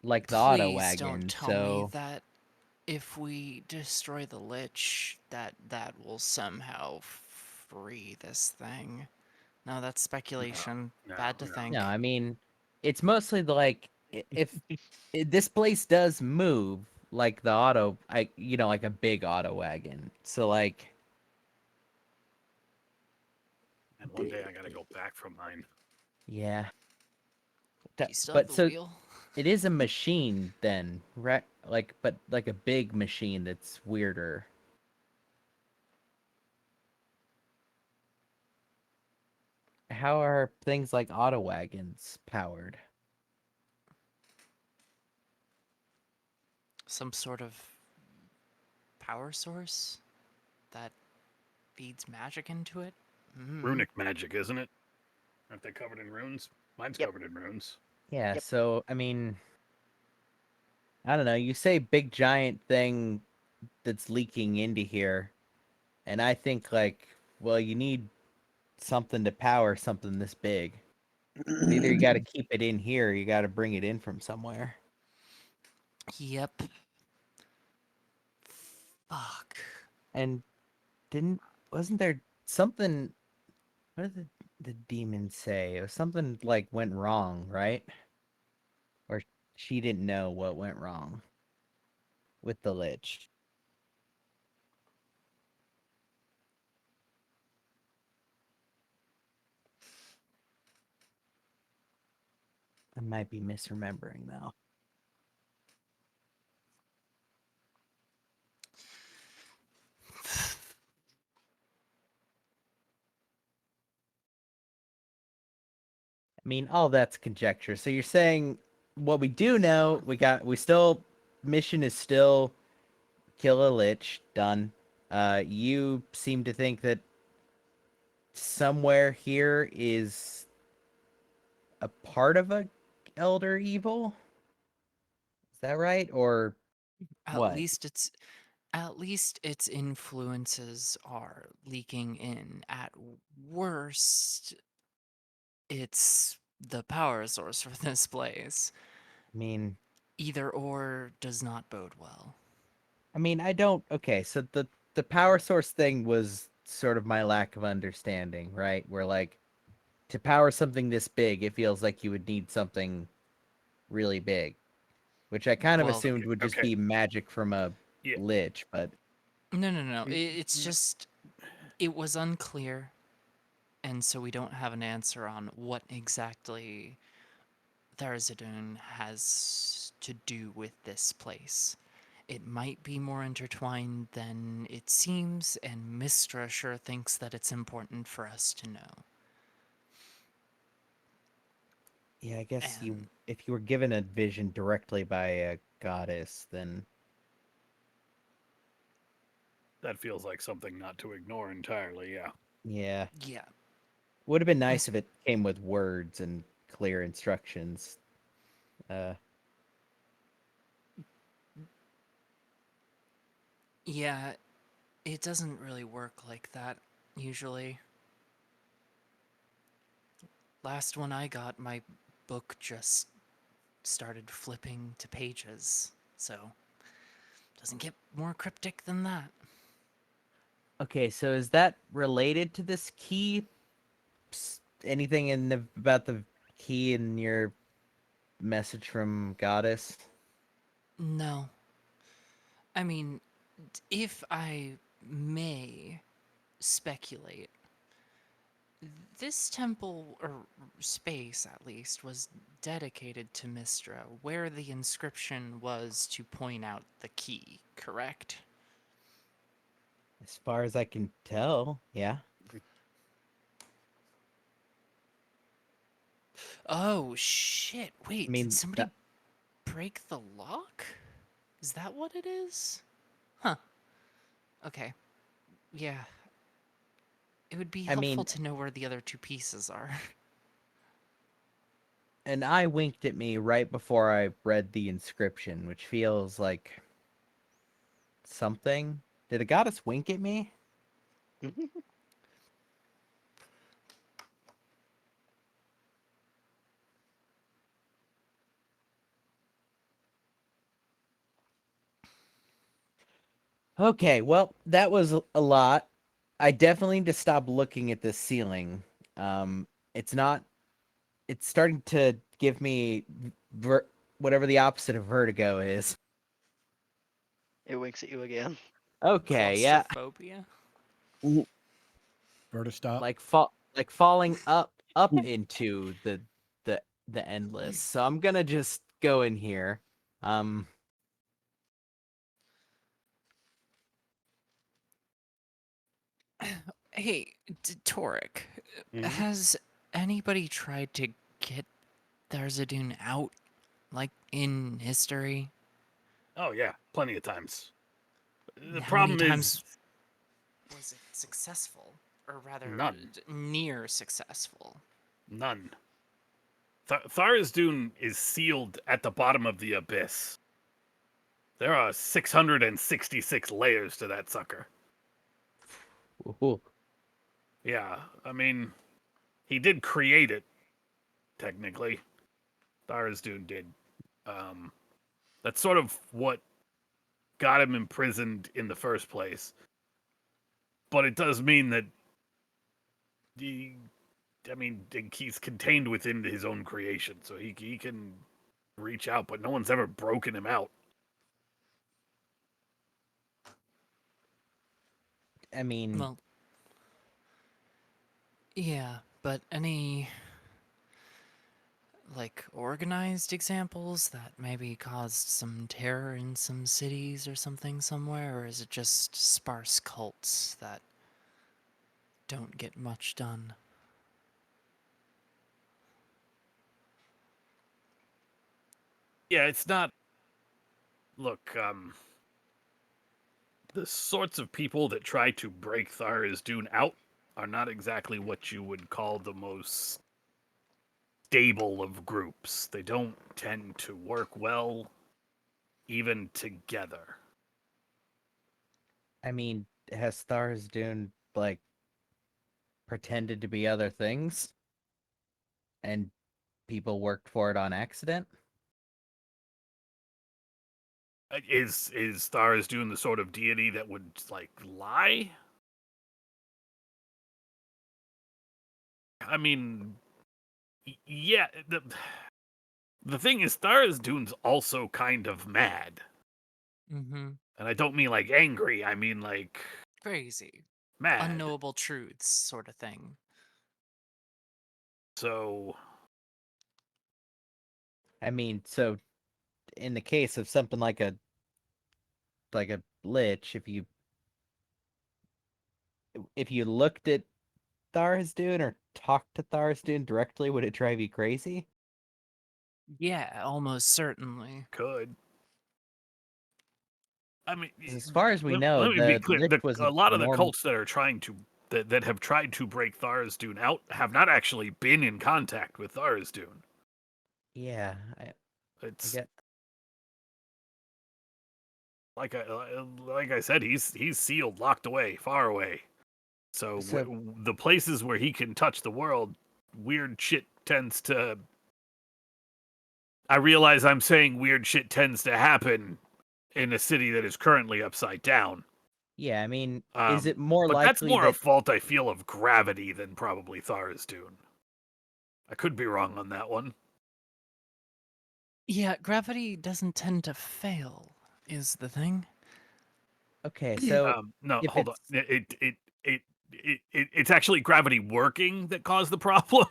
like the auto Please don't wagon. tell me So that if we destroy the Lich, that will somehow free this thing. No, that's speculation. No, Bad to no. think. no, I mean, it's mostly like if this place does move, like the auto, like a big auto wagon. So like, And one day I gotta go back from mine. yeah. Do you still have But the so wheel? it is a machine then, right? but like a big machine that's weirder. How are things like auto wagons powered? Some sort of power source that feeds magic into it? Runic magic, isn't it? Aren't they covered in runes? Mine's Yep. covered in runes. Yeah, Yep. so I mean, I don't know. You say big giant thing that's leaking into here, and I think like, well, you need something to power something this big. Either you got to keep it in here, or you got to bring it in from somewhere. Yep. Fuck. And wasn't there something? What did the demon say? It was something like went wrong, right? Or she didn't know what went wrong with the lich. I might be misremembering though. I mean, all that's conjecture. So you're saying what we do know, mission is still kill a lich, done. You seem to think that somewhere here is a part of a elder evil. Is that right? Or At what? least its influences are leaking in. At worst, it's the power source for this place. I mean, Either or does not bode well. I don't. Okay, so the power source thing was sort of my lack of understanding, right? Where like to power something this big, it feels like you would need something really big, which I kind of Well, assumed would just Okay. be magic from a Yeah. lich, but no. It's just it was unclear, and so we don't have an answer on what exactly Therizidun has to do with this place. It might be more intertwined than it seems, and Mistra sure thinks that it's important for us to know. yeah, I guess And if you were given a vision directly by a goddess, then That feels like something not to ignore entirely, yeah. yeah, yeah, would have been nice es- if it came with words and clear instructions. Uh, yeah, it doesn't really work like that usually. Last one I got, my book just started flipping to pages, so doesn't get more cryptic than that. okay, so is that related to this key? Anything about the key in your message from goddess? No, I mean, if I may speculate, this temple, or space at least, was dedicated to Mistra, where the inscription was to point out the key, correct? As far as I can tell, yeah. Oh, shit. I Wait, did mean, somebody break the lock? Is that what it is? Huh. Okay. Yeah. It would be I helpful mean, to know where the other two pieces are. an eye winked at me right before I read the inscription, which feels like something. Did a goddess wink at me? Okay, well, that was a lot. I definitely need to stop looking at this ceiling. It's not. It's starting to give me whatever the opposite of vertigo is. It winks at you again. Okay, yeah, Claustrophobia? Vertistop. like falling up into the the endless. So I'm gonna just go in here. Um, Hey, Torek, Mhm. has anybody tried to get Tharzadun out, like, in history? Oh yeah, plenty of times. The How many problem times is was it successful? Or rather, none. near successful? None. Tharizdun is sealed at the bottom of the abyss. There are 666 layers to that sucker. Ooh. Yeah, I mean, he did create it, technically. Tharizdun did. Um, that's sort of what got him imprisoned in the first place. But it does mean that he, I mean, he's contained within his own creation, so he can reach out, but no one's ever broken him out. I mean, Well, yeah, but any, like, organized examples that maybe caused some terror in some cities or something somewhere? Or is it just sparse cults that don't get much done? Yeah, it's not. Look, the sorts of people that try to break Tharizdun out are not exactly what you would call the most stable of groups. They don't tend to work well, even together. I mean, has Stars Dune like pretended to be other things, and people worked for it on accident? Is Tharizdun the sort of deity that would like lie? I mean, yeah. The thing is, Tharizdun's also kind of mad, Mm-hmm. and I don't mean like angry. I mean like Crazy. mad. Unknowable truths, sort of thing. So I mean, so in the case of something like a lich, if you looked at Tharizdun or talked to Tharizdun directly, would it drive you crazy? Yeah, almost certainly. could. I mean, 'Cause as far as we know, let me be the clear. lich was A a lot of the normal. cults that are trying to that have tried to break Tharizdun out have not actually been in contact with Tharizdun. Yeah, I It's get. like I said, he's sealed, locked away, far away. So So the places where he can touch the world, weird shit tends to. I realize I'm saying weird shit tends to happen in a city that is currently upside down. yeah, I mean, is it more But that's likely more a that fault I feel of gravity than probably Tharizdun. I could be wrong on that one. Yeah, gravity doesn't tend to fail, is the thing. okay, so No, if hold on. it's It's actually gravity working that caused the problem.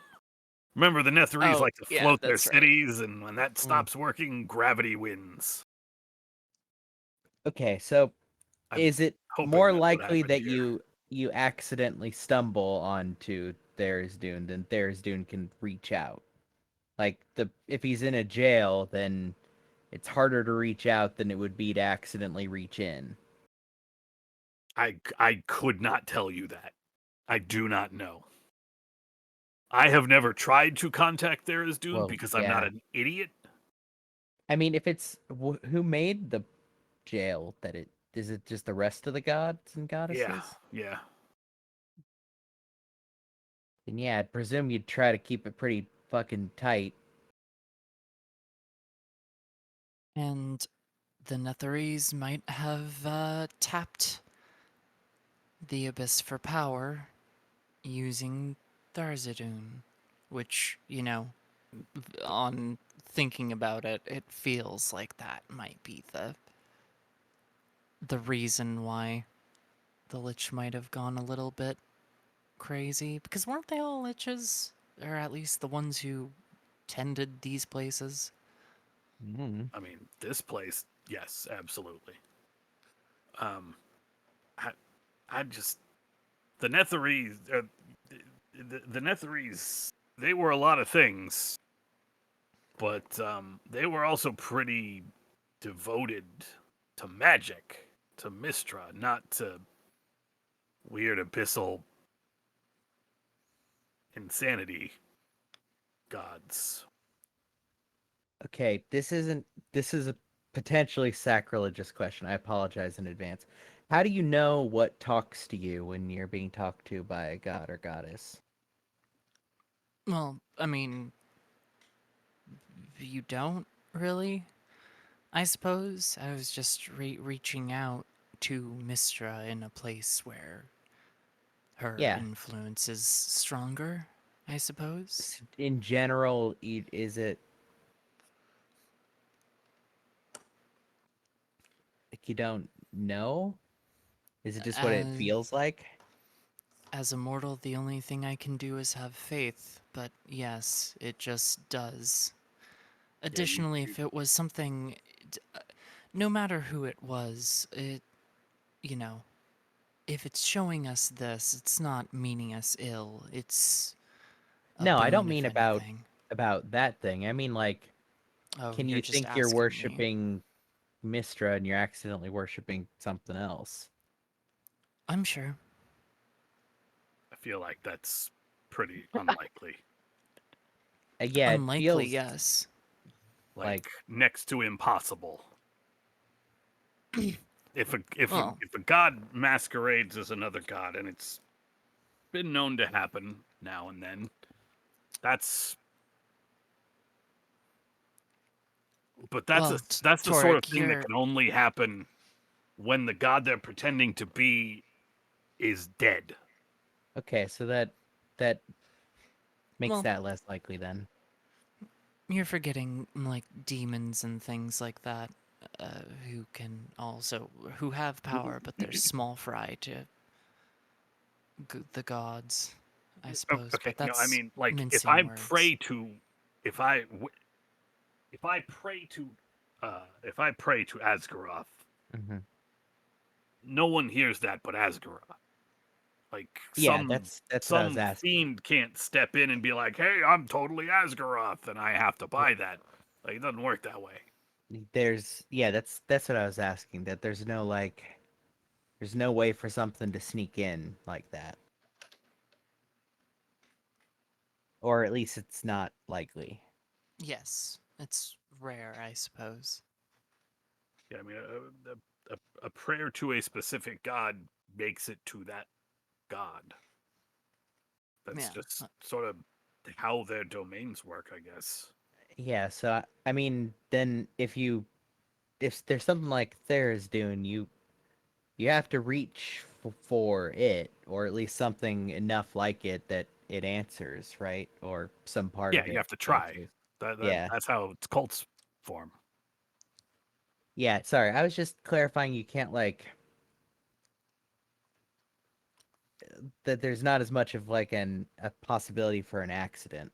Remember, the Netherese Oh, like to yeah, float their that's right. cities, and when that mm, stops working, gravity wins. okay, so I'm is it hoping more that's what likely happened that here. you accidentally stumble onto Tharizdun than Tharizdun can reach out? Like the if he's in a jail, then it's harder to reach out than it would be to accidentally reach in. I could not tell you that. I do not know. I have never tried to contact Tharizdun Well, because I'm not yeah. an idiot. I mean, if it's who made the jail that it is it just the rest of the gods and Yeah, goddesses? yeah. Then yeah, I'd presume you'd try to keep it pretty fucking tight. And the Netherese might have tapped the Abyss for power using Tharzadun, which, on thinking about it, it feels like that might be the reason why the Lich might have gone a little bit crazy. Because weren't they all Liches? Or at least the ones who tended these places? Mm. I mean, this place, yes, absolutely. Um, I, I just the Netherese, the Netherese, they were a lot of things, but they were also pretty devoted to magic, to Mistra, not to weird abyssal insanity gods. Okay, this is a potentially sacrilegious question. I apologize in advance. How do you know what talks to you when you're being talked to by a god or goddess? Well, I mean, you don't really. I suppose I was just reaching out to Mistra in a place where her Yeah, influence is stronger, I suppose. in general, is it like you don't know? Is it just what it As, feels like? as a mortal, the only thing I can do is have faith, but yes, it just does. Yeah, Additionally, if it was something, no matter who it was, you know, if it's showing us this, it's not meaning us ill. It's a No, I don't boon, mean if anything. about that thing. I mean like, Oh, can you're you just think you're asking me. worshiping Mistra and you're accidentally worshiping something else? I'm sure. I feel like that's pretty unlikely. Yeah, it Unlikely, feels yes. like Like next to impossible. Well, If a god masquerades as another god, and it's been known to happen now and then, that's well, that's the sort of Torek, thing that you're can only happen when the god they're pretending to be is dead. okay, so that makes well, that less likely then. you're forgetting like demons and things like that, who can also who have power, but they're small fry to the gods, I suppose. Okay, But no, I that's mean like mincing words. if I if I pray to if I pray to Asgaroth, Hmm. no one hears that but Asgaroth. Like Yeah, that's what I was some asking. fiend can't step in and be like, "Hey, I'm totally Asgaroth," and I have to buy that. Like it doesn't work that way. There's yeah, that's what I was asking. That there's no way for something to sneak in like that, or at least it's not likely. Yes, it's rare, I suppose. Yeah, I mean, a prayer to a specific god makes it to that god. That's Yeah. just sort of how their domains work, I guess. Yeah, so I mean, then if there's something like Tharizdun, you have to reach for it, or at least something enough like it that it answers, right? Or some part Yeah, of you it have to try. answers. That Yeah. that's how its cults form. Yeah, sorry. I was just clarifying you can't like that there's not as much of like a possibility for an accident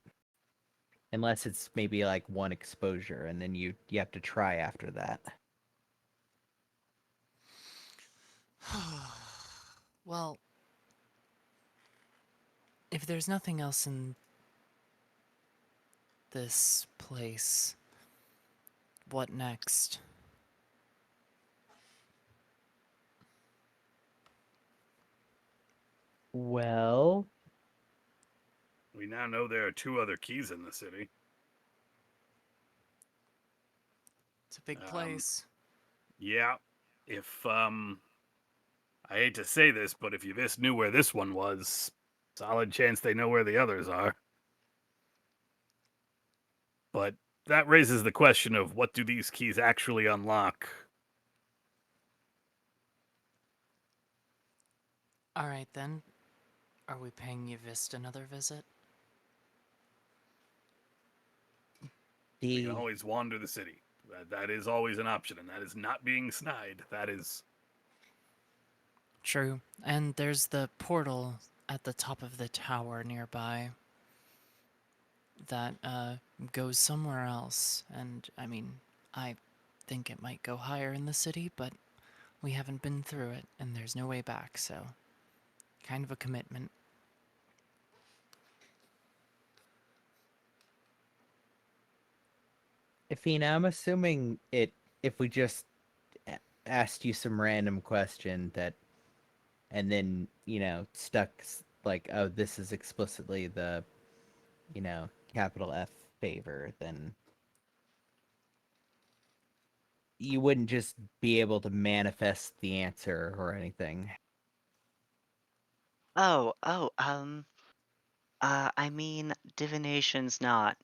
unless it's maybe like one exposure and then you have to try after that. Well, if there's nothing else in this place, what next? Well, We now know there are two other keys in the city. It's a big Um, place. yeah, if I hate to say this, but if Yvis knew where this one was, solid chance they know where the others are. But that raises the question of what do these keys actually unlock? Alright then. Are we paying Yvist another visit? We can the always wander the city. That is always an option, and that is not being snide. That is. True. And there's the portal at the top of the tower nearby that goes somewhere else. And I mean, I think it might go higher in the city, but we haven't been through it, and there's no way back, so kind of a commitment. Athena, I'm assuming if we just asked you some random question that, and then stuck like, oh, this is explicitly the capital F favor, then you wouldn't just be able to manifest the answer or anything. I mean, divination's not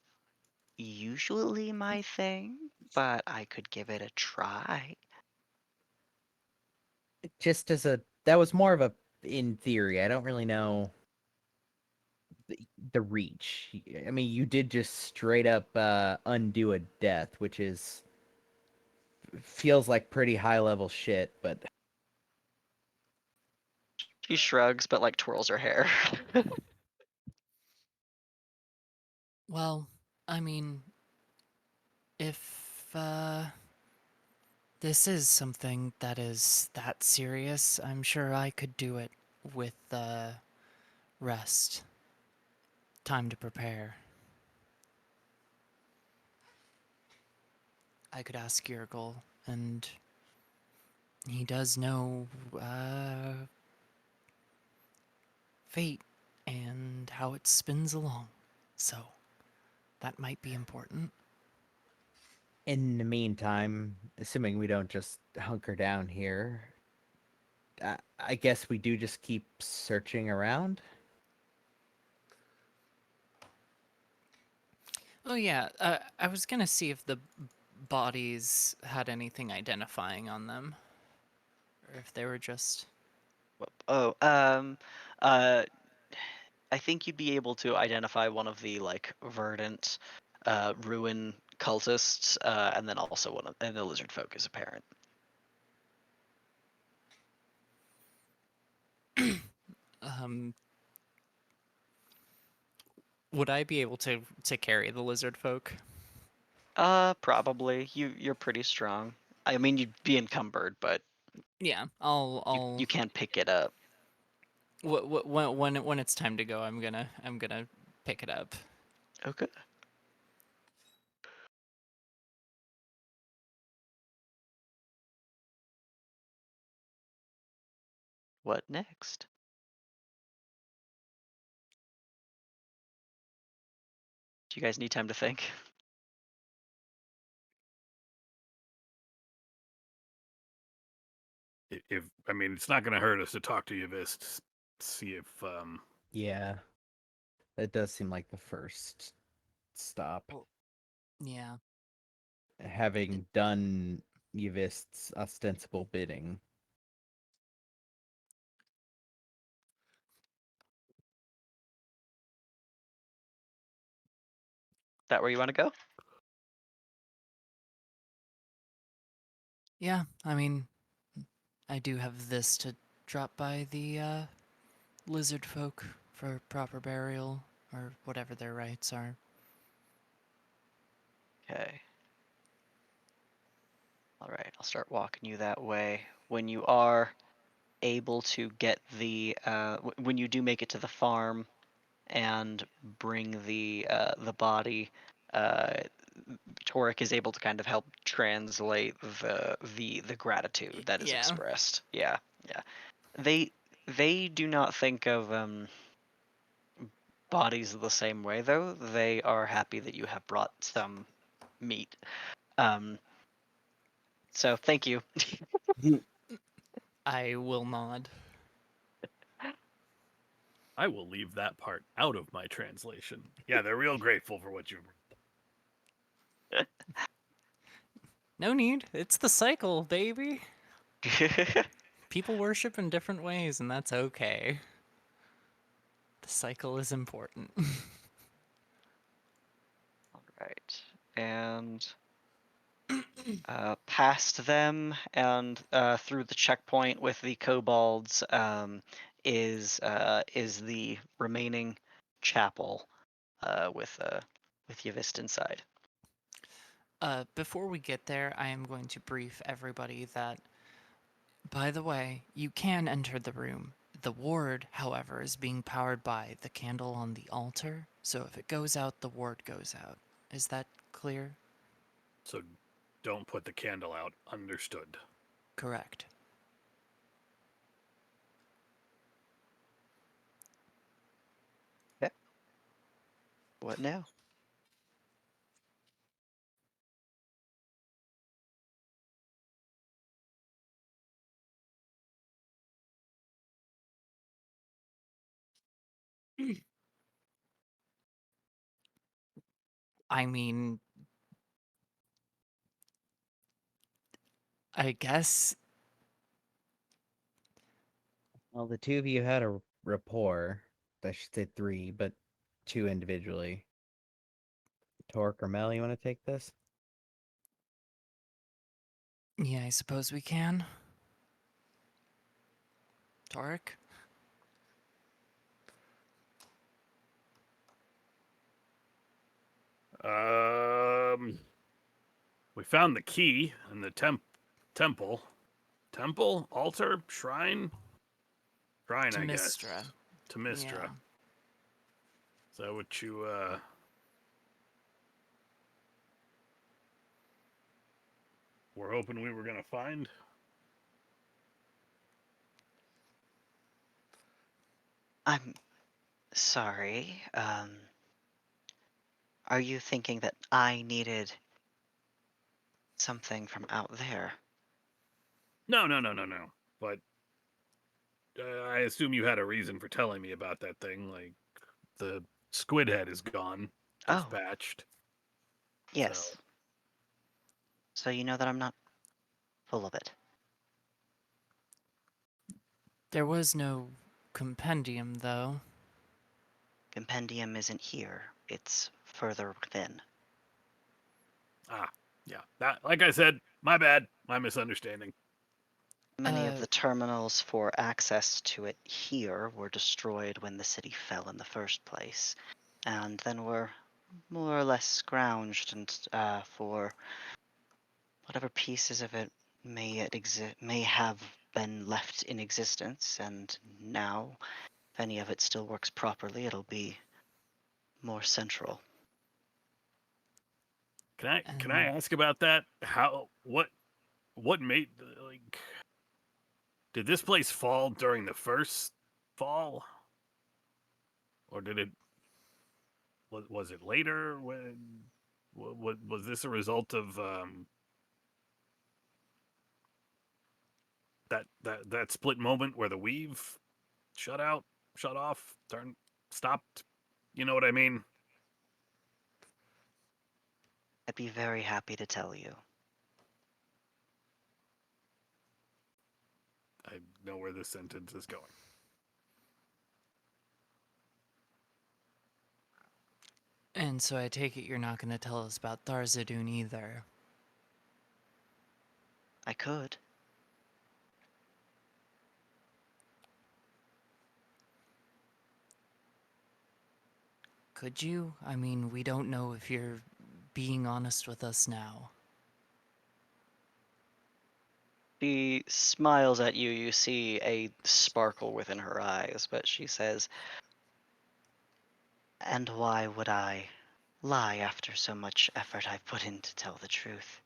usually my thing, but I could give it a try. Just as that was more of a in theory. I don't really know the reach. I mean, you did just straight up undo a death, which feels like pretty high level shit, but She shrugs, but like twirls her hair. Well, I mean, if this is something that is that serious, I'm sure I could do it with rest, time to prepare. I could ask Yergul, and he does know fate and how it spins along, so that might be important. in the meantime, assuming we don't just hunker down here, I guess we do just keep searching around. Oh yeah, I was gonna see if the bodies had anything identifying on them, or if they were just. Oh, uh, I think you'd be able to identify one of the like verdant, ruin cultists, and then also and the lizard folk is apparent. Um, would I be able to carry the lizard folk? Probably. You're pretty strong. I mean, you'd be encumbered, but Yeah, you can't pick it up. when it's time to go, I'm gonna pick it up. Okay. What next? Do you guys need time to think? If I mean, it's not going to hurt us to talk to Yavist, see if Yeah, that does seem like the first stop. Well, yeah. Having done Yavist's ostensible bidding. That where you want to go? Yeah, I mean, I do have this to drop by the lizard folk for proper burial or whatever their rites are. Okay. All right, I'll start walking you that way. When you are able to get when you do make it to the farm and bring the body, uh, Torek is able to kind of help translate the gratitude that is Yeah. expressed. Yeah, yeah. They they do not think of bodies the same way though. They are happy that you have brought some meat. Um, so thank you. I will nod. I will leave that part out of my translation. Yeah, they're real grateful for what you. No need. It's the cycle, baby. People worship in different ways, and that's okay. The cycle is important. All right, and past them and through the checkpoint with the kobolds is the remaining chapel with Yavist inside. Before we get there, I am going to brief everybody that, by the way, you can enter the room. The ward, however, is being powered by the candle on the altar, so if it goes out, the ward goes out. Is that clear? So don't put the candle out. Understood. Correct. What now? I mean, I guess. Well, the two of you had a rapport. I should say three, but two individually. Torque or Mel, you want to take this? Yeah, I suppose we can. Torek? We found the key in the temple. Temple? Altar? Shrine? Shrine, To I guess. Mistra. To Mistra. Yeah. Is that what you, were hoping we were gonna find? I'm sorry. Are you thinking that I needed something from out there? No. But I assume you had a reason for telling me about that thing. Like, the squid head is gone, Oh, dispatched. So, yes. So you know that I'm not full of it. There was no compendium, though. Compendium isn't here. It's further within. yeah. That, like I said, my bad. My misunderstanding. Many of the terminals for access to it here were destroyed when the city fell in the first place, and then were more or less scrounged and for whatever pieces of it may have been left in existence, and now, if any of it still works properly, it'll be more central. Can I And ask about that? How what made, like, did this place fall during the first fall, or did it was it later when was this a result of that split moment where the weave shut out, shut off, turned, stopped? You know what I mean? I'd be very happy to tell you. I know where this sentence is going. so I take it you're not going to tell us about Tharzadun either. I could. Could you? I mean, we don't know if you're being honest with us now. She smiles at you. You see a sparkle within her eyes, but she says, "And why would I lie after so much effort I've put in to tell the truth?"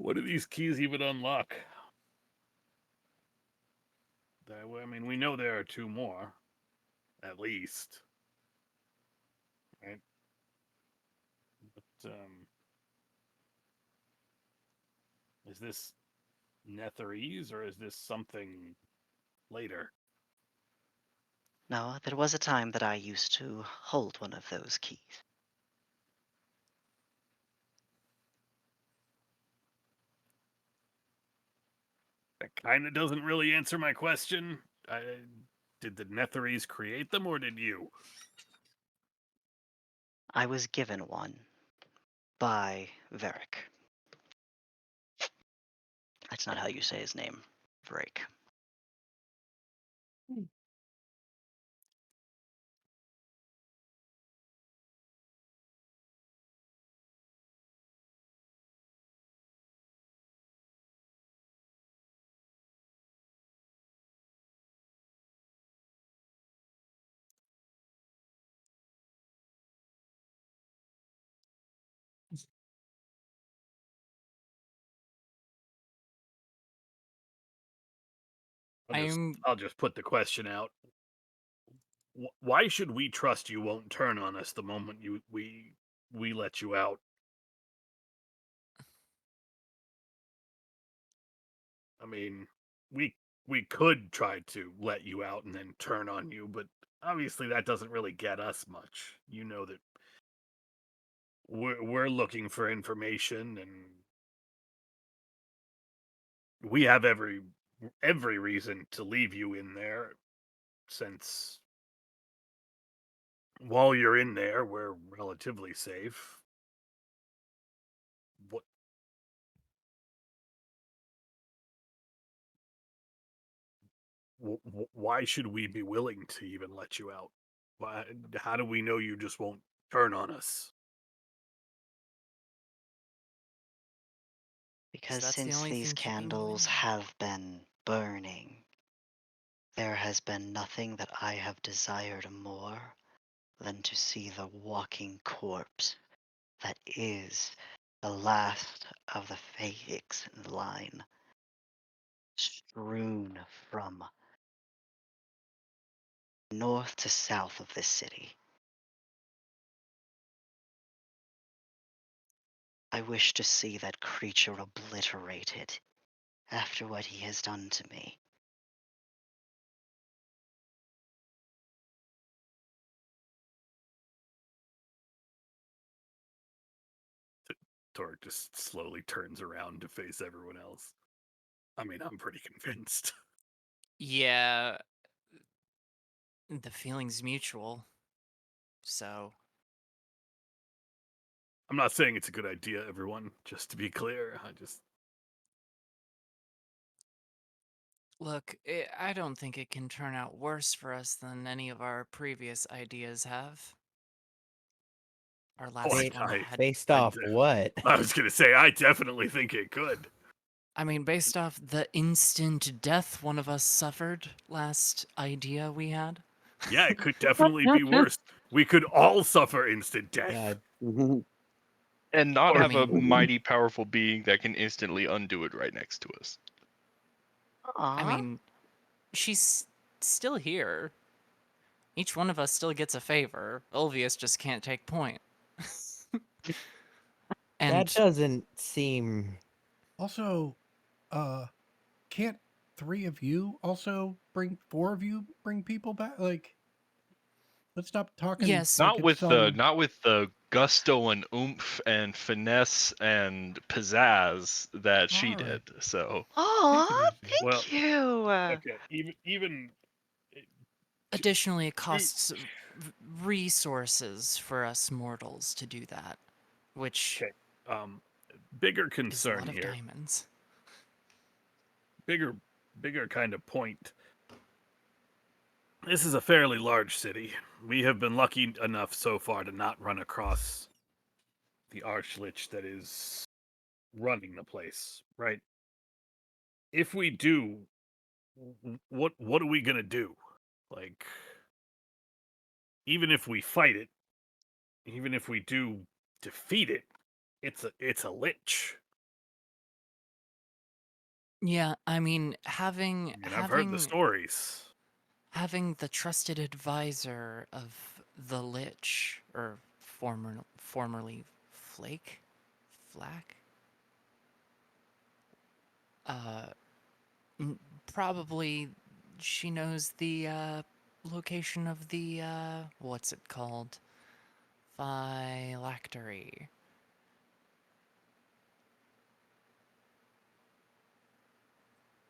What do these keys even unlock? I mean, we know there are two more, at least, right? But is this Netherese or is this something later? No, there was a time that I used to hold one of those keys. That kind of doesn't really answer my question. Did the Netherese create them, or did you? I was given one by Varric. That's not how you say his name. Varric. I'll just put the question out. Why should we trust you won't turn on us the moment we let you out? I mean, we we could try to let you out and then turn on you, but obviously that doesn't really get us much. You know that we're looking for information, and we have every reason to leave you in there, since while you're in there we're relatively safe. What why should we be willing to even let you out? Why, how do we know you just won't turn on us? Because that's the since only these thing keeping you in candles there. have been burning, there has been nothing that I have desired more than to see the walking corpse that is the last of the Phaeax line strewn from north to south of this city. I wish to see that creature obliterated after what he has done to me. Torque just slowly turns around to face everyone else. I mean, I'm pretty convinced. Yeah, the feeling's mutual. So, I'm not saying it's a good idea, everyone, just to be clear. look, I don't think it can turn out worse for us than any of our previous ideas have. Our Oh, last one I, had. Based I, off what? I was gonna say, I definitely think it could. I mean, based off the instant death one of us suffered last idea we had. Yeah, it could definitely be worse. We could all suffer instant death. God. And not I have a mean, mighty powerful being that can instantly undo it right next to us. I Aww. mean, she's still here. Each one of us still gets a favor. Ulvius just can't take point. That And doesn't seem. Also, can't three of you also bring four of you bring people back? Like, let's stop talking yes, like it's some. Not with the gusto and oomph and finesse and pizzazz that she All right, did. So take it Aww, easy. Well, thank you. okay, even additionally, it True. costs resources for us mortals to do that, which Okay, bigger is a concern lot of here, diamonds. bigger kind of point. This is a fairly large city. We have been lucky enough so far to not run across the Archlich that is running the place, right? If we do, what are we gonna do? Like, even if we fight it, even if we do defeat it, it's a lich. Yeah, I mean, I mean, I've heard the stories. having the trusted advisor of the Lich, or formerly Flack, uh, probably she knows the location of the what's it called? Phylactery.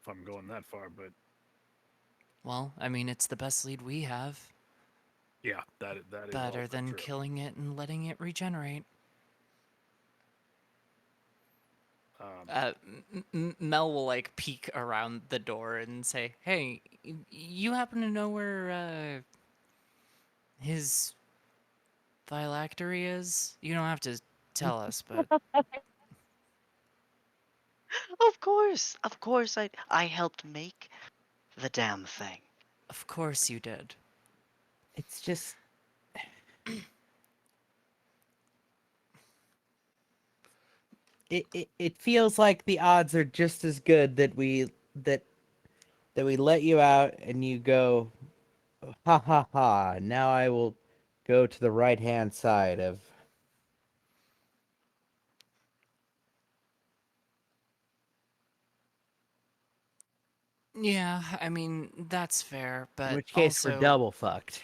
If I'm going that far, but Well, I mean, it's the best lead we have. yeah, that is Better also than true. killing it and letting it regenerate. Um, Mel will like peek around the door and say, "Hey, you happen to know where his phylactery is? You don't have to tell us, but Of course, I helped make the damn thing. of course you did." It's just. It feels like the odds are just as good that that we let you out and you go, ha ha ha, now I will go to the right hand side of. Yeah, I mean, that's fair, In but which case we're also, double fucked.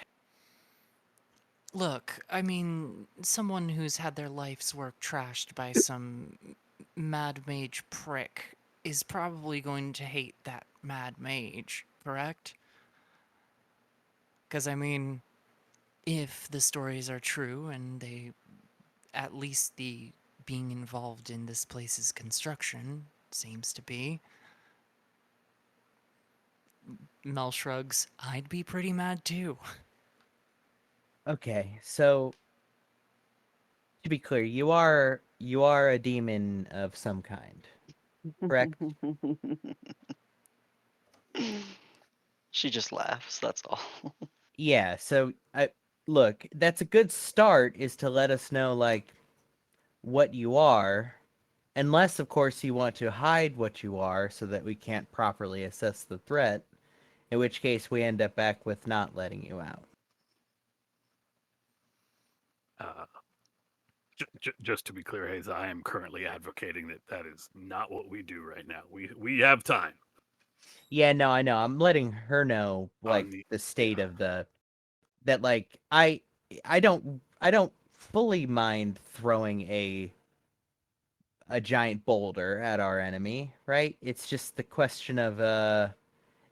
look, I mean, someone who's had their life's work trashed by some mad mage prick is probably going to hate that mad mage, correct? Because, I mean, if the stories are true and they, at least the being involved in this place's construction seems to be, Mel shrugs, I'd be pretty mad too. Okay, so to be clear, you are a demon of some kind, correct? She just laughs, that's all. Yeah, so I look, that's a good start is to let us know like what you are, unless of course you want to hide what you are so that we can't properly assess the threat, in which case we end up back with not letting you out. Uh, just to be clear, Hayes, I am currently advocating that that is not what we do right now. We have time. Yeah, no, I know. I'm letting her know like On the the yeah. state of the that like I don't fully mind throwing a giant boulder at our enemy, right? It's just the question of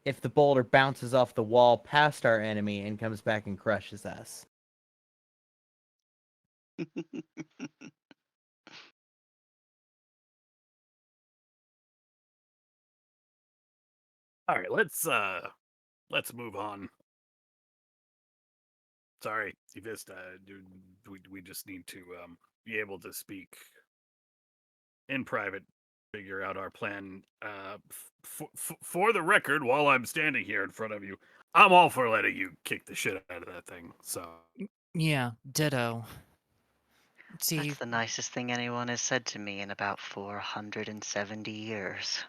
if the boulder bounces off the wall past our enemy and comes back and crushes us. All right, let's move on. Sorry, Evista, we just need to be able to speak in private, figure out our plan. For the record, while I'm standing here in front of you, I'm all for letting you kick the shit out of that thing. So Yeah, ditto. See, That's the nicest thing anyone has said to me in about 470 years.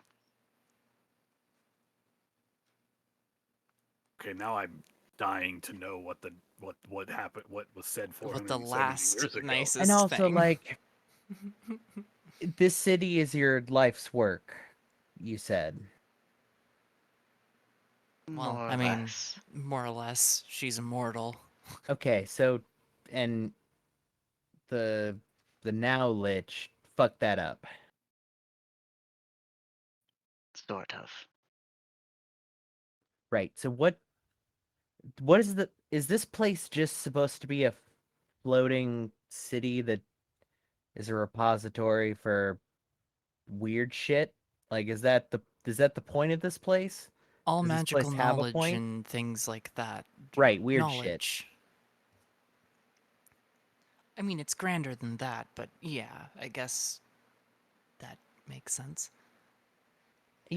okay, now I'm dying to know what happened, what was said what the 470 last years ago. And nicest also thing. like this city is your life's work, you said. Well, More I or mean, less. more or less, she's immortal. Okay, so and the the now lich fucked that up. Sort of. Right. So what is this place just supposed to be a floating city that is a repository for weird shit? Like is that the point of this place? All Does this magical place have a knowledge point? and things like that. Right, weird shit. Knowledge. I mean, it's grander than that, but yeah, I guess that makes sense.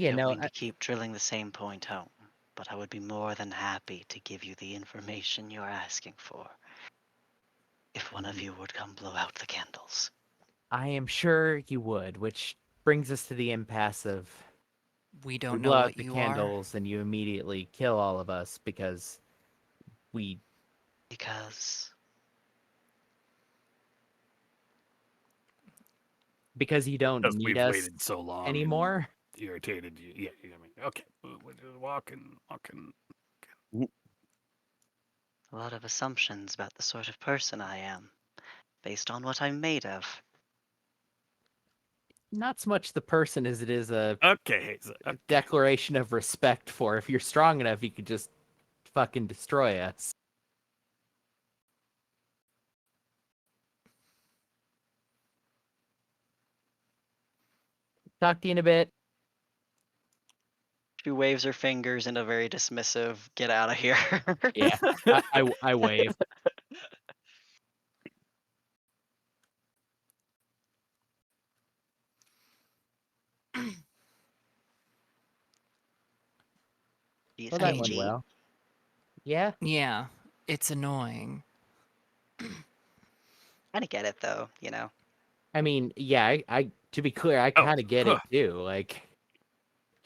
I Yeah, don't no, mean to keep drilling the same point home, but I would be more than happy to give you the information you're asking for. If one of you would come blow out the candles. I am sure you would, which brings us to the impasse of We we don't know blow out what the you are. candles and you immediately kill all of us because we Because because you don't Because need we've us waited so long and anymore. irritated you. Yeah, I mean, okay, we're just walking. a lot of assumptions about the sort of person I am, based on what I'm made of. Not so much the person as it is a Okay, Hayes. Okay. declaration of respect for if you're strong enough you could just fucking destroy us. Talk to you in a bit. She waves her fingers in a very dismissive, get out of here. Yeah, I wave. Do you Well, say that I went G? well. Yeah, Yeah, it's annoying. Kinda get it though, you know. I mean, yeah, I to be clear, I Oh, kind of get huh. it too. Like,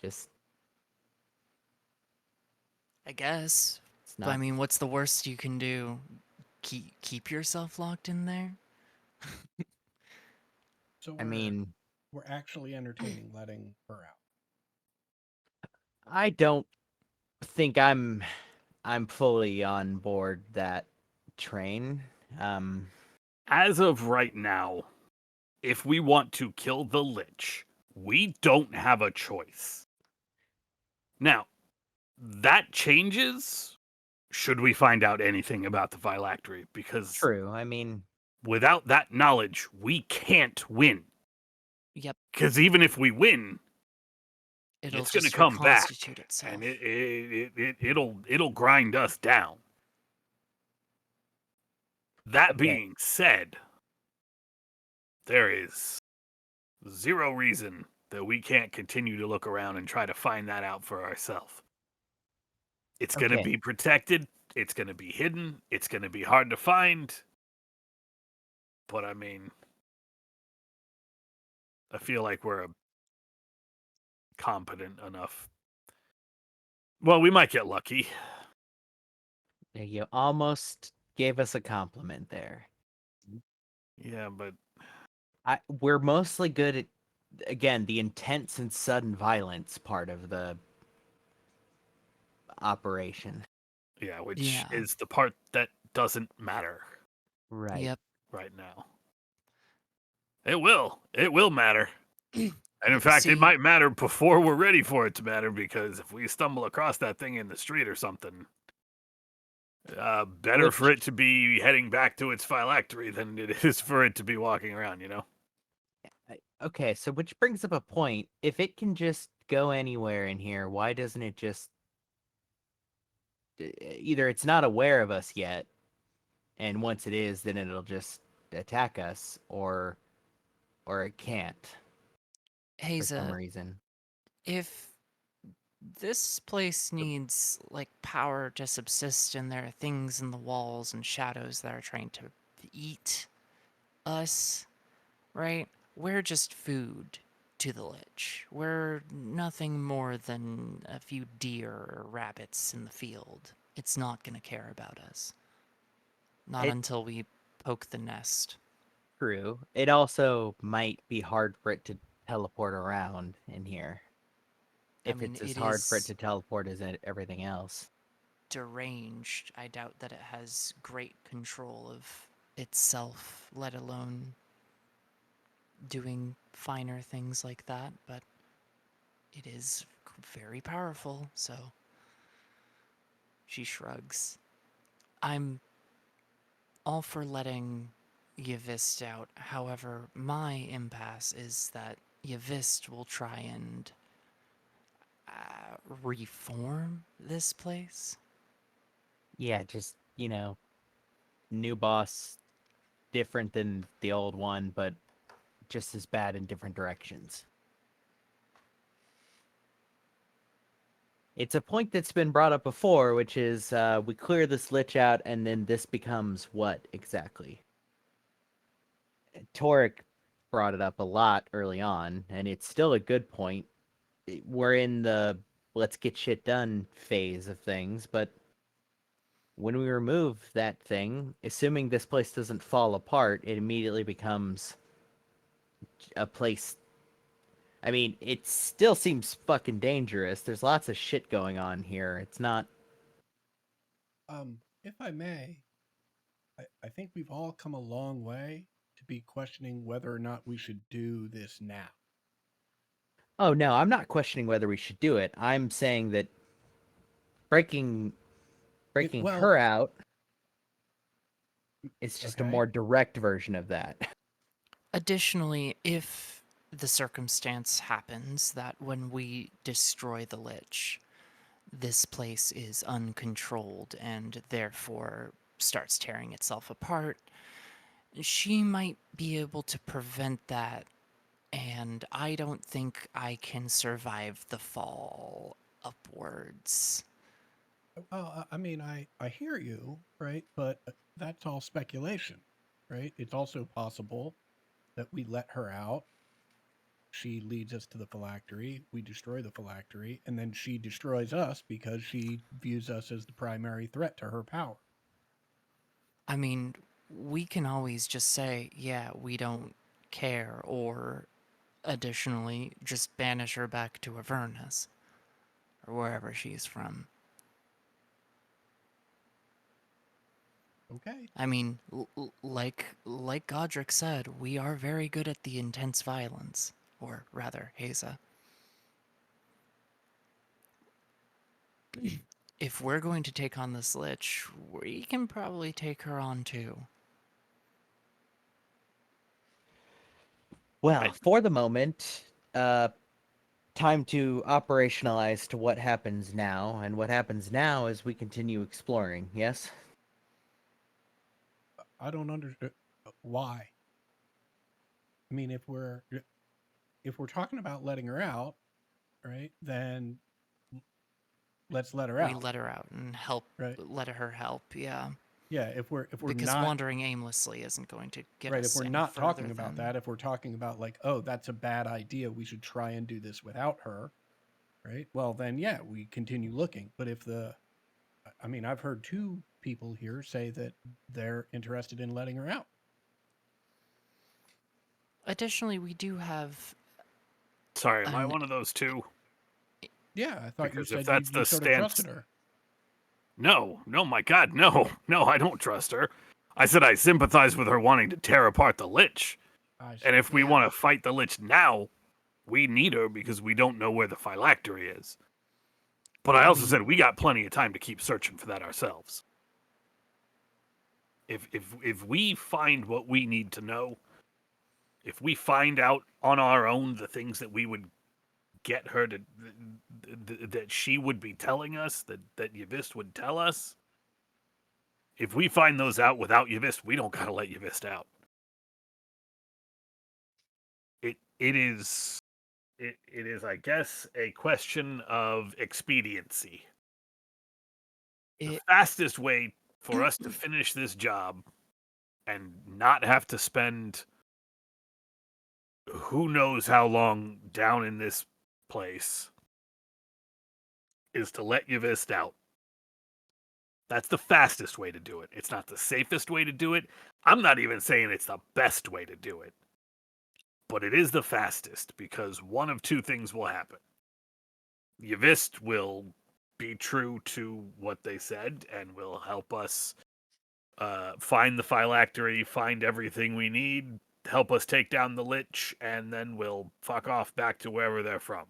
just I guess. It's But I not. mean, what's the worst you can do? Keep yourself locked in there? So I mean, we're actually entertaining letting her out. I don't think I'm fully on board that train. Um, As of right now, if we want to kill the Lich, we don't have a choice. Now, that changes should we find out anything about the phylactery, because true. I mean, without that knowledge, we can't win. Yep, Because even if we win, it'll it's going to just come back, reconstitute itself. and it'll grind us down. That okay. being said, there is zero reason that we can't continue to look around and try to find that out for ourselves. It's going to Okay. be protected. It's going to be hidden. It's going to be hard to find. But I mean, I feel like we're competent enough. Well, we might get lucky. You almost gave us a compliment there. Yeah, but We're mostly good at, again, the intense and sudden violence part of the operation. yeah, which Yeah. is the part that doesn't matter Right. Yep. right now. It will. It will matter. And in fact, See, it might matter before we're ready for it to matter, because if we stumble across that thing in the street or something, better for Which- it to be heading back to its phylactery than it is for it to be walking around, you know? Okay, so which brings up a point. If it can just go anywhere in here, why doesn't it just either it's not aware of us yet, and once it is, then it'll just attack us, or it can't for some Haza, reason. if this place needs like power to subsist and there are things in the walls and shadows that are trying to eat us, right? We're just food to the Lich. We're nothing more than a few deer or rabbits in the field. It's not going to care about us. Not It until we poke the nest. true. It also might be hard for it to teleport around in here. I If mean, it's as it hard for it is to teleport as everything else. deranged. I doubt that it has great control of itself, let alone doing finer things like that, but it is very powerful, so she shrugs. I'm all for letting Yavist out. However, my impasse is that Yavist will try and reform this place. Yeah, just, new boss, different than the old one, but just as bad in different directions. It's a point that's been brought up before, which is we clear this lich out, and then this becomes what exactly? Torek brought it up a lot early on, and it's still a good point. We're in the let's get shit done phase of things, but when we remove that thing, assuming this place doesn't fall apart, it immediately becomes a place. I mean, it still seems fucking dangerous. There's lots of shit going on here. It's not. If I may, I think we've all come a long way to be questioning whether or not we should do this now. Oh no, I'm not questioning whether we should do it. I'm saying that breaking breaking Well, her out is just a okay. more direct version of that. Additionally, if the circumstance happens that when we destroy the Lich, this place is uncontrolled and therefore starts tearing itself apart, she might be able to prevent that, and I don't think I can survive the fall upwards. Well, I mean, I hear you, right? But that's all speculation, right? It's also possible that we let her out. she leads us to the phylactery, we destroy the phylactery, and then she destroys us because she views us as the primary threat to her power. I mean, we can always just say, yeah, we don't care, or additionally, just banish her back to Avernus, or wherever she's from. Okay. I mean, like Godric said, we are very good at the intense violence, or rather, Haza. If we're going to take on this Lich, we can probably take her on too. Well, for the moment, time to operationalize to what happens now, and what happens now is we continue exploring. Yes. I don't understand why. I mean, if we're talking about letting her out, right? Then let's let her We out, let her out and help. right? Let her help. Yeah, Yeah. If we're because not wandering aimlessly isn't going to get right, if us we're any not further talking about than. that, if we're talking about like, oh, that's a bad idea, we should try and do this without her, right? Well, then yeah, we continue looking. But I mean, I've heard two people here say that they're interested in letting her out. Additionally, we do have Sorry, am I an. one of those two? Yeah, I thought you Because if said that's you the sort of stance, trusted her. no, my God, no, I don't trust her. I said I sympathize with her wanting to tear apart the Lich, I see. and if we Yeah. want to fight the Lich now, we need her because we don't know where the phylactery is. But I I also mean, said we got plenty of time to keep searching for that ourselves. If we find what we need to know, if we find out on our own the things that we would get her to that she would be telling us, that Yavist would tell us, if we find those out without Yavist, we don't gotta let Yavist out. It is I guess a question of expediency. The it. fastest way for us to finish this job and not have to spend who knows how long down in this place is to let Yavist out. That's the fastest way to do it. It's not the safest way to do it. I'm not even saying it's the best way to do it. But it is the fastest because one of two things will happen. Yavist will be true to what they said and will help us find the phylactery, find everything we need, help us take down the Lich, and then we'll fuck off back to wherever they're from.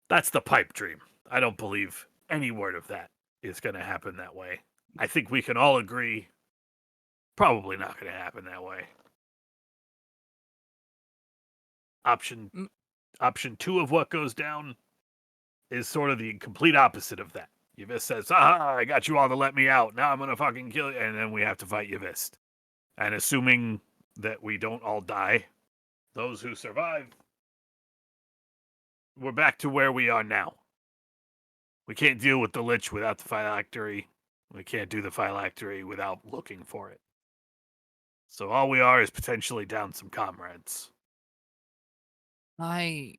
That's the pipe dream. I don't believe any word of that is going to happen that way. I think we can all agree probably not going to happen that way. Option Mm. option 2 of what goes down is sort of the complete opposite of that. Yavist says, "Aha, I got you all to let me out. Now I'm going to fucking kill you." And then we have to fight Yavist. And assuming that we don't all die, those who survive, we're back to where we are now. We can't deal with the Lich without the phylactery. We can't do the phylactery without looking for it. So all we are is potentially down some comrades. I.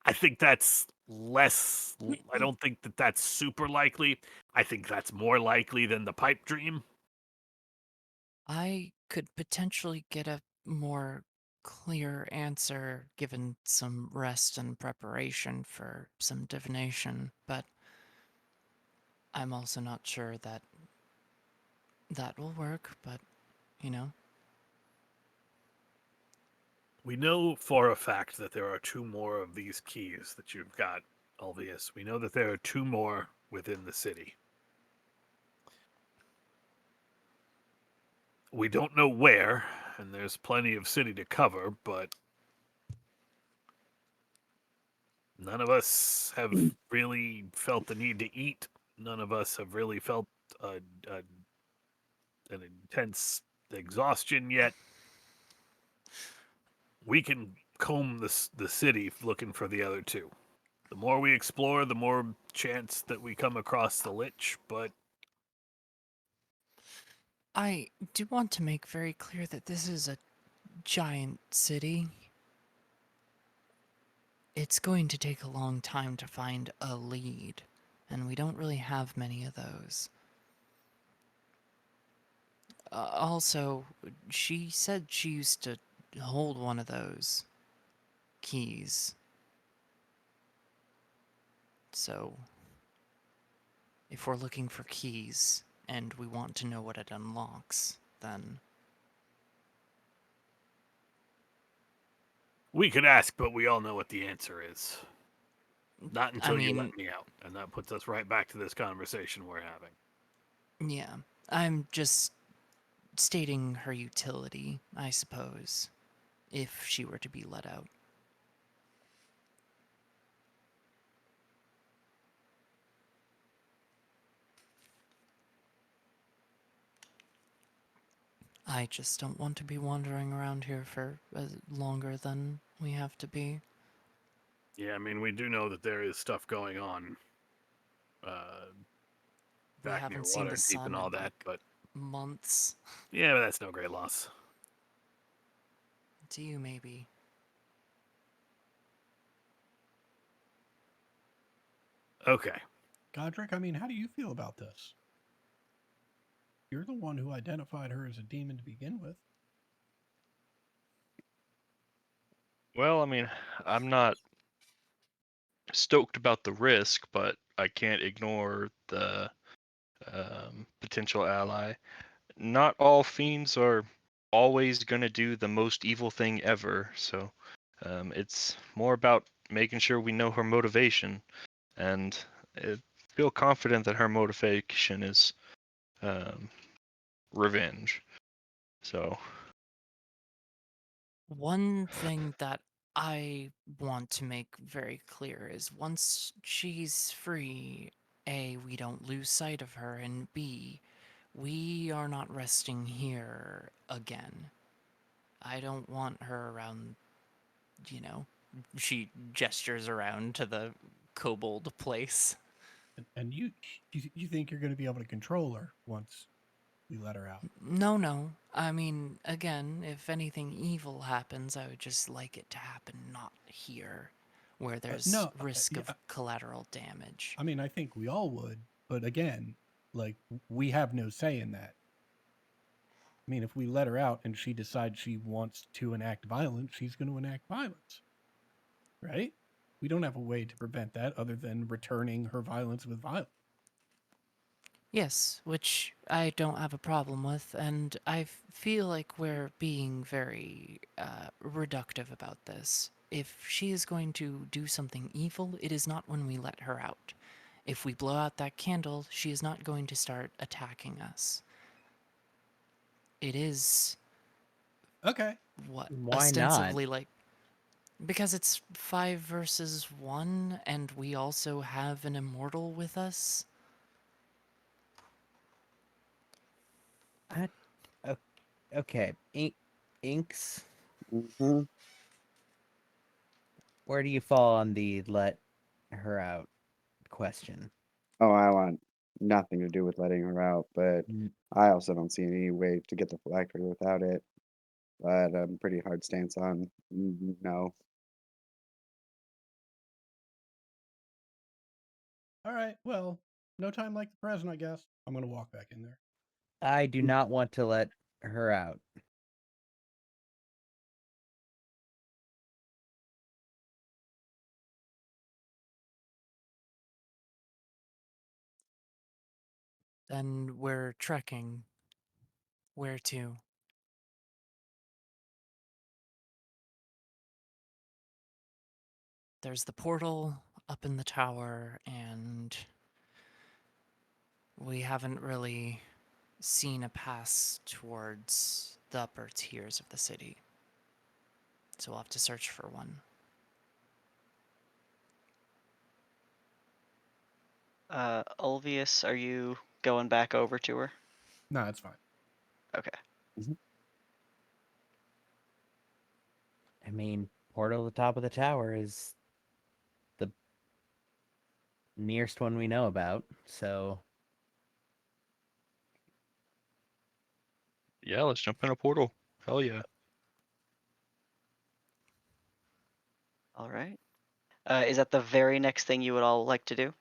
I think that's less. I don't think that that's super likely. I think that's more likely than the pipe dream. I could potentially get a more clear answer given some rest and preparation for some divination, but I'm also not sure that that will work, but you know. We know for a fact that there are 2 more of these keys that you've got, Alvius. We know that there are 2 more within the city. We don't know where, and there's plenty of city to cover, but none of us have really felt the need to eat. None of us have really felt a, a, an intense exhaustion yet. We can comb the city looking for the other 2. The more we explore, the more chance that we come across the Lich, but I do want to make very clear that this is a giant city. It's going to take a long time to find a lead, and we don't really have many of those. Also, she said she used to hold one of those keys. So, if we're looking for keys and we want to know what it unlocks, then We could ask, but we all know what the answer is. Not I until you mean, let me out. And that puts us right back to this conversation we're having. yeah, I'm just stating her utility, I suppose, if she were to be let out. I just don't want to be wandering around here for longer than we have to be. Yeah, I mean, we do know that there is stuff going on uh, We back near haven't seen the Waterdeep and sun all in that, like but months. yeah, but that's no great loss. To you, maybe. Okay. Godric, I mean, how do you feel about this? You're the one who identified her as a demon to begin with. Well, I mean, I'm not stoked about the risk, but I can't ignore the potential ally. Not all fiends are always going to do the most evil thing ever, so it's more about making sure we know her motivation, and I feel confident that her motivation is um, revenge. So, One thing that I want to make very clear is once she's free, A, we don't lose sight of her, and B, we are not resting here again. I don't want her around, you know. She gestures around to the kobold place. And you think you're going to be able to control her once we let her out? No, no. I mean, again, if anything evil happens, I would just like it to happen not here, where there's No, risk yeah, of collateral damage. I mean, I think we all would, but again, like we have no say in that. I mean, if we let her out and she decides she wants to enact violence, she's going to enact violence, right? We don't have a way to prevent that other than returning her violence with violence. Yes, which I don't have a problem with, and I feel like we're being very reductive about this. If she is going to do something evil, it is not when we let her out. If we blow out that candle, she is not going to start attacking us. It is Okay. what Why not? ostensibly like because it's 5 versus 1 and we also have an immortal with us. I, o- okay, Inks. Hmm. Where do you fall on the let her out question? Oh, I want nothing to do with letting her out, but N- I also don't see any way to get the phylactery without it. But I'm pretty hard stance on no. All right. Well, no time like the present, I guess. I'm going to walk back in there. I do not want to let her out. Then we're trekking. Where to? There's the portal up in the tower, and we haven't really seen a pass towards the upper tiers of the city. So we'll have to search for one. Ulvius, are you going back over to her? No, it's fine. Okay. I mean, portal to the top of the tower is the nearest one we know about, so yeah, let's jump in a portal. Hell yeah. All right. Is that the very next thing you would all like to do?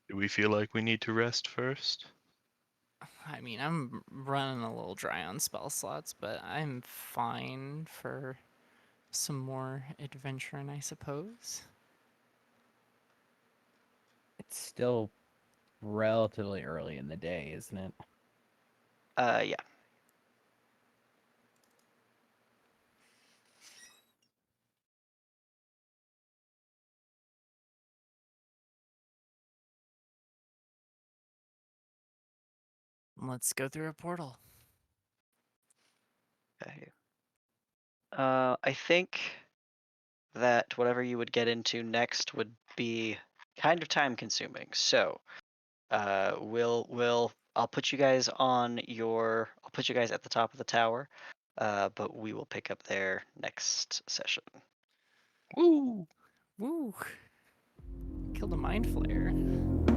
Do we feel like we need to rest first? I mean, I'm running a little dry on spell slots, but I'm fine for some more adventuring, I suppose. It's still relatively early in the day, isn't it? Yeah. Let's go through a portal. Okay. I think that whatever you would get into next would be kind of time consuming. So, I'll put you guys I'll put you guys at the top of the tower, but we will pick up there next session. Woo! Woo! Killed a mind flayer.